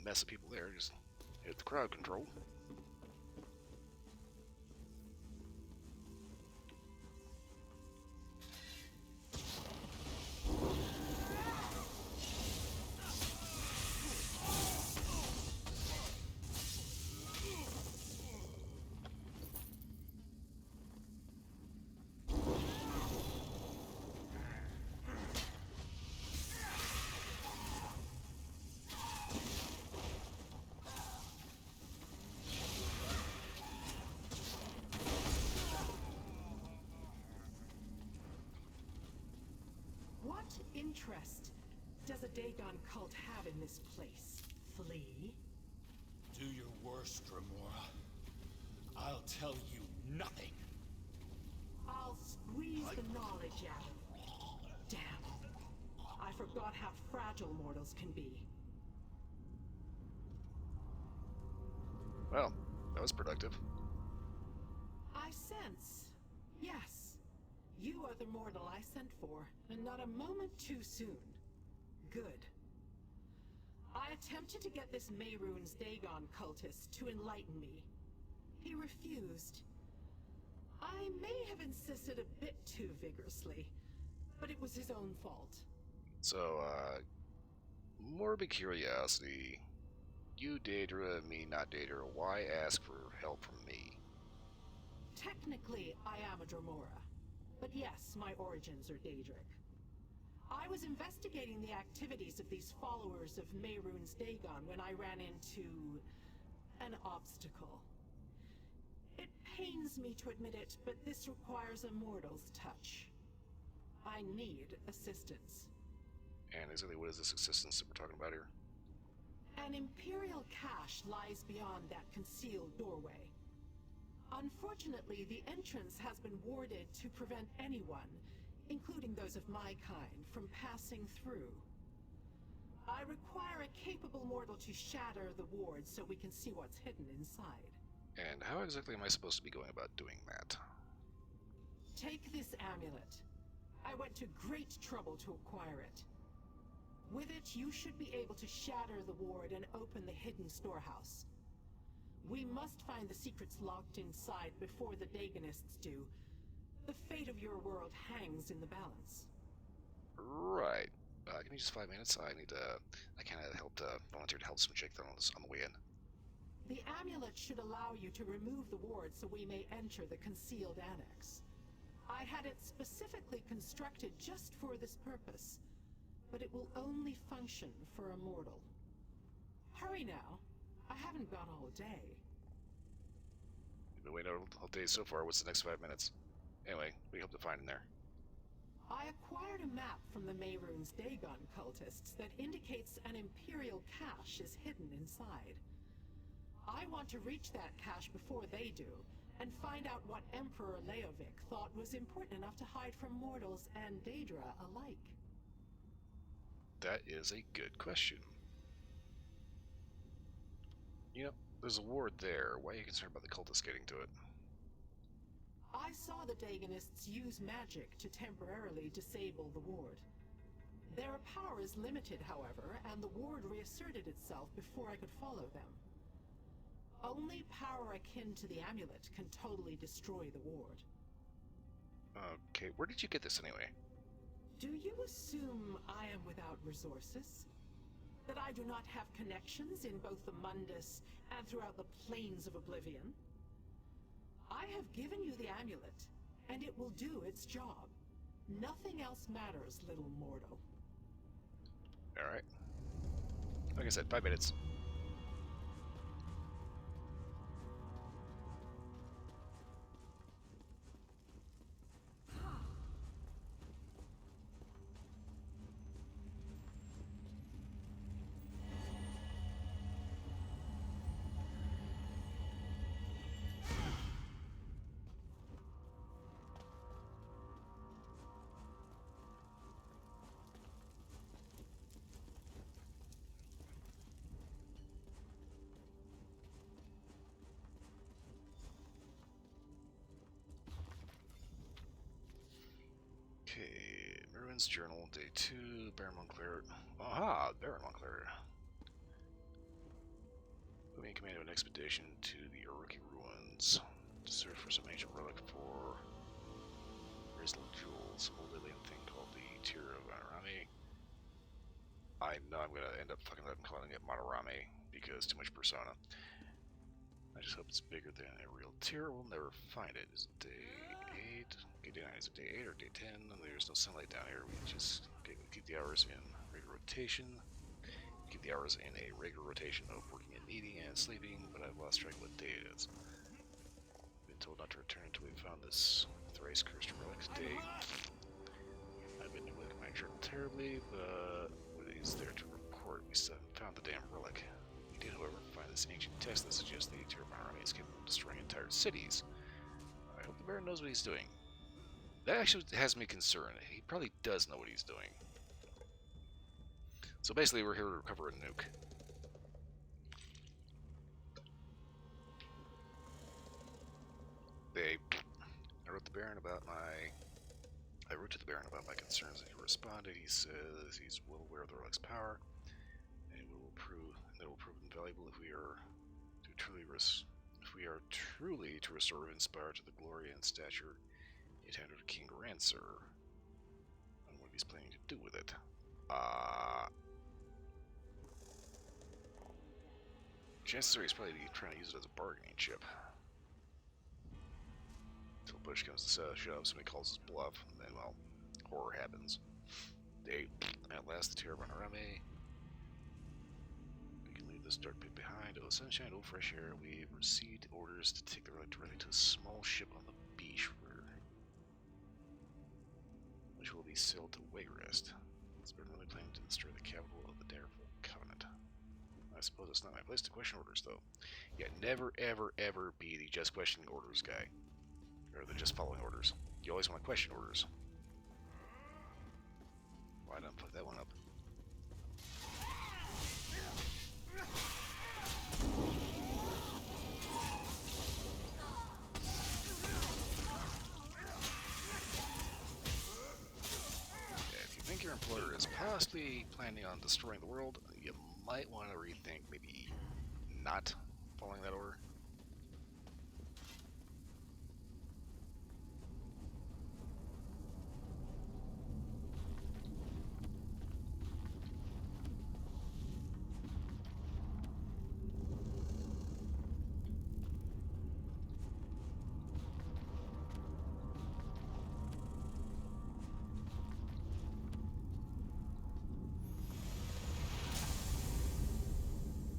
mess of people there. Just hit the crowd control. What interest does a Dagon cult have in this place? Flee? Do your worst, Remora. I'll tell you nothing. I'll squeeze the knowledge out of you. Damn. I forgot how fragile mortals can be. Well, that was productive. I sense. Yes. You are the mortal I sent for, and not a moment too soon. Good. I attempted to get this Mehrunes Dagon cultist to enlighten me. He refused. I may have insisted a bit too vigorously, but it was his own fault. So, morbid curiosity. You Daedra, me not Daedra. Why ask for help from me? Technically, I am a Dromora. But yes, my origins are Daedric. I was investigating the activities of these followers of Mehrunes Dagon when I ran into an obstacle. It pains me to admit it, but this requires a mortal's touch. I need assistance. And exactly what is this assistance that we're talking about here? An Imperial cache lies beyond that concealed doorway. Unfortunately, the entrance has been warded to prevent anyone, including those of my kind, from passing through. I require a capable mortal to shatter the ward so we can see what's hidden inside. And how exactly am I supposed to be going about doing that? Take this amulet. I went to great trouble to acquire it. With it, you should be able to shatter the ward and open the hidden storehouse. We must find the secrets locked inside before the Dagonists do. The fate of your world hangs in the balance. Right. Give me just 5 minutes. I need to. I kind of helped volunteer to help some chick on the way in. The amulet should allow you to remove the ward so we may enter the concealed annex. I had it specifically constructed just for this purpose, but it will only function for a mortal. Hurry now. I haven't got all day. We've been waiting all day so far. What's the next 5 minutes? Anyway, we hope to find in there. I acquired a map from the Mehrunes Dagon cultists that indicates an Imperial cache is hidden inside. I want to reach that cache before they do, and find out what Emperor Leovic thought was important enough to hide from mortals and Daedra alike. That is a good question. You know, there's a ward there. Why are you concerned about the cultists getting to it? I saw the Dagonists use magic to temporarily disable the ward. Their power is limited, however, and the ward reasserted itself before I could follow them. Only power akin to the amulet can totally destroy the ward. Okay, where did you get this anyway? Do you assume I am without resources? That I do not have connections in both the Mundus and throughout the plains of Oblivion? I have given you the amulet, and it will do its job. Nothing else matters, little mortal. Alright. Like I said, 5 minutes. Okay, Merwin's Journal, Day 2, Baron Montclair. Aha, Baron Montclair. Moving in command of an expedition to the Uruki ruins to search for some ancient relic for Rizal jewels, old alien thing called the Tear of Manorame. I know I'm gonna end up fucking up and calling it Manorame because too much persona. I just hope it's bigger than a real tear. We'll never find it. Is it day 8? Okay, day 9. Is it day 8 or day 10? There's no sunlight down here. We just keep the hours in regular rotation. Keep the hours in a regular rotation of working and eating and sleeping, but I've lost track of what day it is. Been told not to return until we found this thrice cursed relic. Day. I've been neglecting my journal terribly, but what is there to report? We still haven't found the damn relic. We did, however, find this ancient text that suggests the Tear of Manorame is capable of destroying entire cities. I hope the Baron knows what he's doing. That actually has me concerned. He probably does know what he's doing. So basically, we're here to recover a nuke. I wrote to the Baron about my concerns, and he responded. He says he's well aware of the relic's power, and that it will prove invaluable if we are truly to restore Inspire to the glory and stature intended of King Rancer. And what he's planning to do with it. Chances are he's probably trying to use it as a bargaining chip. Until push comes to shove, somebody calls his bluff, and then, well, horror happens. They, at last, the terror run around me. We can leave this dark pit behind. Oh, sunshine, oh, fresh air. We received orders to take the relic directly to a small ship on the beach, which will be sailed to Wayrest. It's been really planning to destroy the capital of the Daggerfall Covenant. I suppose it's not my place to question orders, though. Yeah, never, ever, ever be the just questioning orders guy. Or the just following orders. You always want to question orders. Why didn't I fuck that one up? Yeah, if you think your employer is possibly planning on destroying the world, you might want to rethink maybe not following that order.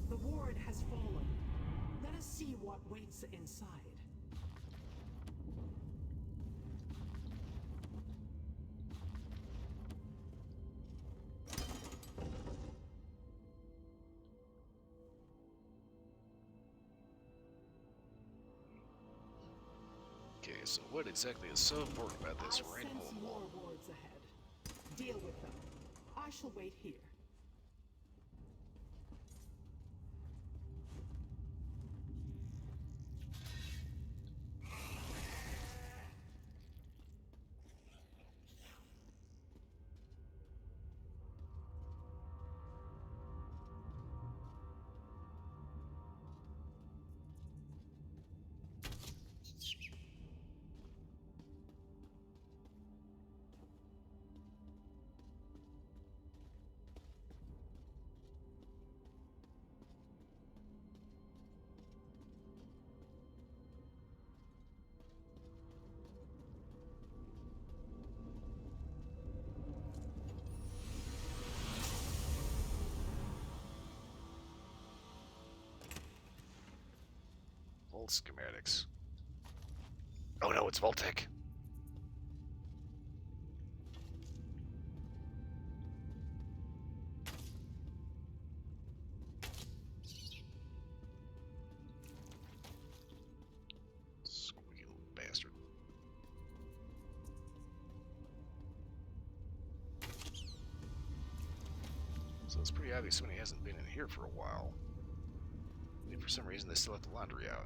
The ward has fallen. Let us see what waits inside. Okay, so what exactly is so important about this I rain hole sense more wards ahead. Deal with them. I shall wait here. Vault schematics. Oh no, it's Vault-Tec. Squeaky little bastard. So it's pretty obvious somebody hasn't been in here for a while. And for some reason they still have the laundry out.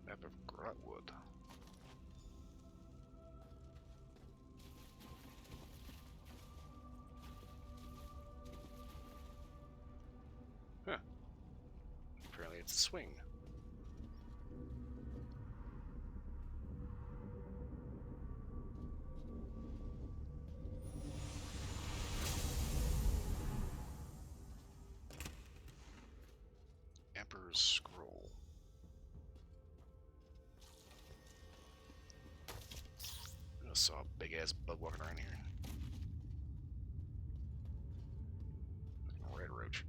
Map of Grotwood. Huh. Apparently it's a swing. Emperor's Scroll. I saw a big ass bug walking around here. Fucking red roach.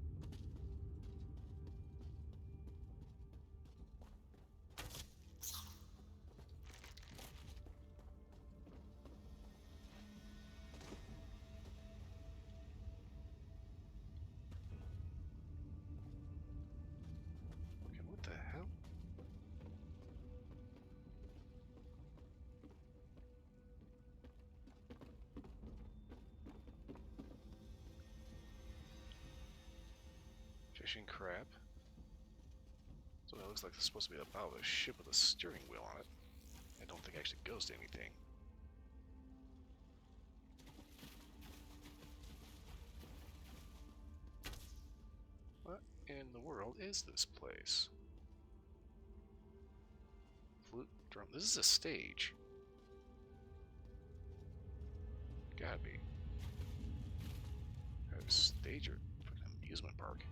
Okay, what the hell? Fishing crab. So it looks like it's supposed to be the bow of a ship with a steering wheel on it. I don't think it actually goes to anything. What in the world is this place? Flute drum. This is a stage. Gotta be. A stage or fucking amusement park.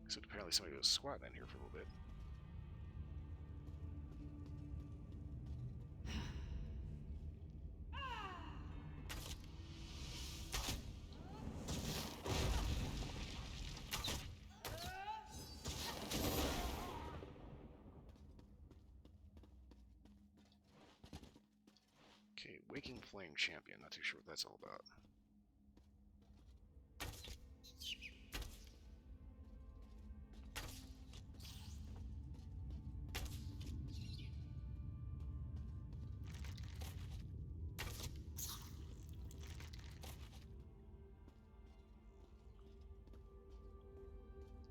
Except apparently somebody was squatting in here for a little bit. Okay, Waking Flame Champion. Not too sure what that's all about.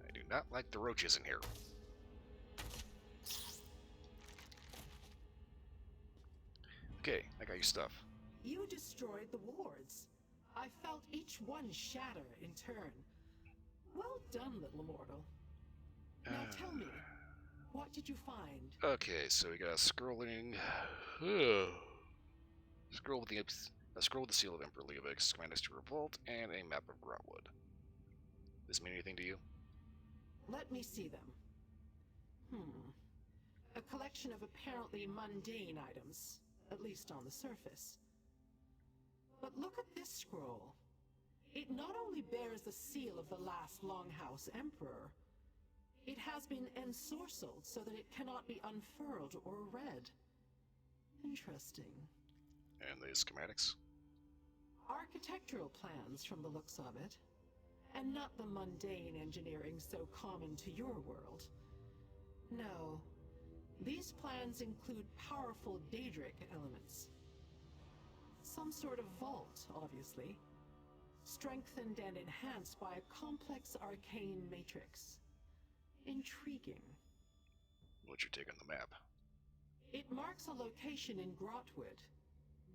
I do not like the roaches in here. Okay, I got your stuff. You destroyed the wards. I felt each one shatter in turn. Well done, little mortal. Now tell me, what did you find? Okay, so we got a scrolling scroll with the seal of Emperor Leovic, schematics to revolt, and a map of Grotwood. Does this mean anything to you? Let me see them. A collection of apparently mundane items, at least on the surface. But look at this scroll. It not only bears the seal of the last Longhouse Emperor, it has been ensorcelled so that it cannot be unfurled or read. Interesting. And the schematics? Architectural plans from the looks of it. And not the mundane engineering so common to your world. No. These plans include powerful Daedric elements. Some sort of vault, obviously. Strengthened and enhanced by a complex arcane matrix. Intriguing. What's your take on the map? It marks a location in Grotwood.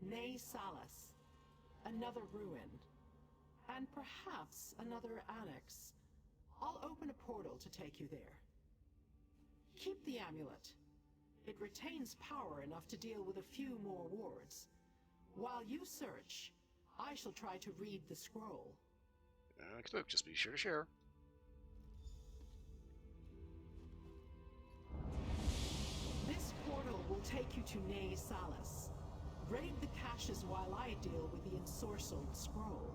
Ne Salas. Another ruin. And perhaps another annex. I'll open a portal to take you there. Keep the amulet. It retains power enough to deal with a few more wards. While you search, I shall try to read the scroll. Look, just be sure to share. This portal will take you to Ne Salas. Raid the caches while I deal with the ensorcelled scroll.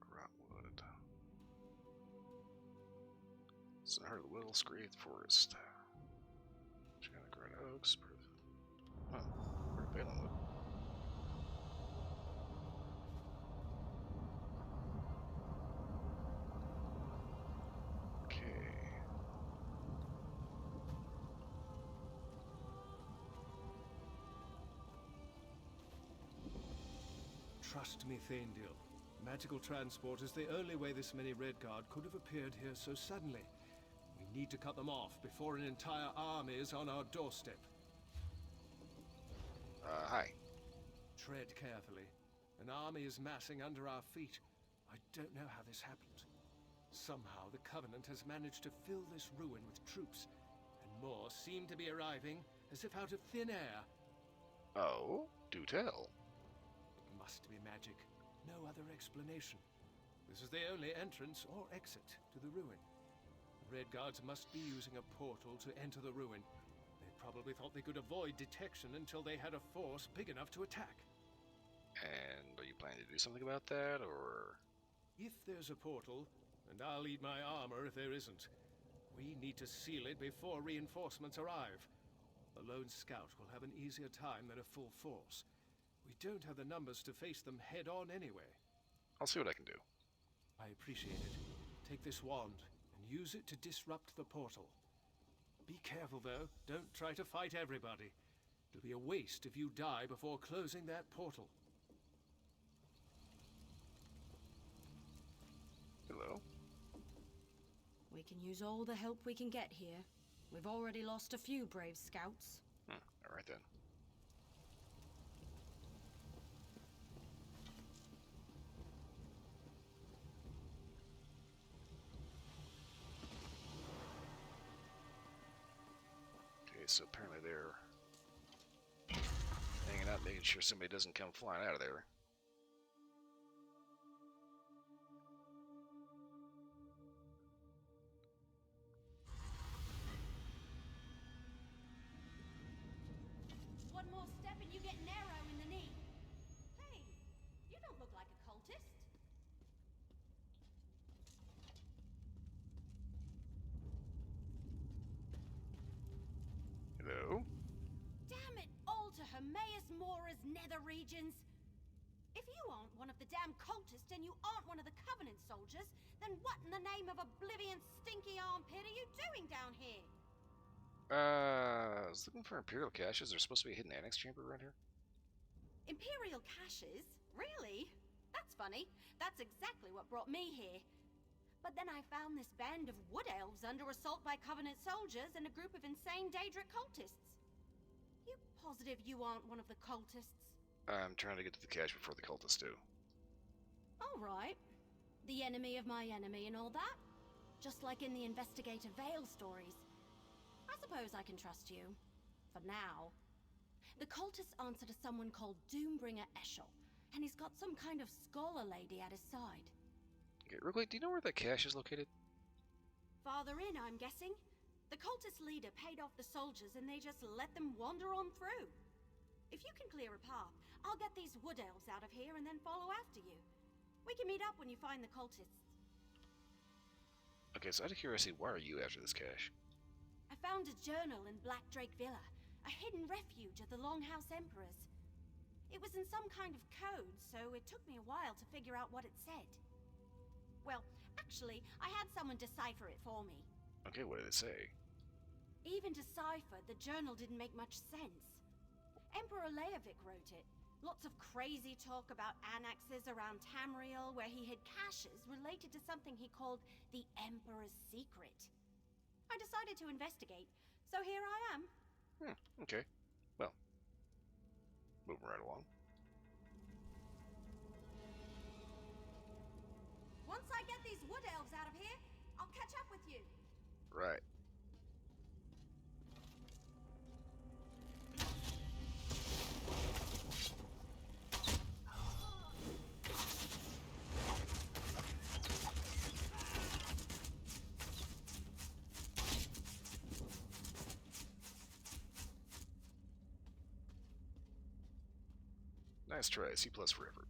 Grotwood. It's in the heart of the Whittle-Screathed Forest. Giant Green Oaks. Huh. Where's Balenwood? Trust me, Thaindil. Magical transport is the only way this many Redguard could have appeared here so suddenly. We need to cut them off before an entire army is on our doorstep. Hi. Tread carefully. An army is massing under our feet. I don't know how this happened. Somehow the Covenant has managed to fill this ruin with troops, and more seem to be arriving as if out of thin air. Oh, do tell. It must be magic. No other explanation. This is the only entrance or exit to the ruin. The Redguards must be using a portal to enter the ruin. They probably thought they could avoid detection until they had a force big enough to attack. And are you planning to do something about that, or...? If there's a portal, and I'll need my armor if there isn't, we need to seal it before reinforcements arrive. A lone scout will have an easier time than a full force. We don't have the numbers to face them head-on anyway. I'll see what I can do. I appreciate it. Take this wand, and use it to disrupt the portal. Be careful, though. Don't try to fight everybody. It'll be a waste if you die before closing that portal. Hello. We can use all the help we can get here. We've already lost a few brave scouts. Alright then. Okay, so apparently they're hanging out, making sure somebody doesn't come flying out of there. One more step and you get an arrow in the knee. Hey, you don't look like a cultist. Hello? Damn it all to Hermaeus Mora's nether regions. If you aren't one of the damn cultists and you aren't one of the Covenant soldiers, then what in the name of Oblivion's stinky armpit are you doing down here? I was looking for Imperial caches. There's supposed to be a hidden annex chamber around here. Imperial caches? Really? That's funny. That's exactly what brought me here. But then I found this band of wood elves under assault by Covenant soldiers and a group of insane Daedric cultists. You positive you aren't one of the cultists? I'm trying to get to the cache before the cultists do. All right. The enemy of my enemy and all that? Just like in the Investigator Vale stories. I suppose I can trust you. For now. The cultists answer to someone called Doombringer Eshel, and he's got some kind of scholar lady at his side. Okay, real quick, do you know where that cache is located? Farther in, I'm guessing. The cultist leader paid off the soldiers and they just let them wander on through. If you can clear a path, I'll get these wood elves out of here and then follow after you. We can meet up when you find the cultists. Okay, so out of curiosity, why are you after this cache? I found a journal in Black Drake Villa, a hidden refuge of the Longhouse Emperors. It was in some kind of code, so it took me a while to figure out what it said. Well, actually, I had someone decipher it for me. Okay, what did it say? Even to cipher, the journal didn't make much sense. Emperor Leovic wrote it. Lots of crazy talk about annexes around Tamriel where he hid caches related to something he called the Emperor's Secret. I decided to investigate, so here I am. Okay. Well, moving right along. Once I get these wood elves out of here, I'll catch up with you. Right. Nice try, C+ for effort.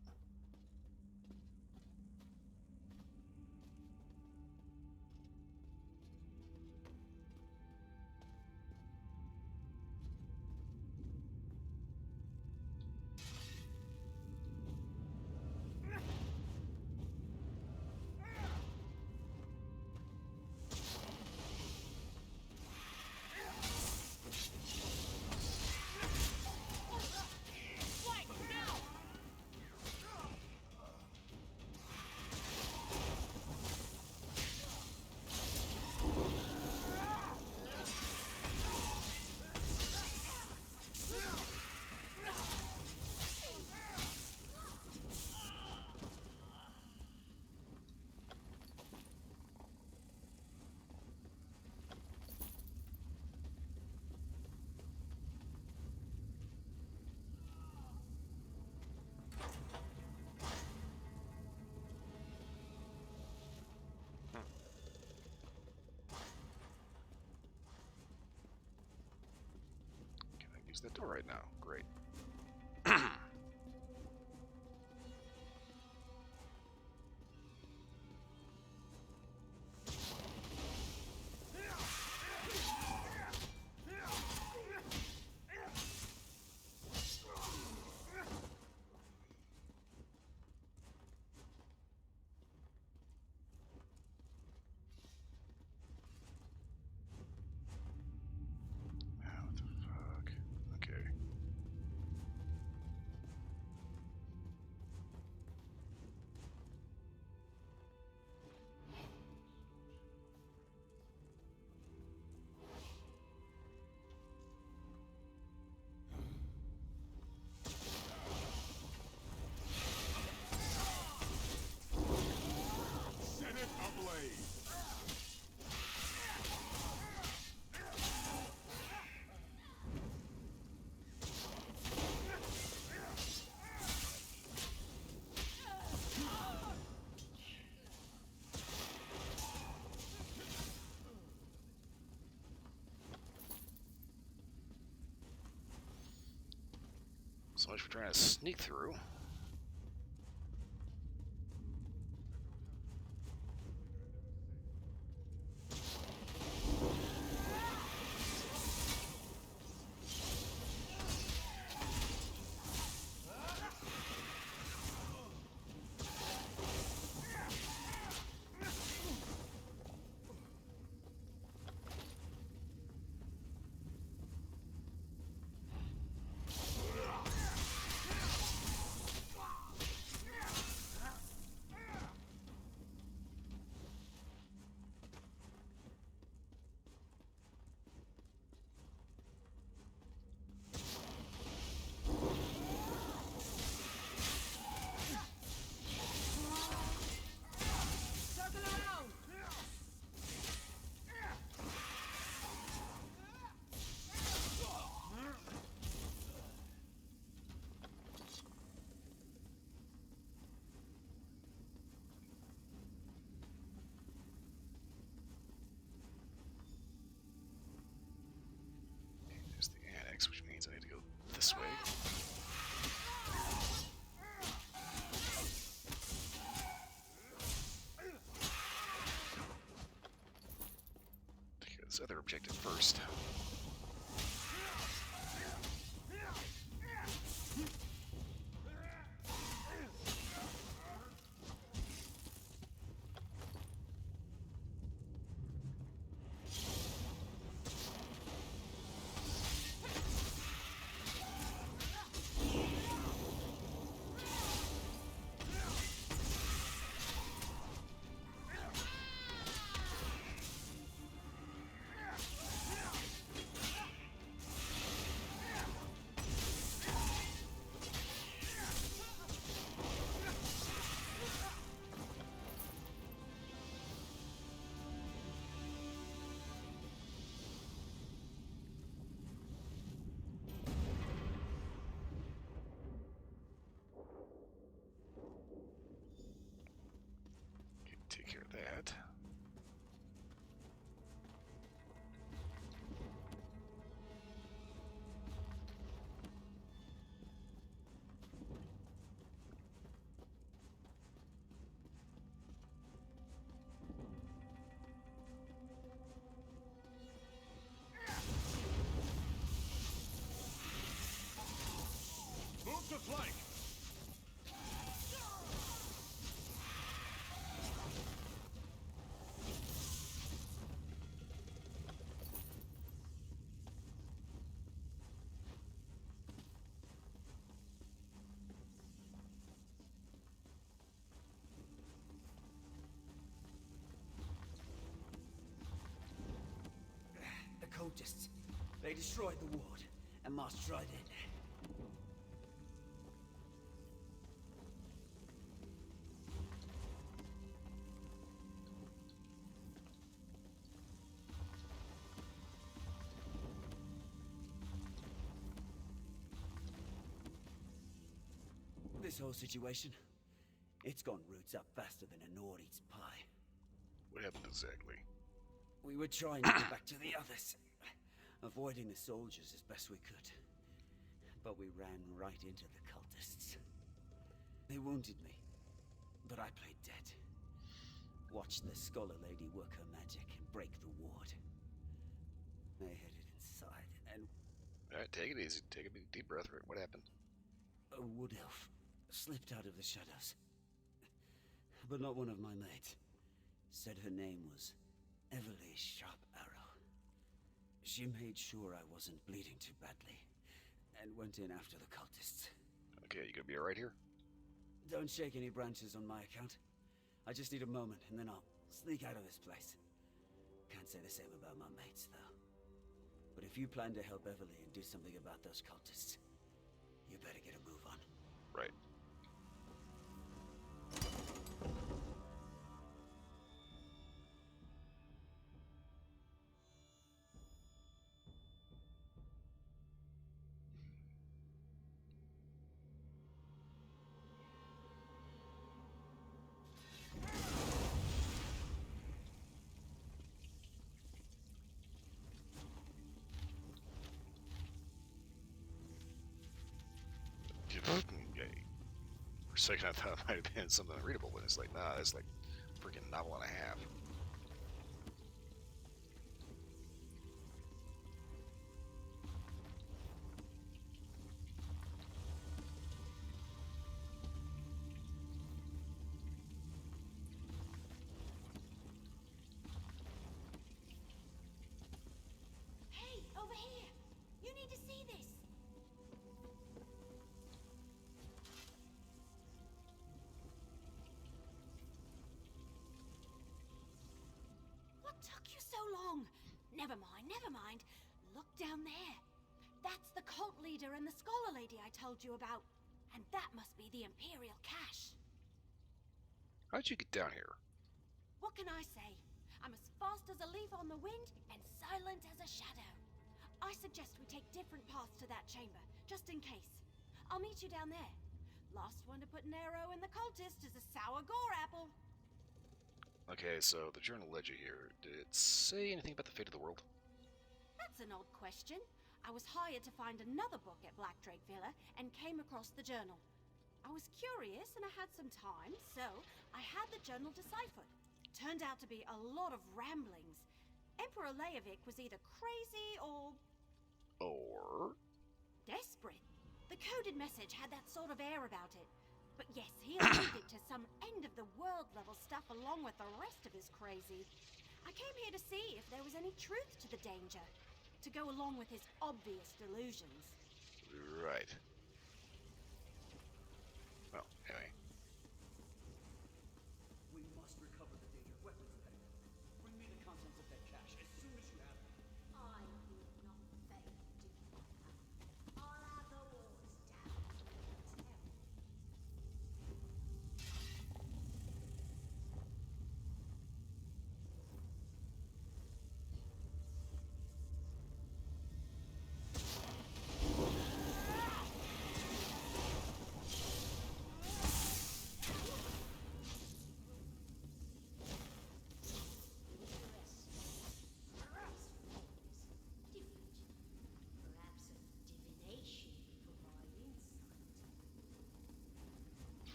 Use that door right now. Great. What the fuck? Okay. much for trying to sneak through. There's the annex, which means I need to go this way. Take this other objective first. Take care of that. Move to flank! The cultists. They destroyed the ward and marched right in. This whole situation, it's gone roots up faster than a Nord eats pie. What happened exactly? We were trying to get back to the others, avoiding the soldiers as best we could. But we ran right into the cultists. They wounded me, but I played dead. Watched the scholar lady work her magic and break the ward. I headed inside and... Alright, take it easy. Take a deep breath. What happened? A wood elf slipped out of the shadows. But not one of my mates. Said her name was Everly Sharp Arrow. She made sure I wasn't bleeding too badly, and went in after the cultists. Okay, you gonna be alright here? Don't shake any branches on my account. I just need a moment, and then I'll sneak out of this place. Can't say the same about my mates, though. But if you plan to help Everly and do something about those cultists, you better get a move on. Right. Okay. For a second, I thought it might have been something readable, but it's like, nah, it's like a freaking novel and a half. Hey, over here! You need to see this! What took you so long? Never mind, never mind. Look down there. That's the cult leader and the scholar lady I told you about. And that must be the Imperial cache. How'd you get down here? What can I say? I'm as fast as a leaf on the wind and silent as a shadow. I suggest we take different paths to that chamber, just in case. I'll meet you down there. Last one to put an arrow in the cultist is a sour gore apple. Okay, so the journal ledger here, did it say anything about the fate of the world? That's an odd question. I was hired to find another book at Black Drake Villa and came across the journal. I was curious and I had some time, so I had the journal deciphered. Turned out to be a lot of ramblings. Emperor Leovic was either crazy or desperate. The coded message had that sort of air about it. But yes, he alluded to some end-of-the-world level stuff along with the rest of his crazy. I came here to see if there was any truth to the danger, to go along with his obvious delusions. Right. Well, anyway. We must recover the danger weapons pack. Bring me the contents of that cache as soon as you have them. I will not fail to do that. I'll have the walls down.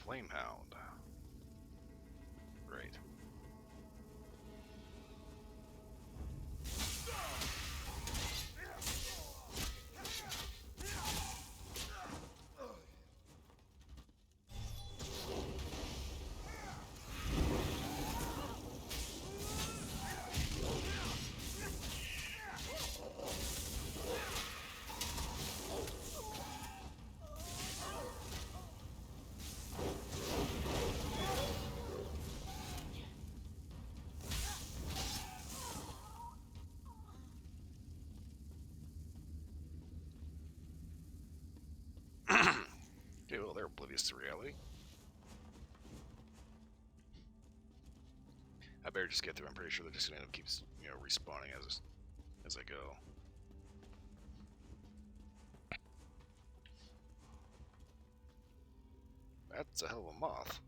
Flamehound. Right. Okay, well, they're oblivious to reality. I better just get through. I'm pretty sure they're just gonna end up keeps, respawning as I go. That's a hell of a moth.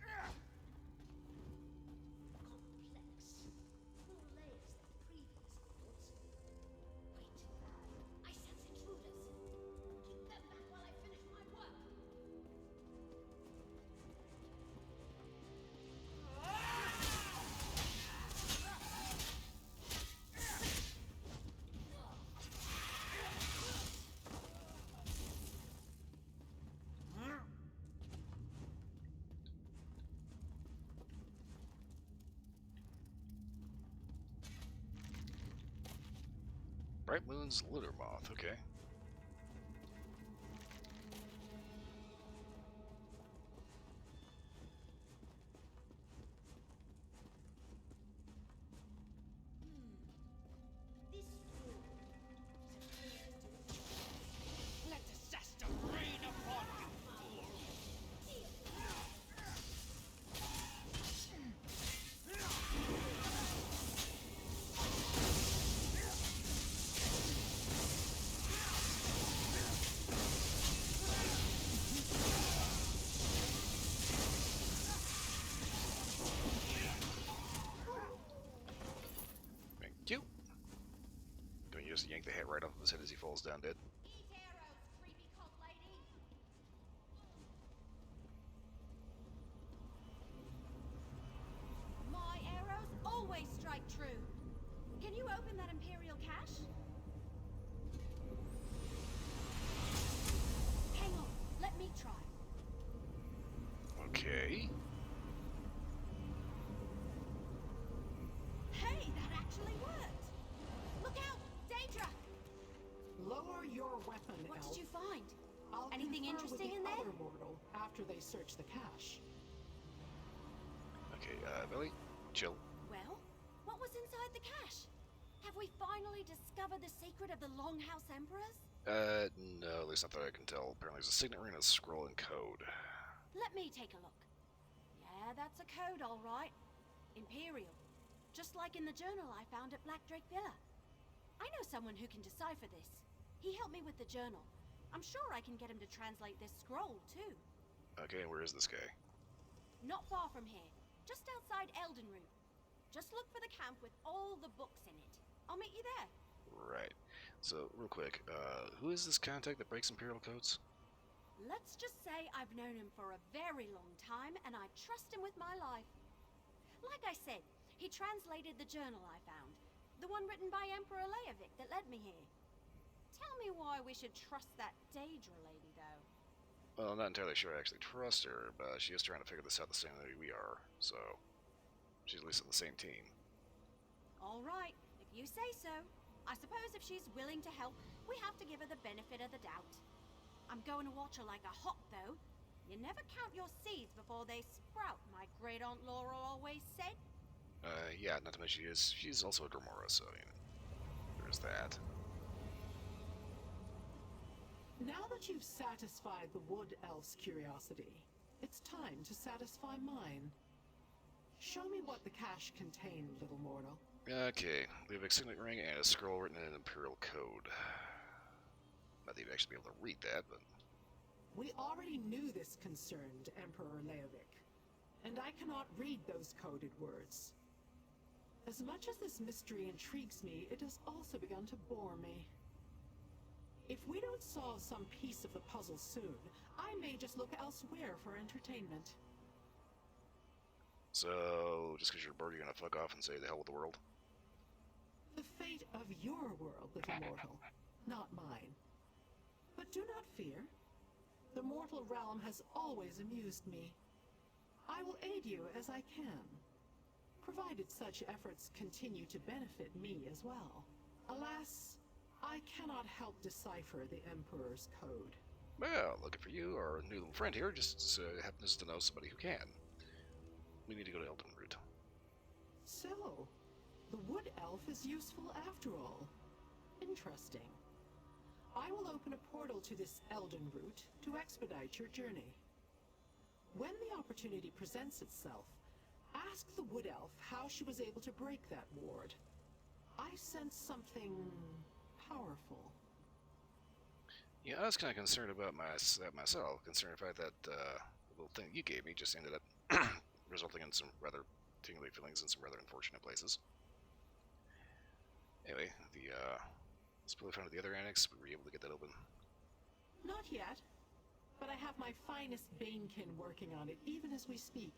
Bright Moon's litter moth, okay. Let disaster rain upon you! Thank you. Don't you just yank the hat right off of his head as he falls down dead? Okay. Hey, that actually worked! Look out! Daedra! Lower your weapon, What Elf. did you find? I'll Anything confer interesting with in the there? other mortal after they search the cache. Okay, Billy, chill. Well, what was inside the cache? Have we finally discovered the secret of the Longhouse Emperors? No, at least not that I can tell. Apparently there's a signet ring and a scroll and code. Let me take a look. Yeah, that's a code, all right. Imperial. Just like in the journal I found at Black Drake Villa. I know someone who can decipher this. He helped me with the journal. I'm sure I can get him to translate this scroll, too. Okay, where is this guy? Not far from here. Just outside Eldenroot. Just look for the camp with all the books in it. I'll meet you there. Right. So, real quick, who is this contact that breaks Imperial codes? Let's just say I've known him for a very long time, and I trust him with my life. Like I said, he translated the journal I found. The one written by Emperor Leovic that led me here. Tell me why we should trust that Daedra lady, though. Well, I'm not entirely sure I actually trust her, but she is trying to figure this out the same way we are, so she's at least on the same team. All right, if you say so. I suppose if she's willing to help, we have to give her the benefit of the doubt. I'm going to watch her like a hawk, though. You never count your seeds before they sprout, my great-aunt Laura always said. Yeah, not to mention she's also a Dromora, so, you know, there's that. Now that you've satisfied the Wood Elf's curiosity, it's time to satisfy mine. Show me what the cache contained, little mortal. Okay, we have a signet ring and a scroll written in an Imperial code. Not that you'd actually be able to read that, but... We already knew this concerned Emperor Leovic, and I cannot read those coded words. As much as this mystery intrigues me, it has also begun to bore me. If we don't solve some piece of the puzzle soon, I may just look elsewhere for entertainment. So, just because you're a bird, you're gonna fuck off and say the hell with the world? The fate of your world, little mortal, not mine. But do not fear. The mortal realm has always amused me. I will aid you as I can, provided such efforts continue to benefit me as well. Alas, I cannot help decipher the Emperor's code. Well, looking for you, our new little friend here, just happens to know somebody who can. We need to go to Eldenroot. So, the Wood Elf is useful after all. Interesting. I will open a portal to this Eldenroot to expedite your journey. When the opportunity presents itself, ask the Wood Elf how she was able to break that ward. I sense something powerful. Yeah, I was kind of concerned about myself, concerned the fact that little thing you gave me just ended up resulting in some rather tingly feelings in some rather unfortunate places. Anyway, the spoolie found at the other annex, we were able to get that open. Not yet, but I have my finest Banekin working on it even as we speak.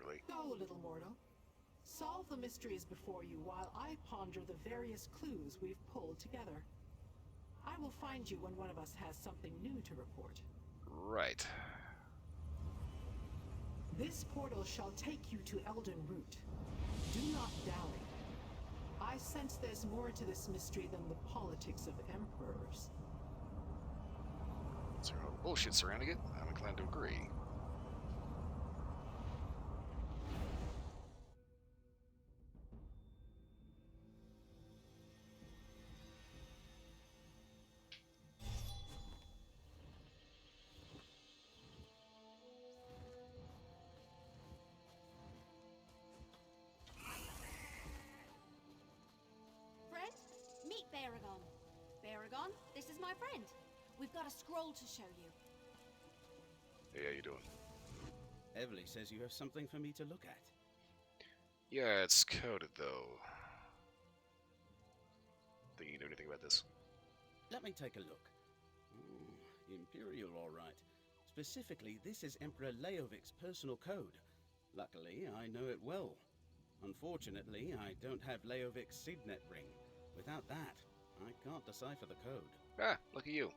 Really? Go, little mortal. Solve the mysteries before you while I ponder the various clues we've pulled together. I will find you when one of us has something new to report. Right. This portal shall take you to Eldenroot. Do not dally. I sense there's more to this mystery than the politics of emperors. Is there no bullshit surrounding it? I'm inclined to agree. Friend, meet Baragon. Baragon, this is my friend. We've got a scroll to show you. Hey, how you doing? Evely says you have something for me to look at. Yeah, it's coded, though. Think you know anything about this? Let me take a look. Imperial, all right. Specifically, this is Emperor Leovic's personal code. Luckily, I know it well. Unfortunately, I don't have Leovic's signet ring. Without that, I can't decipher the code. Ah, lucky you.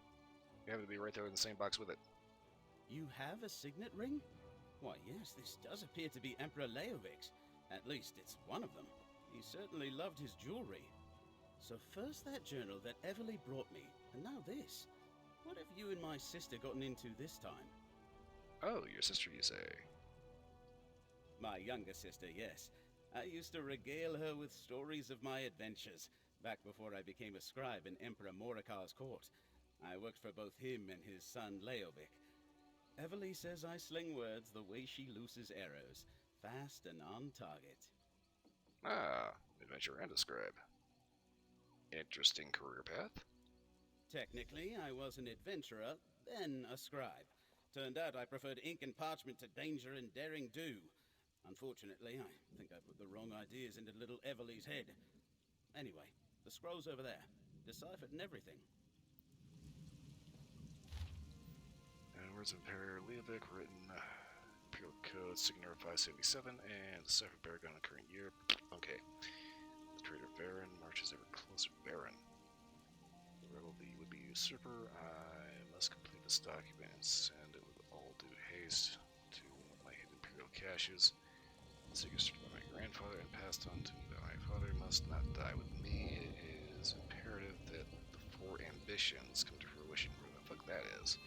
You happen to be right there in the same box with it. You have a signet ring? Why, yes, this does appear to be Emperor Leovix. At least it's one of them. He certainly loved his jewelry. So first that journal that Everly brought me, and now this. What have you and my sister gotten into this time? Oh, your sister, you say? My younger sister, yes. I used to regale her with stories of my adventures, back before I became a scribe in Emperor Morikar's court. I worked for both him and his son Leovic. Everly says I sling words the way she looses arrows, fast and on target. Ah, adventurer and a scribe. Interesting career path. Technically, I was an adventurer, then a scribe. Turned out I preferred ink and parchment to danger and daring do. Unfortunately, I think I put the wrong ideas into little Everly's head. Anyway, the scroll's over there, deciphered and everything. Words of Emperor Leovic, written Imperial Code, Signature 577, and Decipher Paragon in the current year. Okay. The traitor Baron marches ever closer. Baron. The rebel would-be usurper. I must complete this document and send it with all due haste to one of my hidden Imperial caches. The secret started by my grandfather and passed on to me by my father must not die with me. It is imperative that the 4 ambitions come to fruition. Where the fuck that is.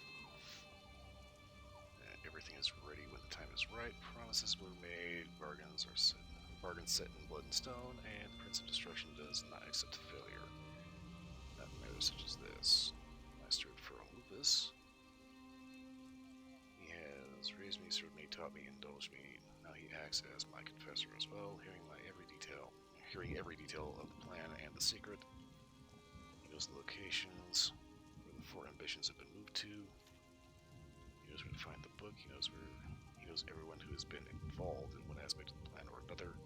Everything is ready when the time is right. Promises were made. Bargains set in blood and stone, and the Prince of Destruction does not accept failure. Not in matters such as this. I stood for Lupus. He has raised me, served me, taught me, indulged me. Now he acts as my confessor as well, hearing every detail of the plan and the secret. He knows the locations where the 4 ambitions have been moved to. He knows where to find the book. He knows everyone who has been involved in one aspect of the plan or another.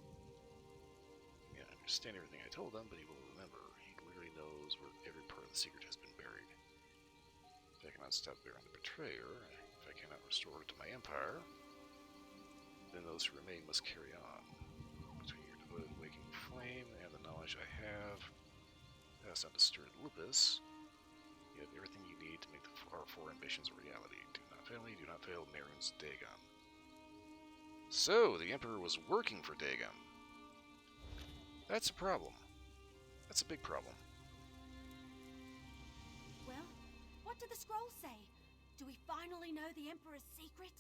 I understand everything I told him, but he will remember. He clearly knows where every part of the secret has been buried. If I cannot stop Baron the Betrayer, if I cannot restore it to my empire, then those who remain must carry on. Between your devoted waking flame and the knowledge I have, passed on to Stern Lupus, you have everything you need to make our 4 ambitions a reality. Do not fail me, do not fail Marin's Dagon. So, the Emperor was working for Dagon. That's a problem. That's a big problem. Well, what did the scroll say? Do we finally know the Emperor's secret?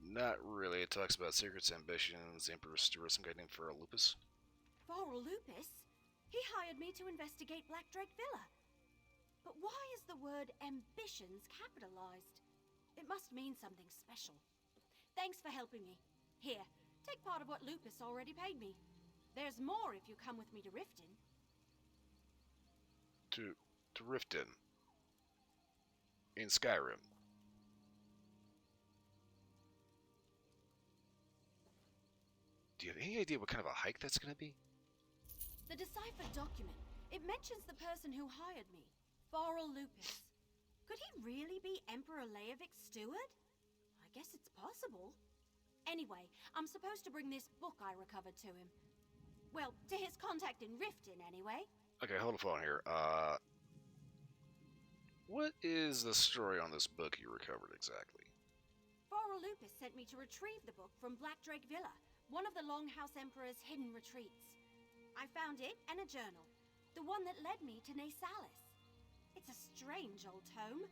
Not really. It talks about secrets, ambitions, the Emperor's steward, some guy named Farrell Lupus. Farrell Lupus? He hired me to investigate Black Drake Villa. But why is the word ambitions capitalized? It must mean something special. Thanks for helping me. Here, take part of what Lupus already paid me. There's more if you come with me to Riften. To Riften. In Skyrim. Do you have any idea what kind of a hike that's going to be? The deciphered document. It mentions the person who hired me. Farrell Lupus. Could he really be Emperor Leovic's steward? I guess it's possible. Anyway, I'm supposed to bring this book I recovered to him. Well, to his contact in Riften, anyway. Okay, hold the phone here. What is the story on this book you recovered exactly? Farrell Lupus sent me to retrieve the book from Black Drake Villa, one of the Longhouse Emperor's hidden retreats. I found it and a journal, the one that led me to Nasalis. It's a strange old tome.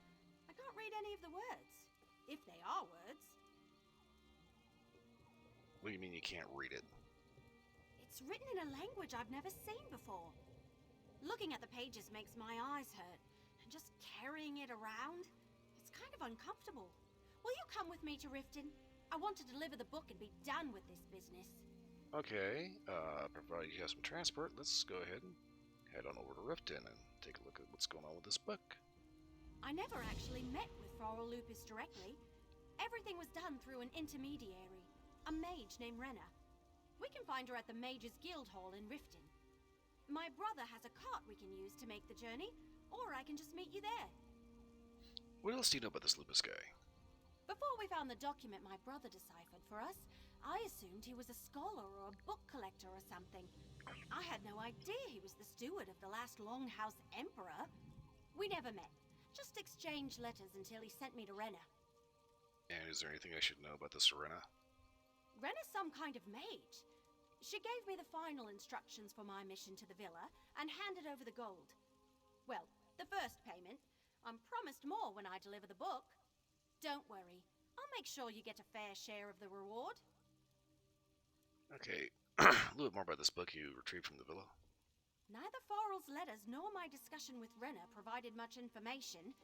I can't read any of the words, if they are words. What do you mean you can't read it? It's written in a language I've never seen before. Looking at the pages makes my eyes hurt, and just carrying it around, it's kind of uncomfortable. Will you come with me to Riften? I want to deliver the book and be done with this business. Okay, provided you have some transport, let's go ahead and head on over to Riften and take a look at what's going on with this book. I never actually met with Farrell Lupus directly. Everything was done through an intermediary, a mage named Renna. We can find her at the Mages Guild Hall in Riften. My brother has a cart we can use to make the journey, or I can just meet you there. What else do you know about this Lupus guy? Before we found the document my brother deciphered for us, I assumed he was a scholar or a book collector or something. I had no idea he was the steward of the last Longhouse Emperor. We never met, just exchanged letters until he sent me to Renna. And is there anything I should know about the Serena? Rena's some kind of mage. She gave me the final instructions for my mission to the villa and handed over the gold. Well, the first payment. I'm promised more when I deliver the book. Don't worry, I'll make sure you get a fair share of the reward. Okay, a little bit more about this book you retrieved from the villa. Neither Farrell's letters nor my discussion with Rena provided much information.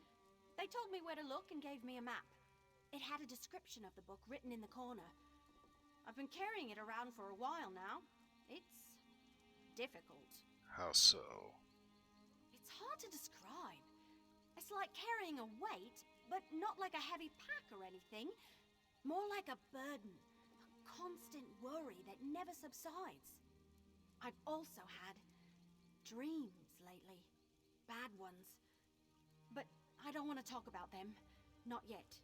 They told me where to look and gave me a map. It had a description of the book written in the corner. I've been carrying it around for a while now. It's difficult. How so? It's hard to describe. It's like carrying a weight, but not like a heavy pack or anything. More like a burden. A constant worry that never subsides. I've also had dreams lately. Bad ones. But I don't want to talk about them. Not yet.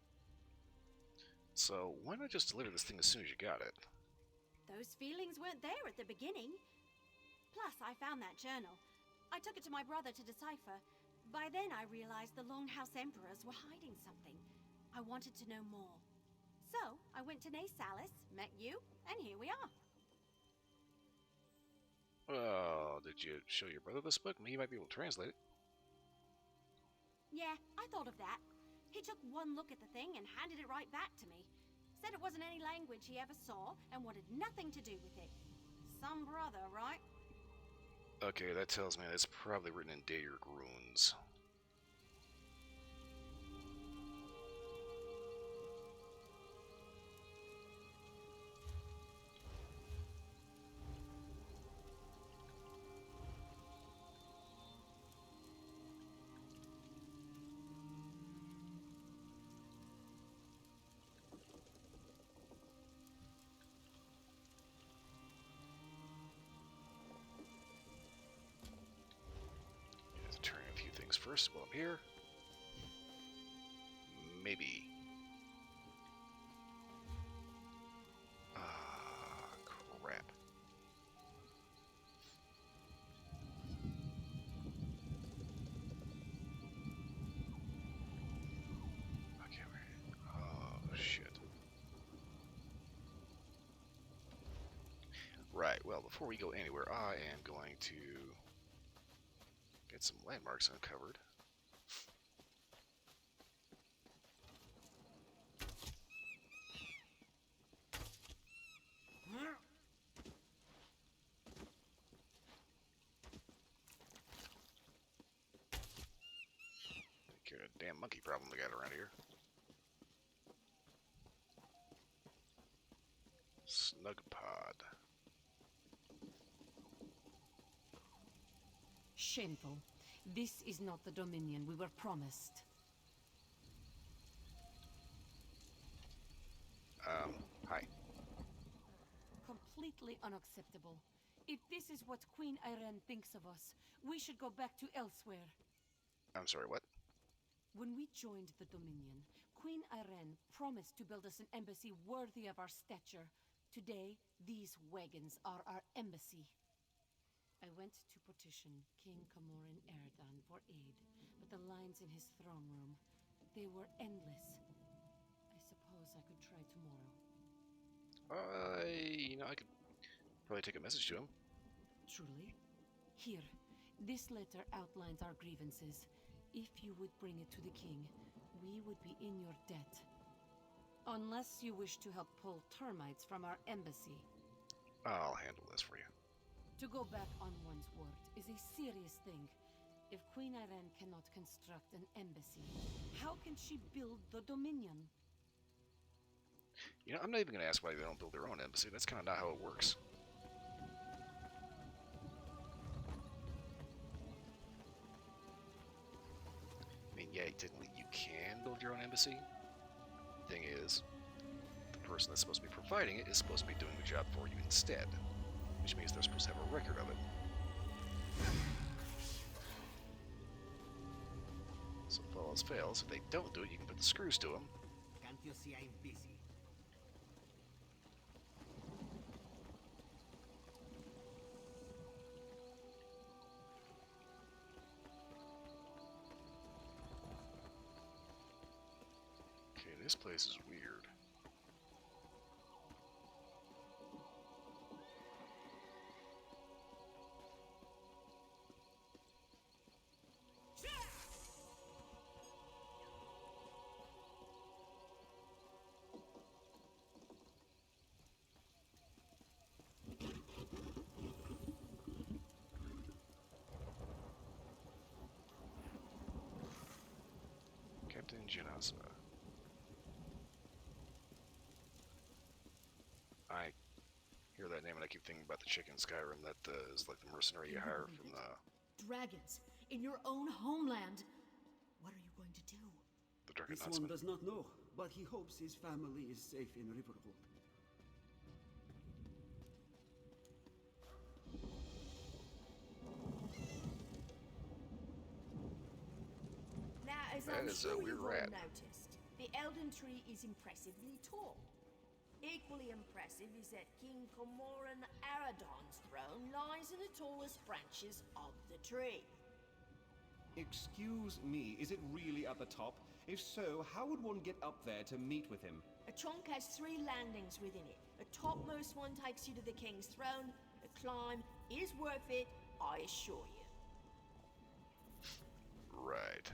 So, why not just deliver this thing as soon as you got it? Those feelings weren't there at the beginning. Plus, I found that journal. I took it to my brother to decipher. By then, I realized the Longhouse Emperors were hiding something. I wanted to know more. So, I went to Nasalis, met you, and here we are. Well, did you show your brother this book? He might be able to translate it. Yeah, I thought of that. He took one look at the thing and handed it right back to me. Said it wasn't any language he ever saw and wanted nothing to do with it. Some brother, right? Okay, that tells me it's probably written in Daggerfall runes. Turn a few things first while I'm here. Maybe. Crap. Okay, oh, shit. Right, well, before we go anywhere, I am going to get some landmarks uncovered. Take care of the damn monkey problem we got around here. Snug pod. Shameful. This is not the Dominion we were promised. Hi. Completely unacceptable. If this is what Queen Irene thinks of us, we should go back to elsewhere. I'm sorry, what? When we joined the Dominion, Queen Irene promised to build us an embassy worthy of our stature. Today, these wagons are our embassy. I went to petition King Camoran Erdan for aid, but the lines in his throne room, they were endless. I suppose I could try tomorrow. I could probably take a message to him. Truly? Here, this letter outlines our grievances. If you would bring it to the king, we would be in your debt. Unless you wish to help pull termites from our embassy. I'll handle this for you. To go back on one's word is a serious thing. If Queen Irene cannot construct an embassy, how can she build the Dominion? You know, I'm not even going to ask why they don't build their own embassy. That's kind of not how it works. I mean, yeah, technically you can build your own embassy. Thing is, the person that's supposed to be providing it is supposed to be doing the job for you instead. Which means they're supposed to have a record of it. So if all else fails, if they don't do it, you can put the screws to them. Can't you see I'm busy? Okay, This place is weird. Captain Janasa. I hear that name and I keep thinking about the chick in Skyrim that is like the mercenary you hire from the Dragons in your own homeland. What are you going to do? Dragon This one does not know, but he hopes his family is safe in Riverhold. Now, as That I'm is a sure weird you've all rat. noticed, the Elden Tree is impressively tall. Equally impressive is that King Cormoran Aradon's throne lies in the tallest branches of the tree. Excuse me, is it really at the top? If so, how would one get up there to meet with him? A trunk has 3 landings within it. The topmost one takes you to the king's throne. The climb is worth it, I assure you. Right.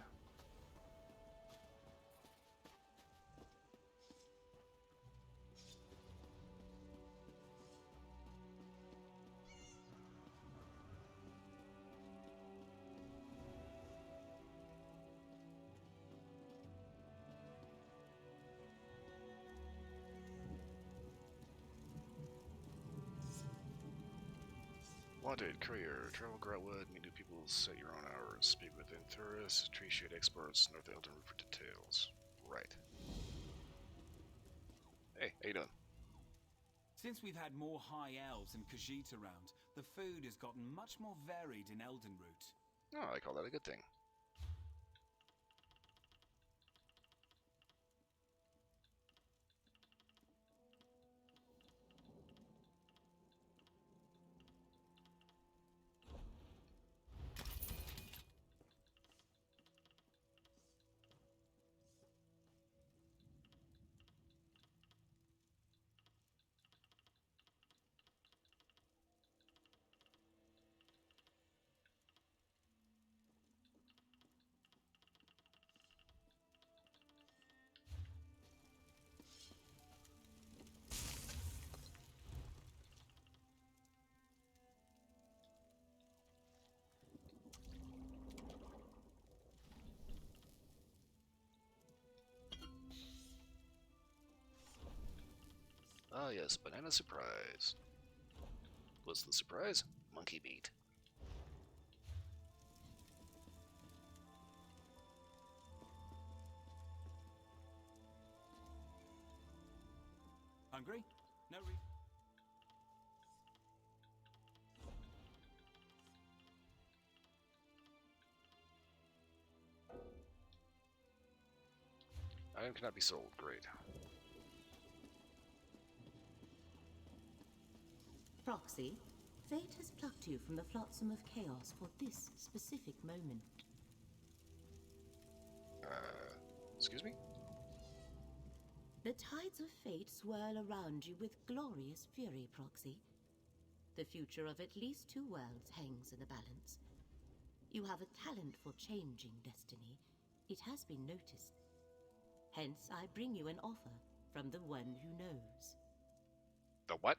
Wanted, courier, travel Grotwood, meet new people, set your own hours, speak with Enthuris, tree shade experts, North Elden Root for details. Right. Hey, how you doing? Since we've had more high elves and Khajiit around, the food has gotten much more varied in Elden Root. Oh, I call that a good thing. Ah yes, banana surprise. What's the surprise? Monkey meat. Hungry? No Item cannot be sold. Great. Proxy, fate has plucked you from the flotsam of chaos for this specific moment. Excuse me? The tides of fate swirl around you with glorious fury, Proxy. The future of at least 2 worlds hangs in the balance. You have a talent for changing destiny. It has been noticed. Hence, I bring you an offer from the one who knows. The what?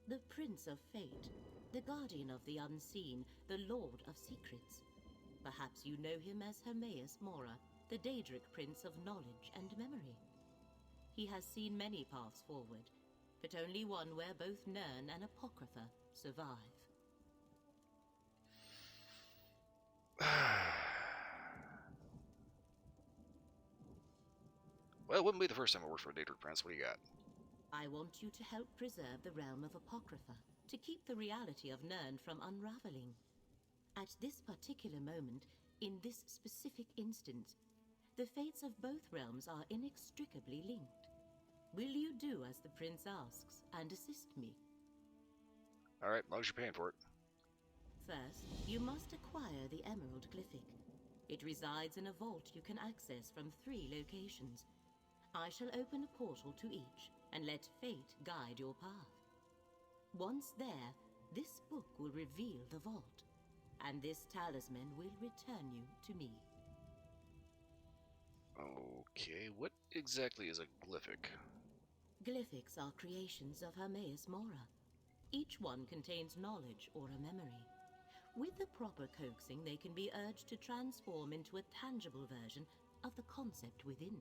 The Prince of Fate, the Guardian of the Unseen, the Lord of Secrets. Perhaps you know him as Hermaeus Mora, the Daedric Prince of Knowledge and Memory. He has seen many paths forward, but only one where both Nirn and Apocrypha survive. Well, it wouldn't be the first time I worked for a Daedric Prince. What do you got? I want you to help preserve the realm of Apocrypha, to keep the reality of Nirn from unraveling. At this particular moment, in this specific instance, the fates of both realms are inextricably linked. Will you do as the prince asks and assist me? Alright, as long as you're paying for it. First, you must acquire the Emerald Glyphic. It resides in a vault you can access from 3 locations. I shall open a portal to each and let fate guide your path. Once there, this book will reveal the vault, and this talisman will return you to me. Okay, what exactly is a glyphic? Glyphics are creations of Hermaeus Mora. Each one contains knowledge or a memory. With the proper coaxing, they can be urged to transform into a tangible version of the concept within.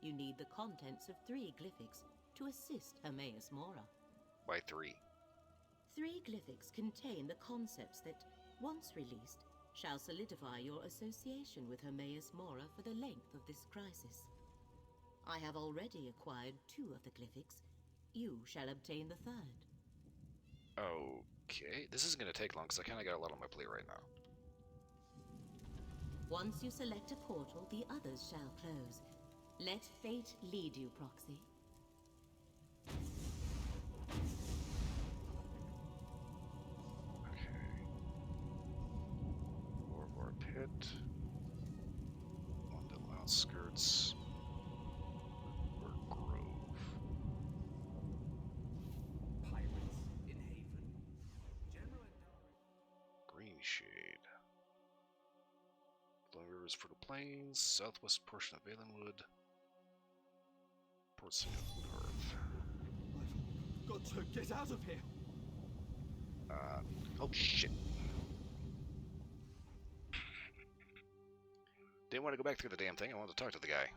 You need the contents of 3 glyphics to assist Hermaeus Mora. By 3. 3 glyphics contain the concepts that, once released, shall solidify your association with Hermaeus Mora for the length of this crisis. I have already acquired 2 of the glyphics. You shall obtain the 3rd. Okay, this isn't going to take long because I kind of got a lot on my plate right now. Once you select a portal, the others shall close. Let fate lead you, Proxy. War Pit. On the outskirts. Or Grove. Pirates in Haven. General Green Shade. Flowing Rivers, Fertile Plains. Southwest portion of Valenwood. Port City of Perth. Got to get out of here. Oh shit. Didn't want to go back through the damn thing, I wanted to talk to the guy.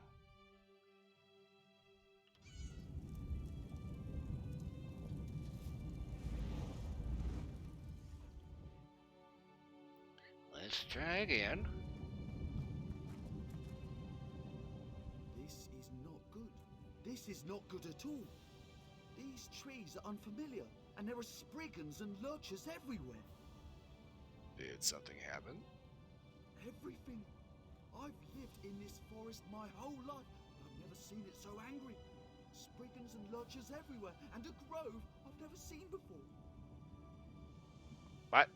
Let's try again. This is not good. This is not good at all. These trees are unfamiliar, and there are spriggans and lurchers everywhere. Did something happen? Everything. I've lived in this forest my whole life, but I've never seen it so angry. Spriggans and lurchers everywhere, and a grove I've never seen before. What?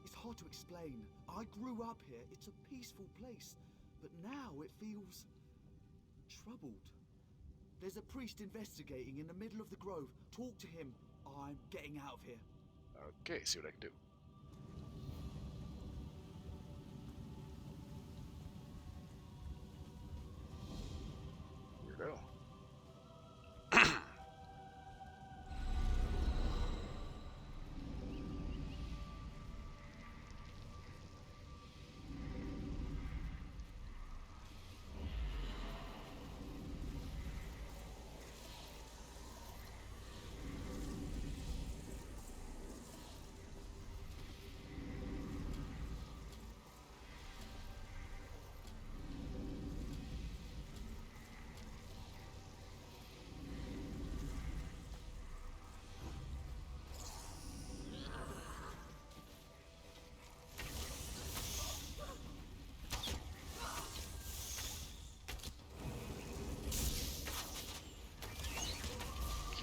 It's hard to explain. I grew up here. It's a peaceful place, but now it feels troubled. There's a priest investigating in the middle of the grove. Talk to him. I'm getting out of here. Okay, see what I can do. Weirdo.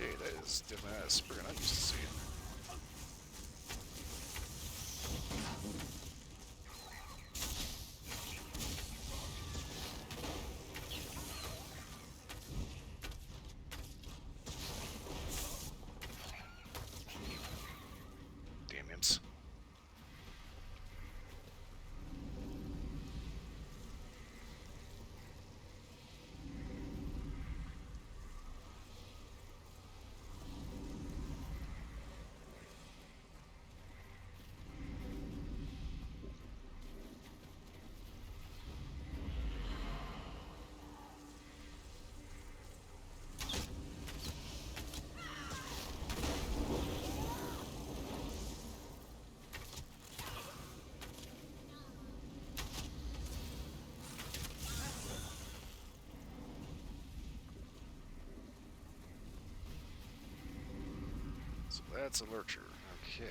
Okay, that is definitely not a sprint I'm used to seeing. Damn imps. So that's a lurcher. Okay.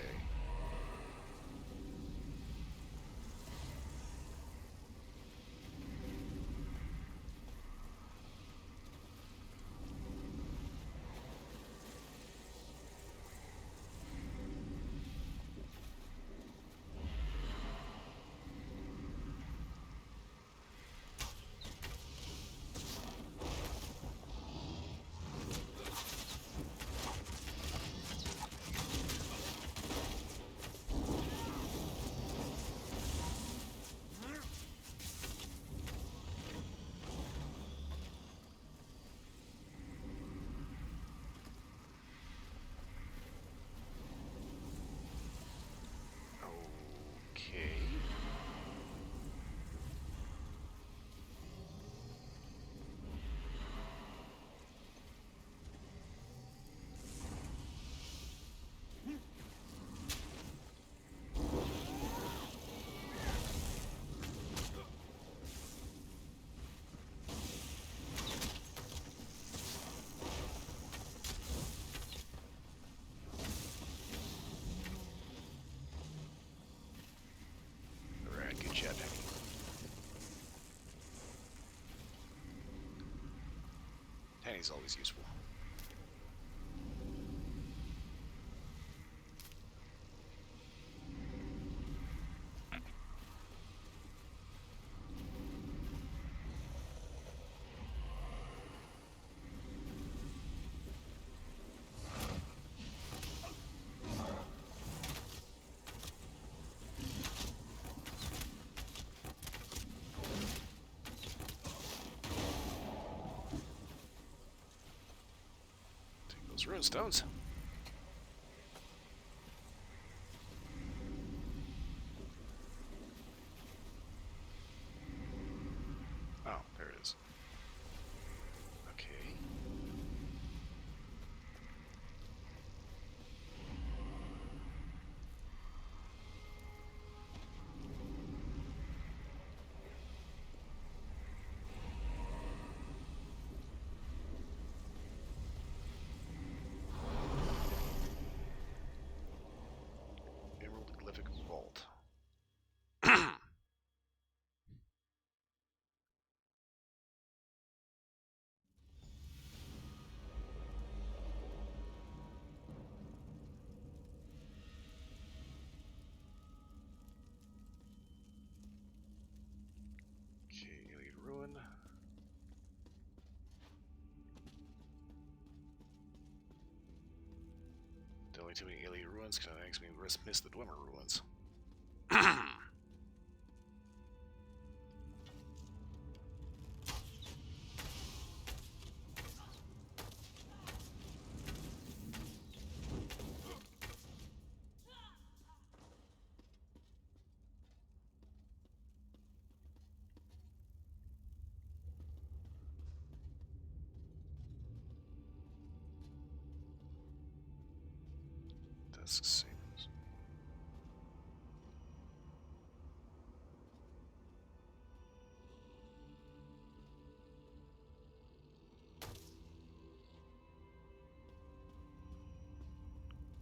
he's always useful. Those rune stones. Oh, there it is. Okay. Emerald Glyphic Vault. Okay, Iliad Ruin. Delving too many Iliad Ruins kind of makes me miss the Dwemer Ruins. Dusk Sails.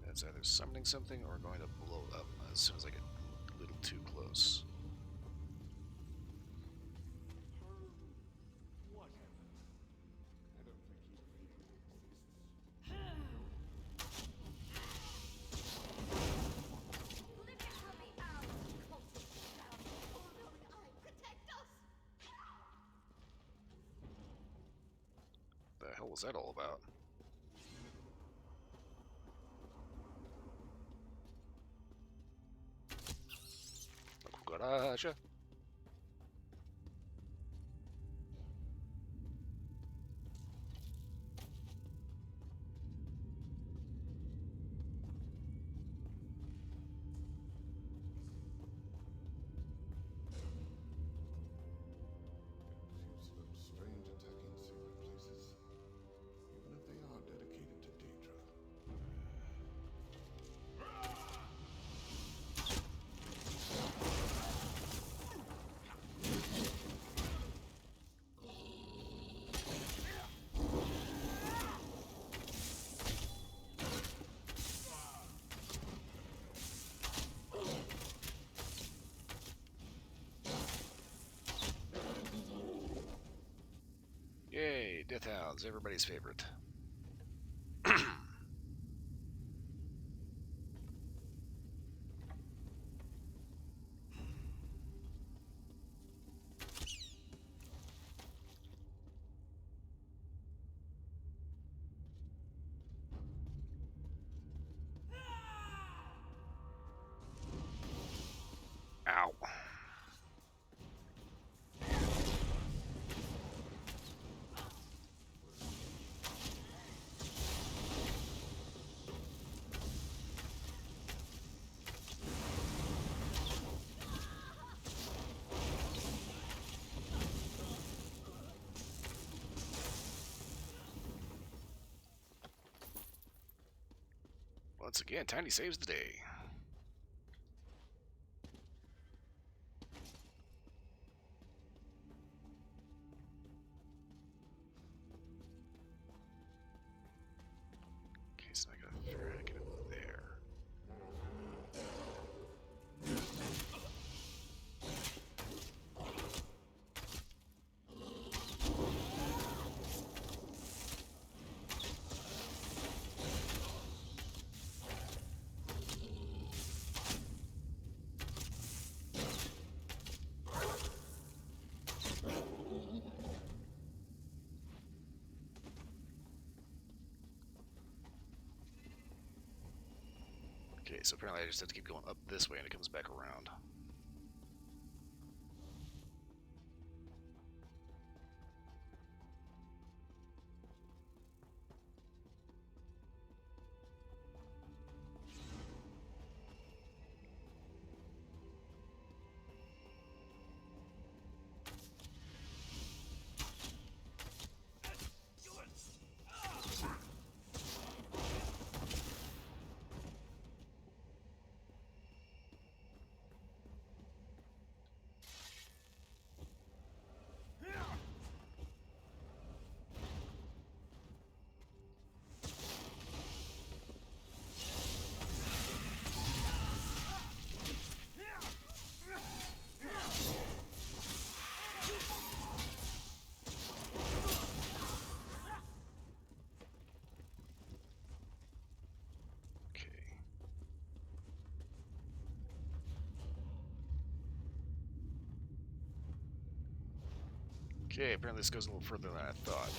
That's either summoning something or going to blow up as soon as I get a little too close. The hell was that all about? Gotcha. Strange attacking secret places, even if they are dedicated to Daedra. Yay, Death Hounds, everybody's favorite. Ow. Once again, Tiny saves the day. Okay, so I gotta figure out how to get up there. Okay, so apparently I just have to keep going up this way and it comes back around. Okay, apparently this goes a little further than I thought.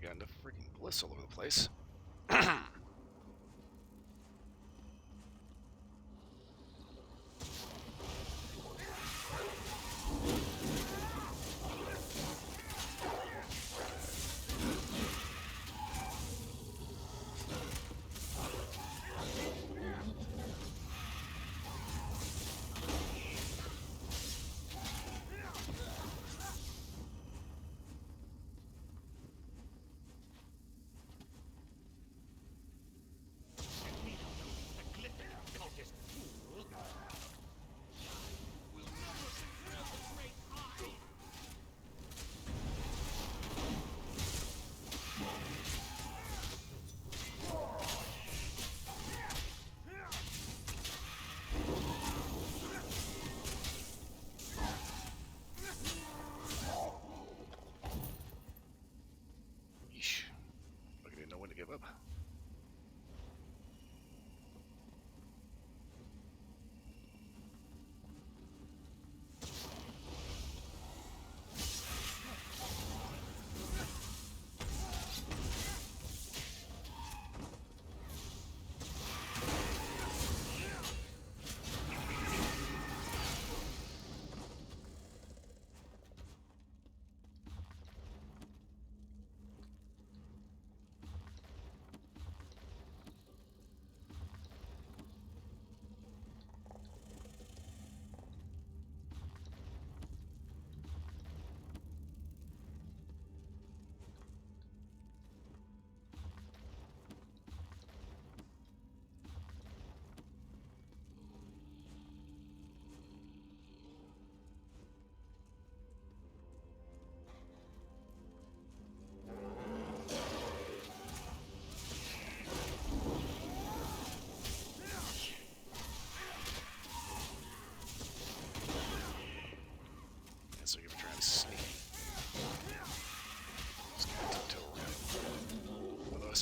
Got enough freaking bliss all over the place.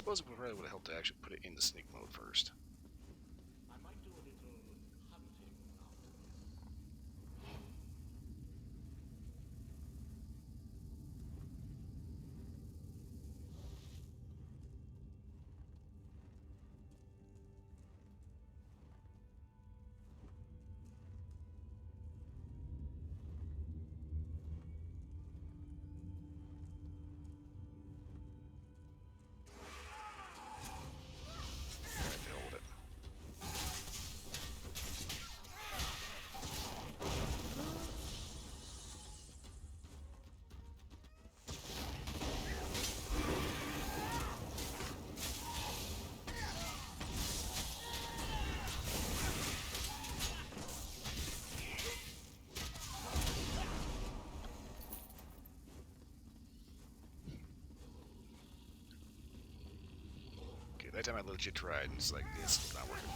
suppose it probably would have helped to actually put it in the sneak mode first. I might do a little hunting after this. That time I legit tried, and it's like, it's not working.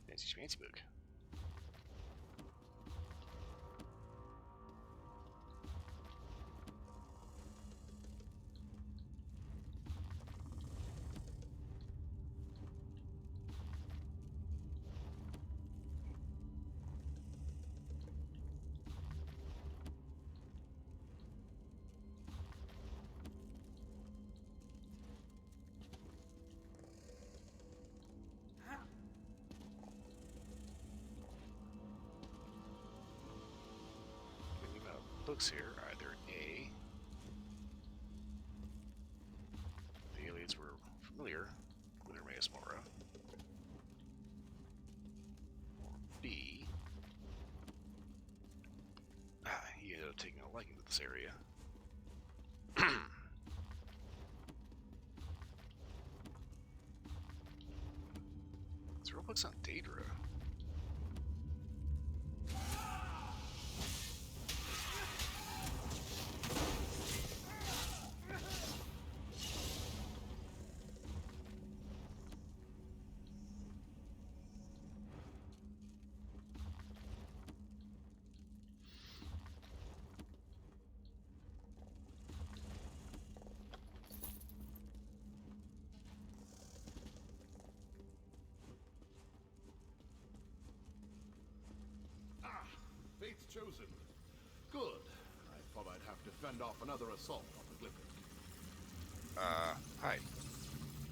Fancy schmancy book. Books here, either A, the aliens were familiar with Hermaeus Mora, or B, he ended up taking a liking to this area. There's real books on Daedra. Fate's chosen. Good. I thought I'd have to fend off another assault on the Glyphic. Hi.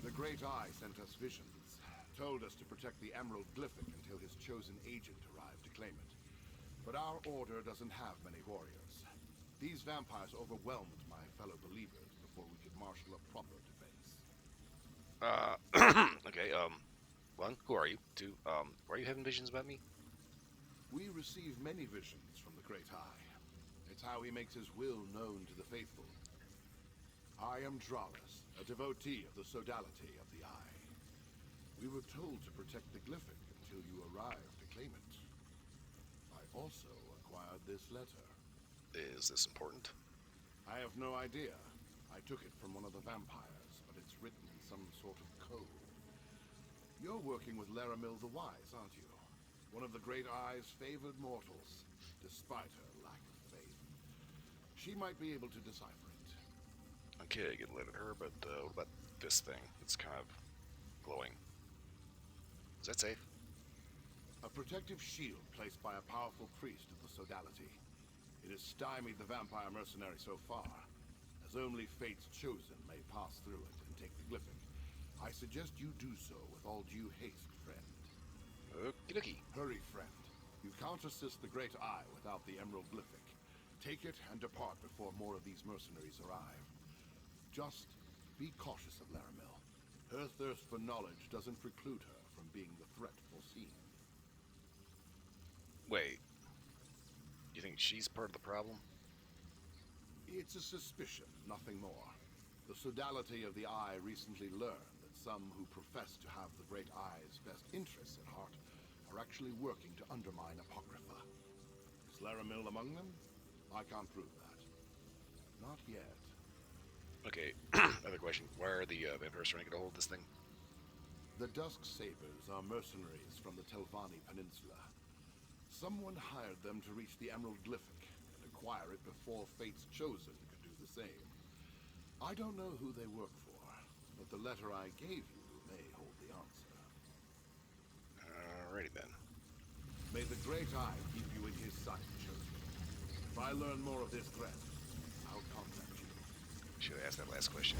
The Great Eye sent us visions. Told us to protect the Emerald Glyphic until his chosen agent arrived to claim it. But our order doesn't have many warriors. These vampires overwhelmed my fellow believers before we could marshal a proper defense. Okay, one, who are you? Two, why are you having visions about me? We receive many visions from the Great Eye. It's how he makes his will known to the faithful. I am Dralis, a devotee of the sodality of the Eye. We were told to protect the Glyphic until you arrived to claim it. I also acquired this letter. Is this important? I have no idea. I took it from one of the vampires, but it's written in some sort of code. You're working with Laramil the Wise, aren't you? One of the Great Eye's favored mortals, despite her lack of faith. She might be able to decipher it. Okay, I can live at her, but what about this thing? It's kind of glowing. Is that safe? A protective shield placed by a powerful priest of the sodality. It has stymied the vampire mercenary so far, as only Fate's chosen may pass through it and take the glyphic. I suggest you do so with all due haste, friend. Okie dokie. Hurry, friend. You can't assist the Great Eye without the Emerald Glyphic. Take it and depart before more of these mercenaries arrive. Just be cautious of Laramil. Her thirst for knowledge doesn't preclude her from being the threat foreseen. Wait. You think she's part of the problem? It's a suspicion, nothing more. The sodality of the Eye recently learned that some who profess to have the Great Eye's best interests at heart are actually working to undermine Apocrypha. Is Laramil among them? I can't prove that. Not yet. Okay, another question. Why are the vampires trying to get a hold of this thing? The Dusk Sabers are mercenaries from the Telvanni Peninsula. Someone hired them to reach the Emerald Glyphic and acquire it before Fate's Chosen could do the same. I don't know who they work for, but the letter I gave you may hold the answer. Alrighty then. May the Great Eye keep you in his sight, Chosen. If I learn more of this threat, I'll contact you. Should have asked that last question.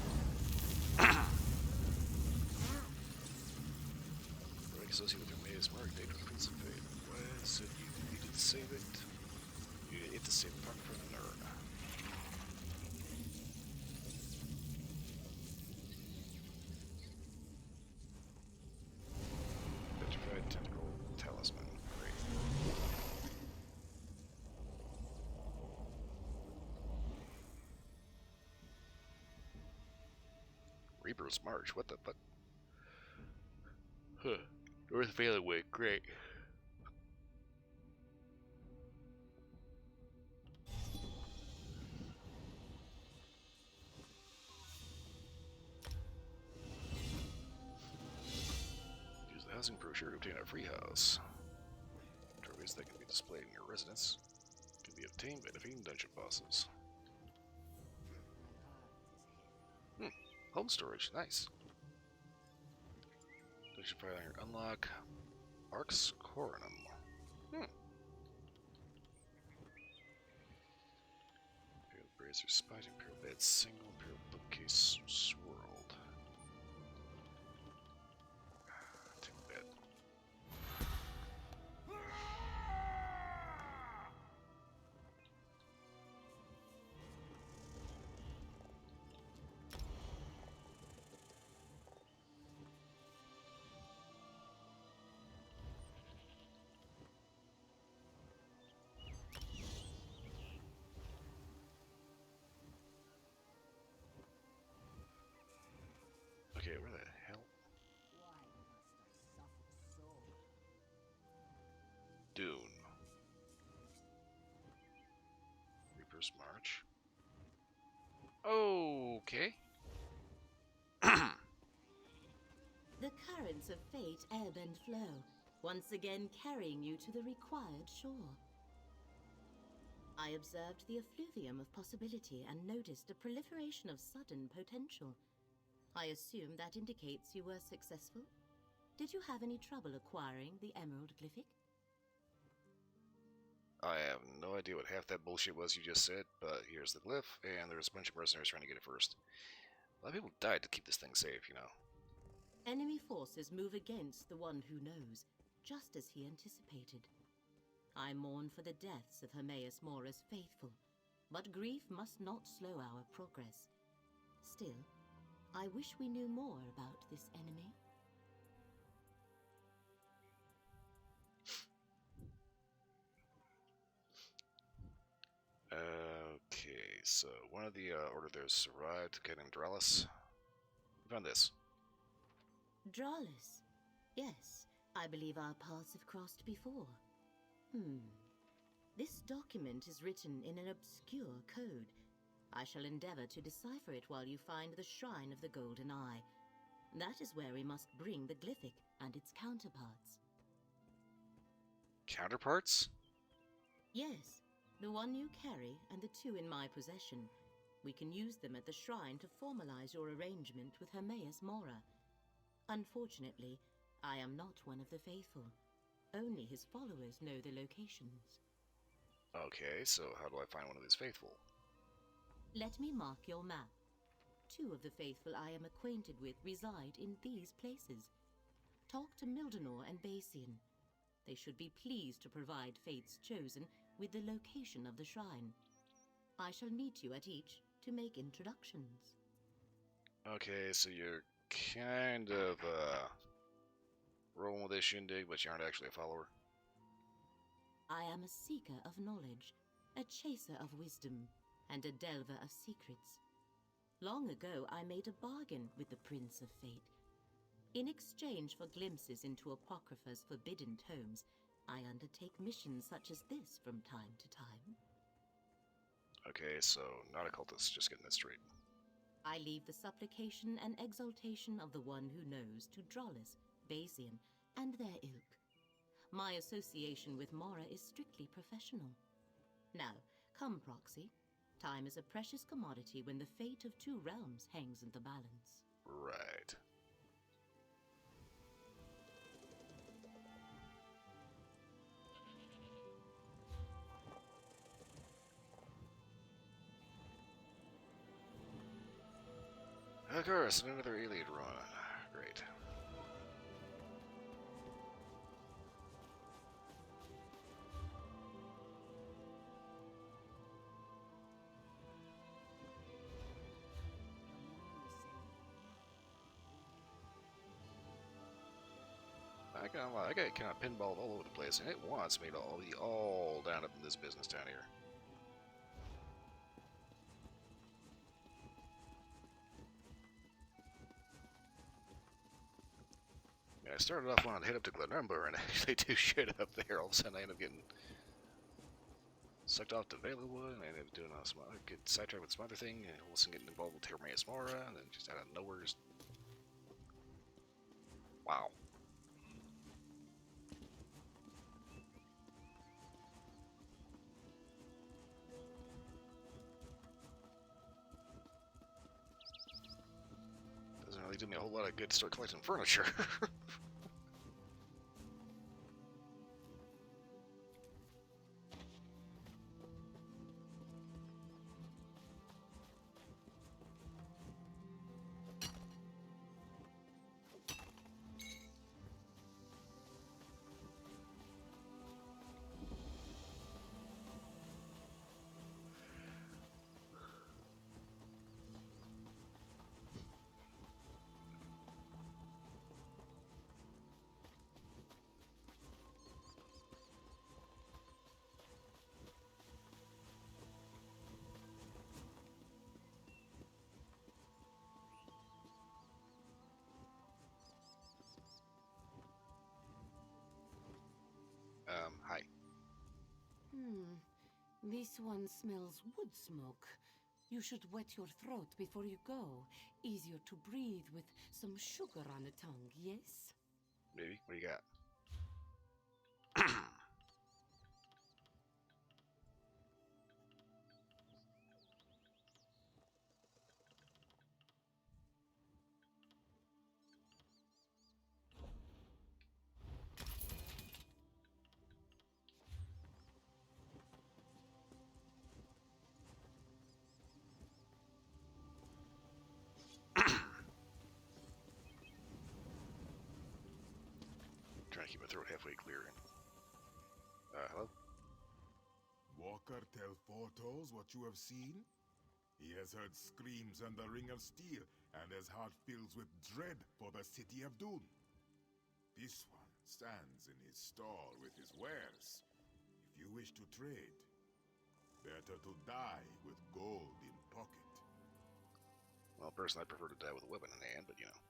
Break associated with your Mayor's Mark, Daedric Prince of Fate. Why said you needed to save it? You needed to save the for the nerd. Petrified Tentacle Talisman. Great. Reaper's March, what the fuck? Huh. North Valley Way, great. Use the housing brochure to obtain a free house. Trophies that can be displayed in your residence can be obtained by defeating dungeon bosses. Home storage, nice. Dungeon filing unlock Arx Coronum. Imperial Brazier Spite, Imperial Bed Single, Imperial Bookcase Swirled. Take the bed. Okay, where the hell? Dune. Reaper's March. Okay. The currents of fate ebb and flow, once again carrying you to the required shore. I observed the effluvium of possibility and noticed a proliferation of sudden potential. I assume that indicates you were successful? Did you have any trouble acquiring the Emerald Glyphic? I have no idea what half that bullshit was you just said, but here's the glyph, and there's a bunch of mercenaries trying to get it first. A lot of people died to keep this thing safe, you know. Enemy forces move against the one who knows, just as he anticipated. I mourn for the deaths of Hermaeus Mora's faithful, but grief must not slow our progress. Still, I wish we knew more about this enemy. Okay, so one of the order there's arrived, a guy named Dralis. We found this. Dralis? Yes, I believe our paths have crossed before. This document is written in an obscure code. I shall endeavor to decipher it while you find the Shrine of the Golden Eye. That is where we must bring the Glyphic and its counterparts. Counterparts? Yes, the one you carry and the two in my possession. We can use them at the shrine to formalize your arrangement with Hermaeus Mora. Unfortunately, I am not one of the faithful. Only his followers know the locations. Okay, so how do I find one of these faithful? Let me mark your map. 2 of the faithful I am acquainted with reside in these places. Talk to Mildenor and Basian. They should be pleased to provide Faith's Chosen with the location of the shrine. I shall meet you at each to make introductions. Okay, so you're kind of rolling with this shindig, but you aren't actually a follower. I am a seeker of knowledge, a chaser of wisdom, and a delver of secrets. Long ago I made a bargain with the Prince of Fate. In exchange for glimpses into Apocrypha's forbidden tomes, I undertake missions such as this from time to time. Okay, so not a cultist, just getting this straight. I leave the supplication and exaltation of the one who knows to Drollis, Basian, and their ilk. My association with Mora is strictly professional. Now, come, Proxy. Time is a precious commodity when the fate of 2 realms hangs in the balance. Right. Of course, another Iliad run. Great. I can't lie, I got kind of pinballed all over the place, and it wants me to all be all down up in this business down here. I mean, I started off wanting to head up to Glenumber and actually do shit up there. All of a sudden, I end up getting sucked off to Valewood, and I ended up doing some get sidetracked with some other thing, and all of a sudden getting involved with Termaeus Mora, and then just out of nowhere, just... Wow. Doesn't really do me a whole lot of good to start collecting furniture. Hi. This one smells wood smoke. You should wet your throat before you go. Easier to breathe with some sugar on the tongue, yes? Maybe. What do you got? Trying to keep my throat halfway clear. Hello? Walker tell Fortos what you have seen? He has heard screams and the Ring of Steel, and his heart fills with dread for the city of Dune. This one stands in his stall with his wares. If you wish to trade, better to die with gold in pocket. Well, personally, I prefer to die with a weapon in hand, but you know.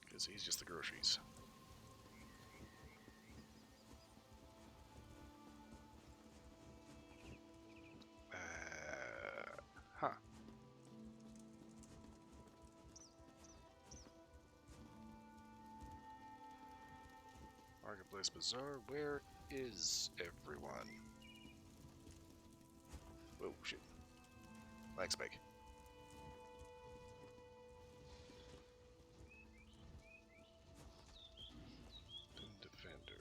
Because he's just the groceries. Huh. Marketplace Bazaar, where is everyone? Oh, shit. Lag spike. Defender.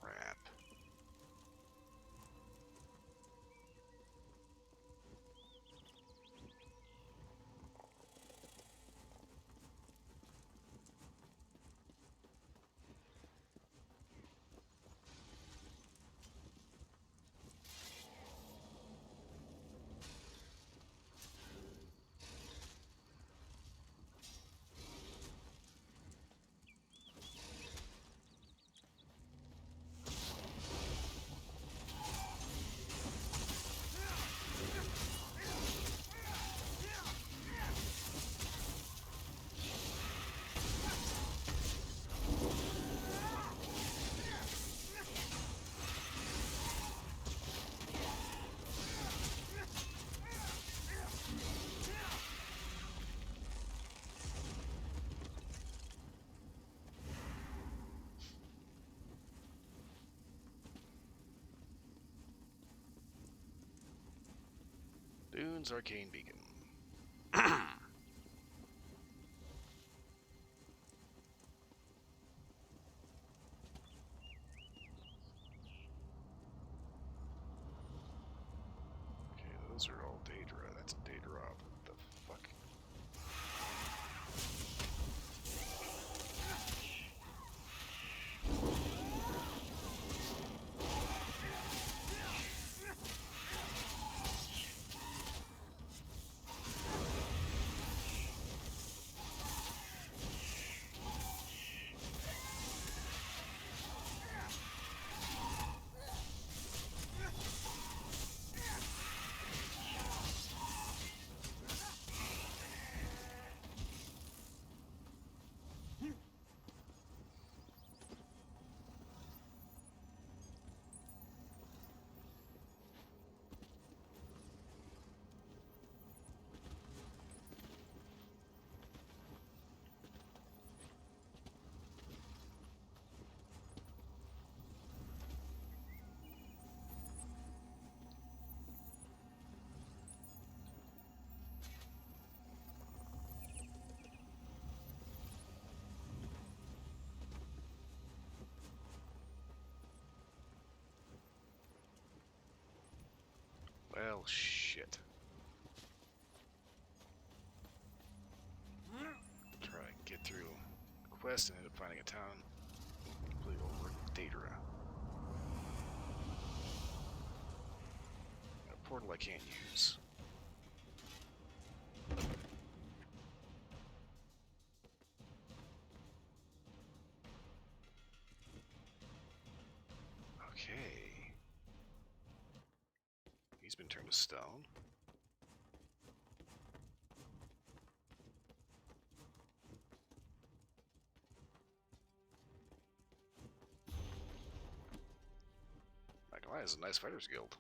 Crap. Dune's Arcane Beacon. Okay, those are all Daedra. That's a Daedra. What the fuck? Well, shit. Try and get through a quest and end up finding a town completely over Daedra. A portal I can't use. Okay. He's been turned to stone. Not gonna lie, this is a nice fighters guild.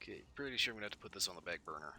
Okay, pretty sure I'm gonna have to put this on the back burner.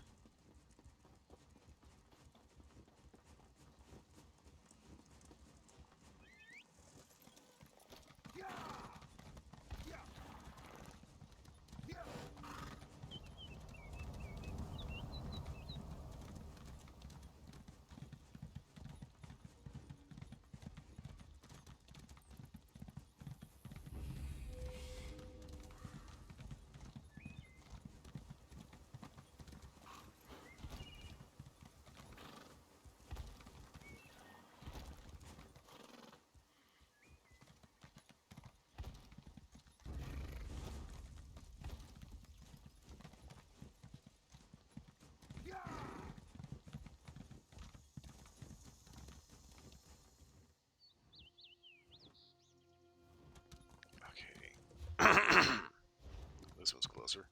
This one's closer.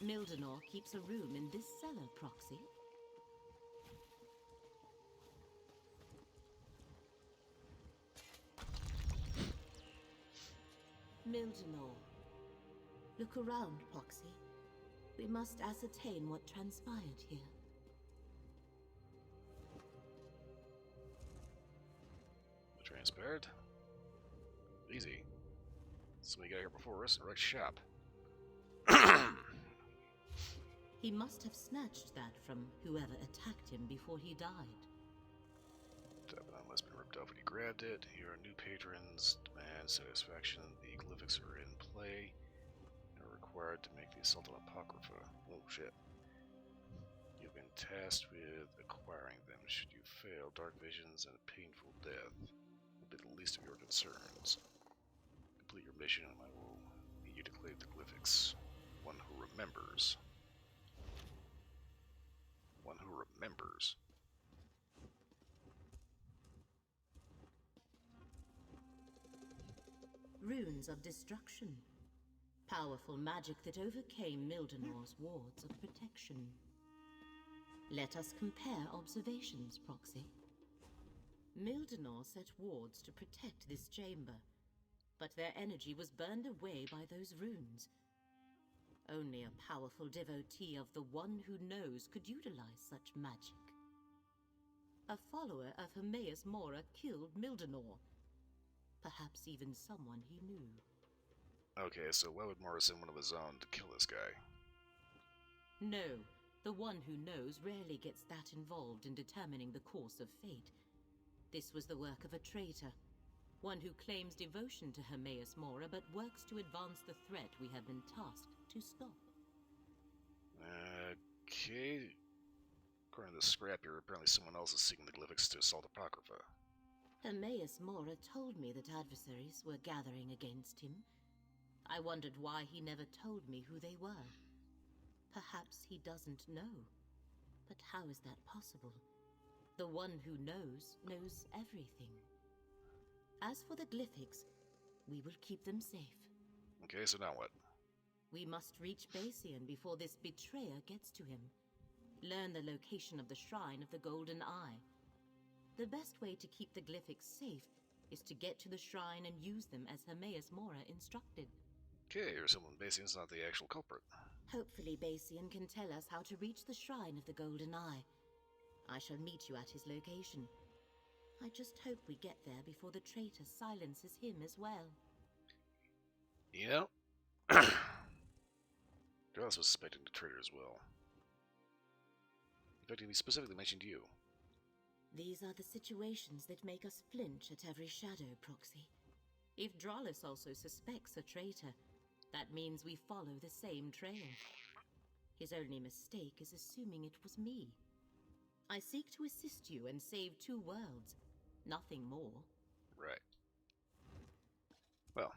Mildenor keeps a room in this cellar, Proxy. Mildenor. Look around, Proxy. We must ascertain what transpired here. What transpired? Easy. Somebody got here before us and wrecked shop. He must have snatched that from whoever attacked him before he died. That must have been ripped off when he grabbed it. Here are new patrons. Demand satisfaction. The glyphics are in play. Are required to make the Assault on Apocrypha. Oh shit. You've been tasked with acquiring them. Should you fail, dark visions and a painful death will be the least of your concerns. Complete your mission and I will need you to claim the glyphics. One who remembers. One who remembers. Runes of destruction. Powerful magic that overcame Mildenor's wards of protection. Let us compare observations, Proxy. Mildenor set wards to protect this chamber, but their energy was burned away by those runes. Only a powerful devotee of the One Who Knows could utilize such magic. A follower of Hermaeus Mora killed Mildenor. Perhaps even someone he knew. Okay, so why would Mora send one of his own to kill this guy? No, the One Who Knows rarely gets that involved in determining the course of fate. This was the work of a traitor. One who claims devotion to Hermaeus Mora but works to advance the threat we have been tasked to stop. Okay. According to the scrap here, apparently someone else is seeking the glyphics to assault Apocrypha. Hermaeus Mora told me that adversaries were gathering against him. I wondered why he never told me who they were. Perhaps he doesn't know. But how is that possible? The One Who knows everything. As for the glyphics, we will keep them safe. Okay, so now what? We must reach Basian before this betrayer gets to him. Learn the location of the Shrine of the Golden Eye. The best way to keep the glyphics safe is to get to the shrine and use them as Hermaeus Mora instructed. Okay, or someone Basian's not the actual culprit. Hopefully Basian can tell us how to reach the Shrine of the Golden Eye. I shall meet you at his location. I just hope we get there before the traitor silences him as well. Yep. You're also suspecting the traitor as well. In fact, he specifically mentioned you. These are the situations that make us flinch at every shadow, Proxy. If Drollis also suspects a traitor, that means we follow the same trail. His only mistake is assuming it was me. I seek to assist you and save 2 worlds, nothing more. Right. Well.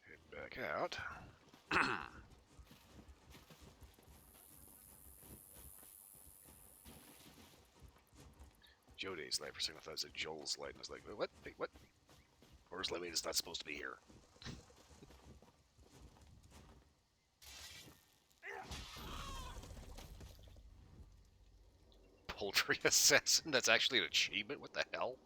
Head back out. Jodie's light for a second I thought it said Joel's light, and I was like, what? Wait, what? Or is Lemmy just not supposed to be here? Poultry assassin? That's actually an achievement? What the hell?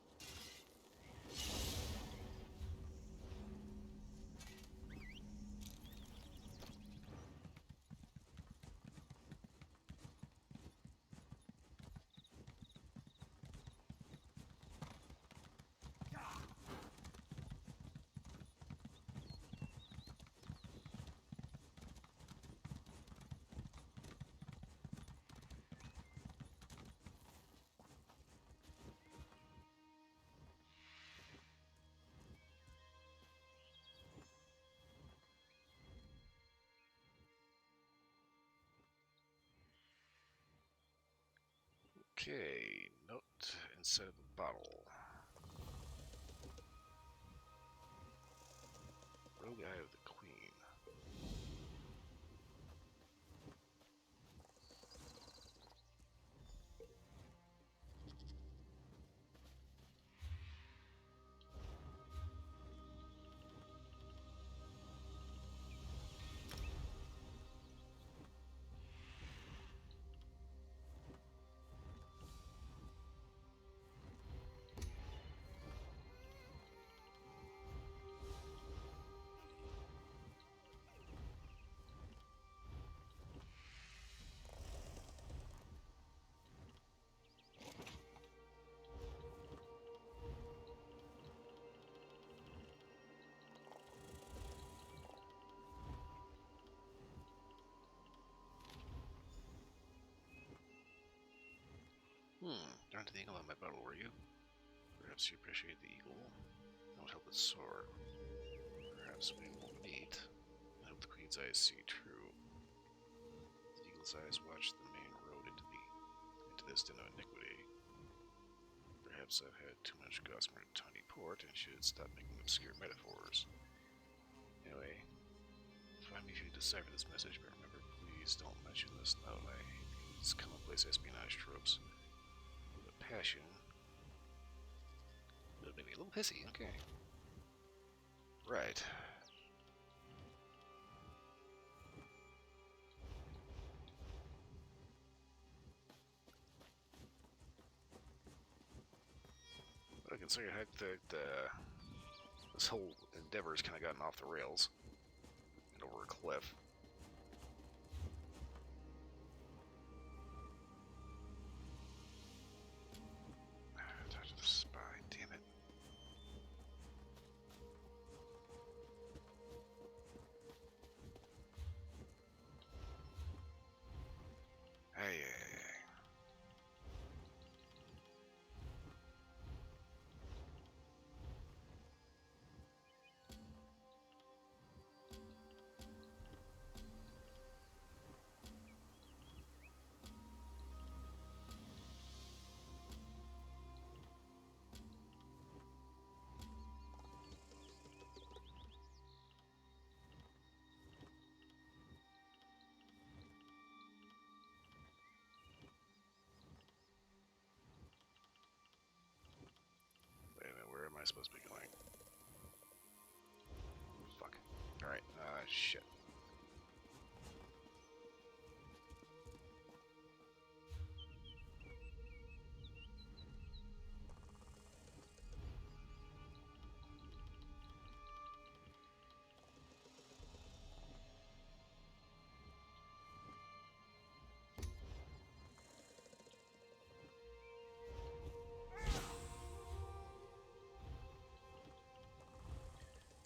Okay, note inside of the bottle. Rogue Eye of the Queen. Darn the eagle on my bottle, were you? Perhaps you appreciate the eagle. Don't help it soar. Perhaps we will meet. I hope the queen's eyes see true. The eagle's eyes watch the main road into this den of iniquity. Perhaps I've had too much gossamer tawny port and should stop making obscure metaphors. Anyway, find me if you decipher this message, but remember, please don't mention this note. I hate these commonplace espionage tropes with a passion. But maybe a little pissy, okay. Right. But I consider how this whole endeavor has kind of gotten off the rails and over a cliff. Talk to the spy, damn it. Hey. Where am I supposed to be going? Fuck. Alright, shit.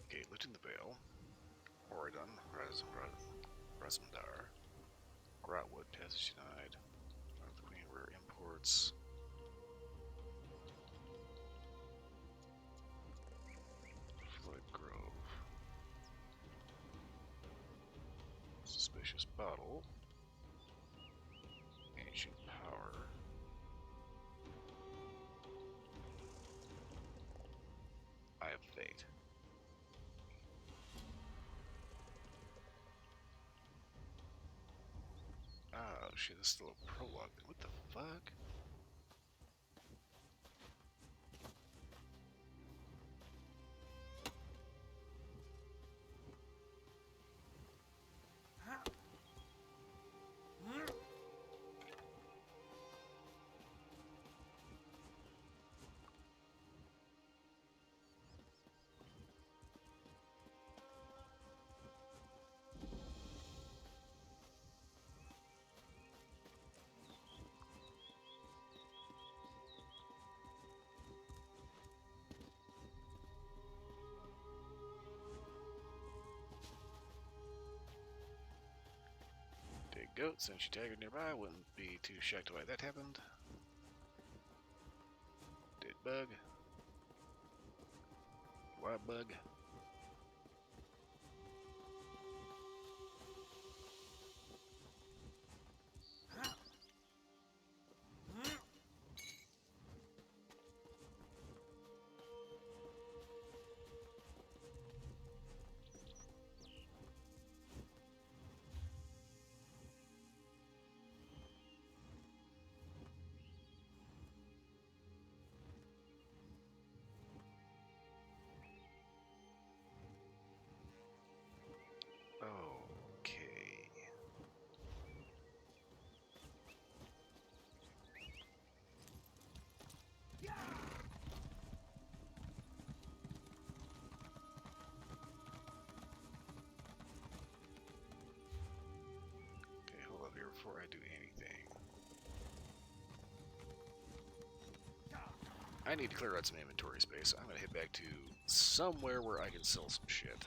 Okay, lifting the veil. Oridon, Razmdar. Grotwood, passage denied. The Queen Rare Imports. Flood Grove. Suspicious Bottle. Ancient Power. Eye of Fate. Oh shit, this is still a prologue. What the fuck? Goat, since you tagged nearby, wouldn't be too shocked why that happened. Dead bug. Wild bug. Before I do anything, I need to clear out some inventory space. I'm gonna head back to somewhere where I can sell some shit.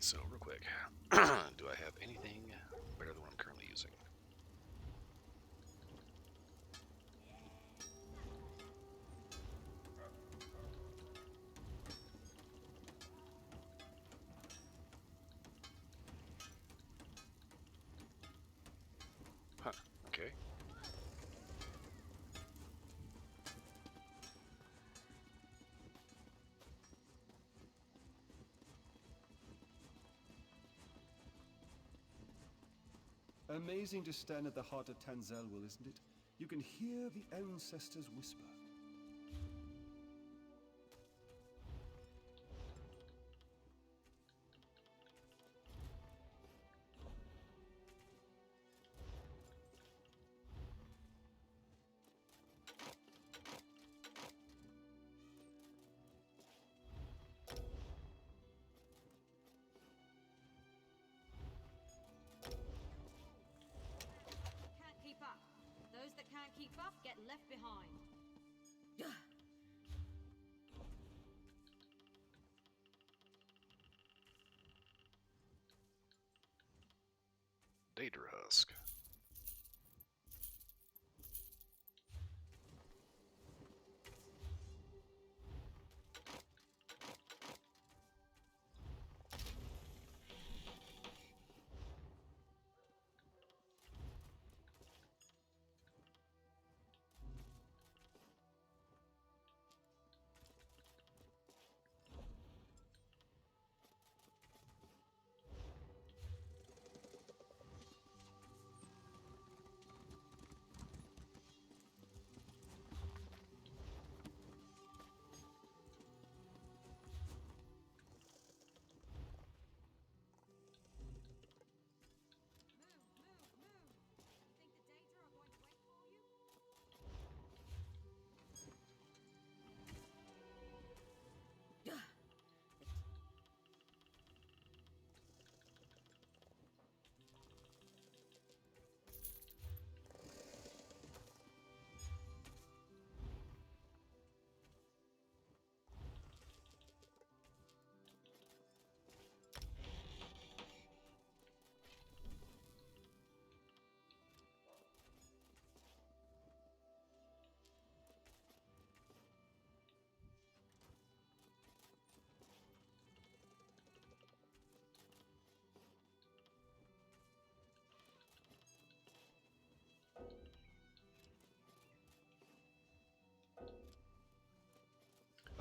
so real quick, do I have anything better than what I'm currently using? Huh, okay. Amazing to stand at the heart of Tanzelwell, isn't it? You can hear the ancestors whisper. Can't keep up. Those that can't keep up get left behind. Daedra Husk.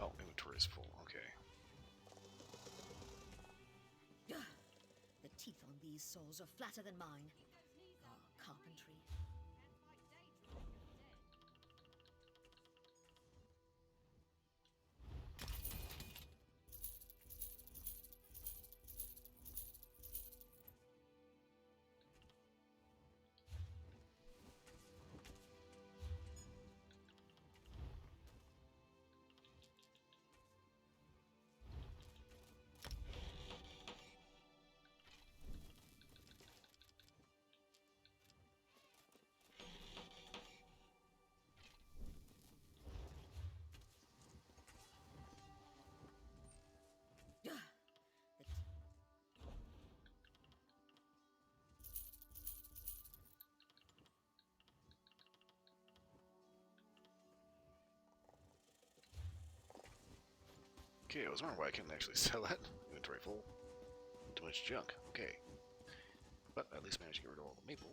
Oh, inventory is full. Okay. The teeth on these saws are flatter than mine. Ah, carpentry. Okay, I was wondering why I couldn't actually sell that. Inventory full. Too much junk. Okay. But I at least managed to get rid of all the maple.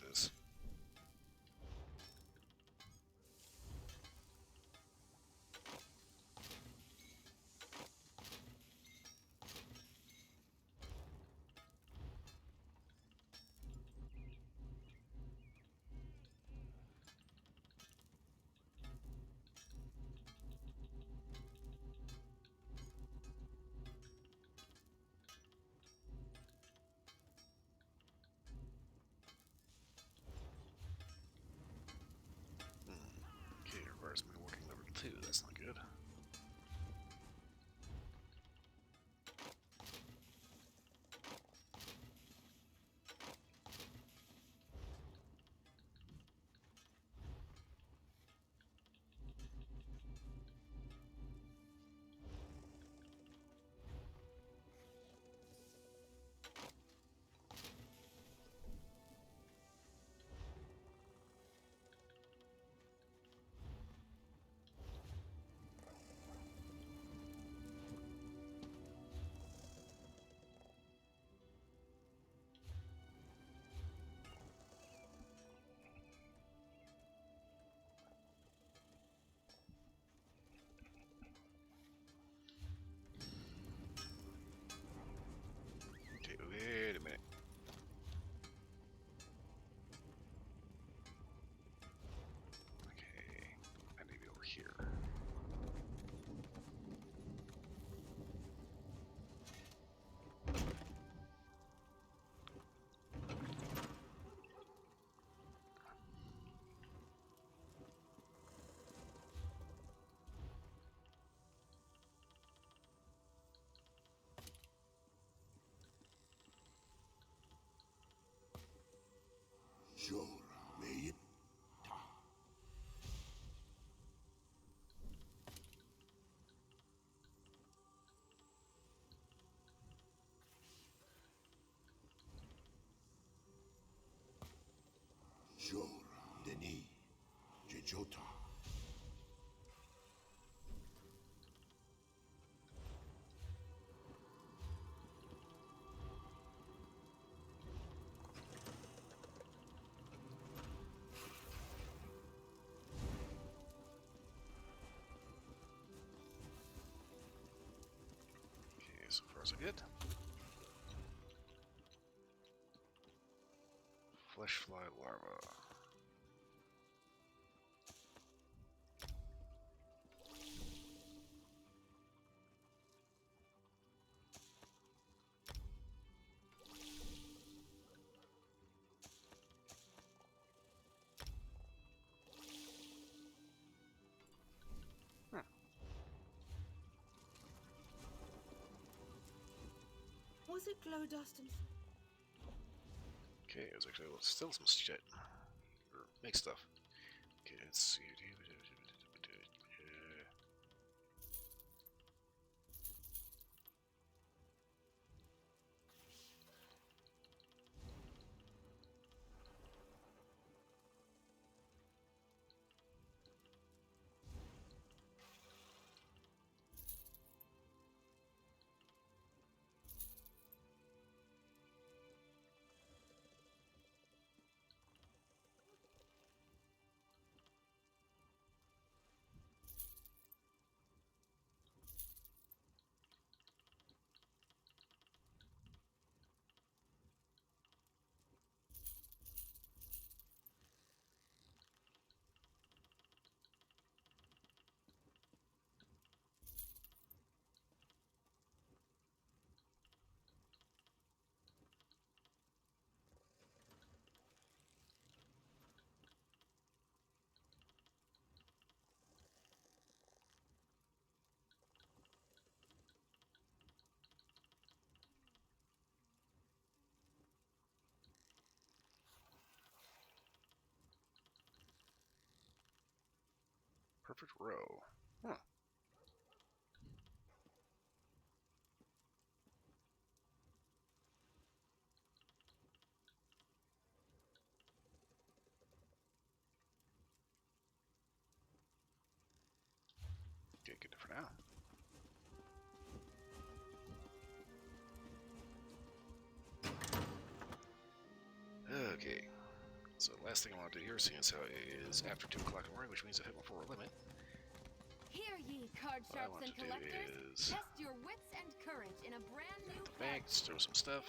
this. Okay, requires me working level 2. That's not good. Okay, wait a minute. Okay, I need to be over here. Jor, Denis, Jejota. Okay, so far so good. Fleshfly larva. Was it glow dust and... Okay, there's actually still some shit. Or make stuff. Okay, let's see. Perfect row. Huh. Okay, good for now. Okay. last thing I want to do here, seeing as how it is after 2 o'clock in the morning, which means I hit my forward limit. Hear ye, card What I sharps want and to do collectors. is Test your wits and courage in a brand new bank, throw some stuff.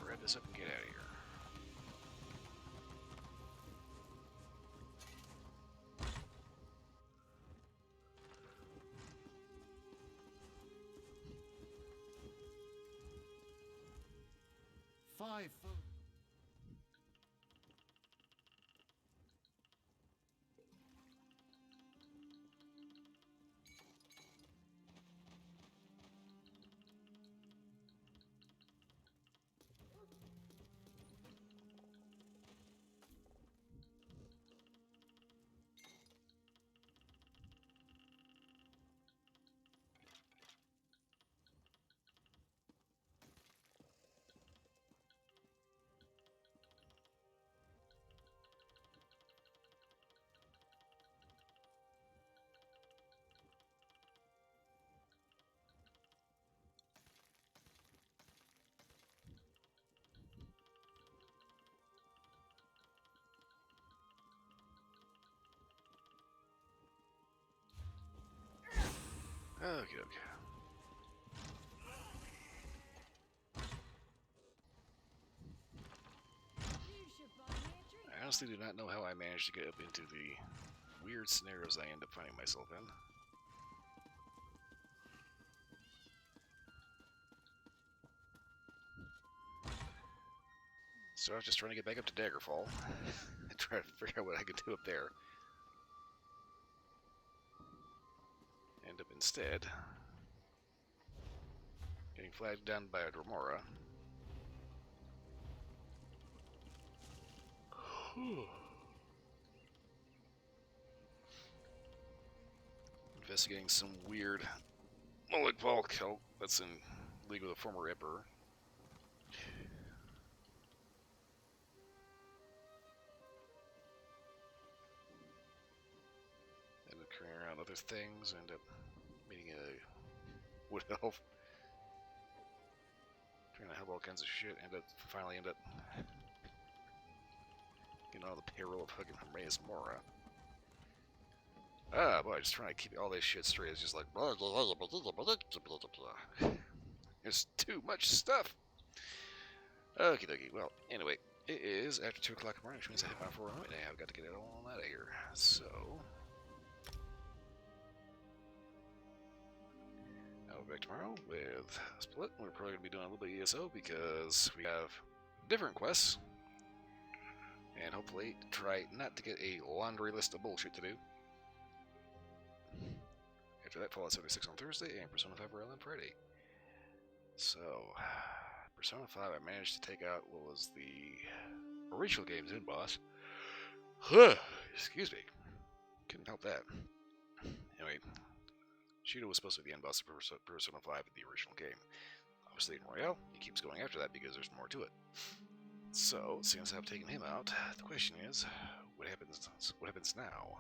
Wrap this up and get out of here. Five. Okay. I honestly do not know how I managed to get up into the weird scenarios I end up finding myself in. So I was just trying to get back up to Daggerfall and try to figure out what I could do up there. End up instead getting flagged down by a Dromora. Investigating some weird AbelK cult that's in league with a former emperor. End up carrying around other things, end up meeting a wood elf. Trying to help all kinds of shit, finally end up getting on the payroll of fucking Hermaeus Mora. Ah, boy, just trying to keep all this shit straight. It's just like, there's too much stuff. Okie dokie. Well, anyway, it is after 2 o'clock in the morning, which means I hit my 4 right now. I've got to get it all out of here. So, I'll be back tomorrow with Split. We're probably going to be doing a little bit of ESO because we have different quests. And hopefully try not to get a laundry list of bullshit to do. After that, Fallout 76 on Thursday and Persona 5 Royal on Friday. So, Persona 5, I managed to take out what was the original game's end boss. Excuse me. Couldn't help that. Anyway, Shido was supposed to be the end boss of Persona 5 in the original game. Obviously, in Royale, he keeps going after that because there's more to it. So, since I've taken him out, the question is, what happens now?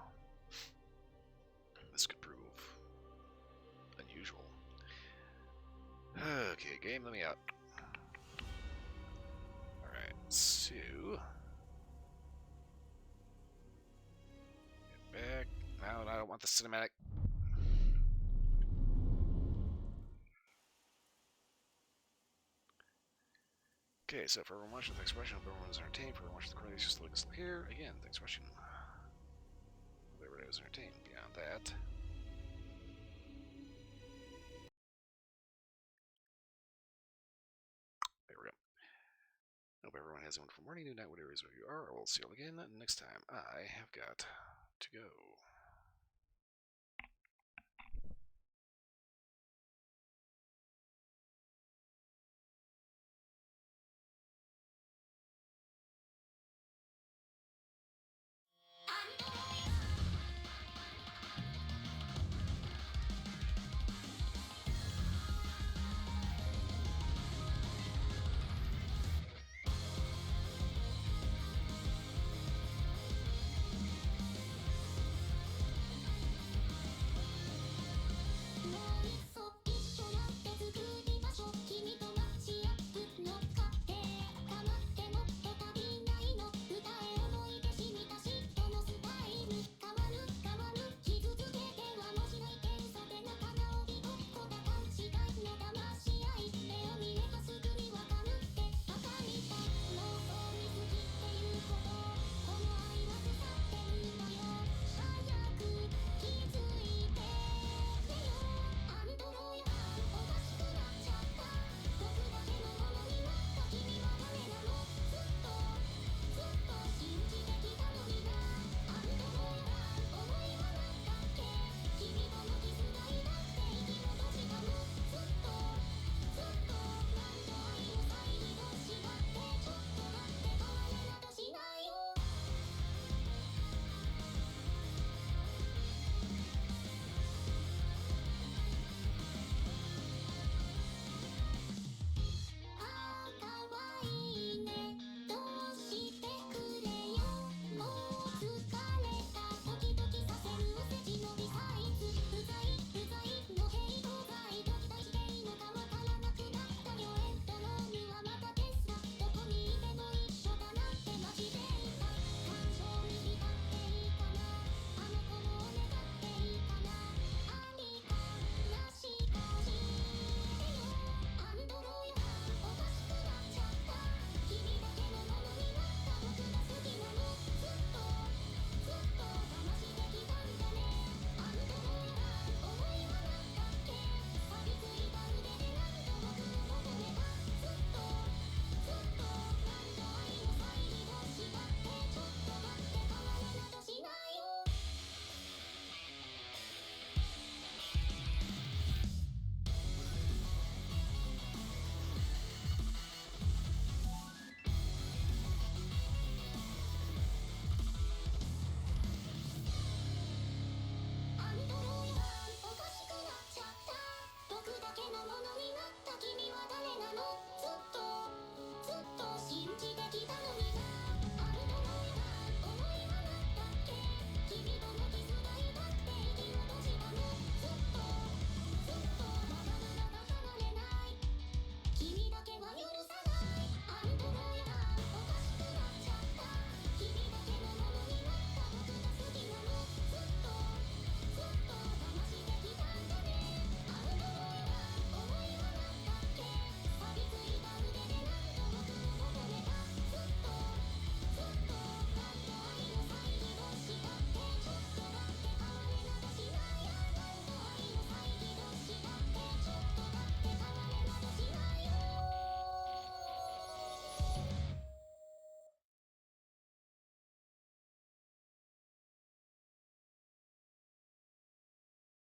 This could prove unusual. Okay, game, let me out. Alright, so... Get back. No, I don't want the cinematic. Okay, so for everyone watching, thanks for watching. Hope everyone was entertained. For everyone watching the Cornelius, just look here. Again, thanks for watching. Hope everybody was entertained. Beyond that... There we go. Hope everyone has a wonderful morning, noon, night, whatever it is where you are. I will see you all again next time. I have got to go.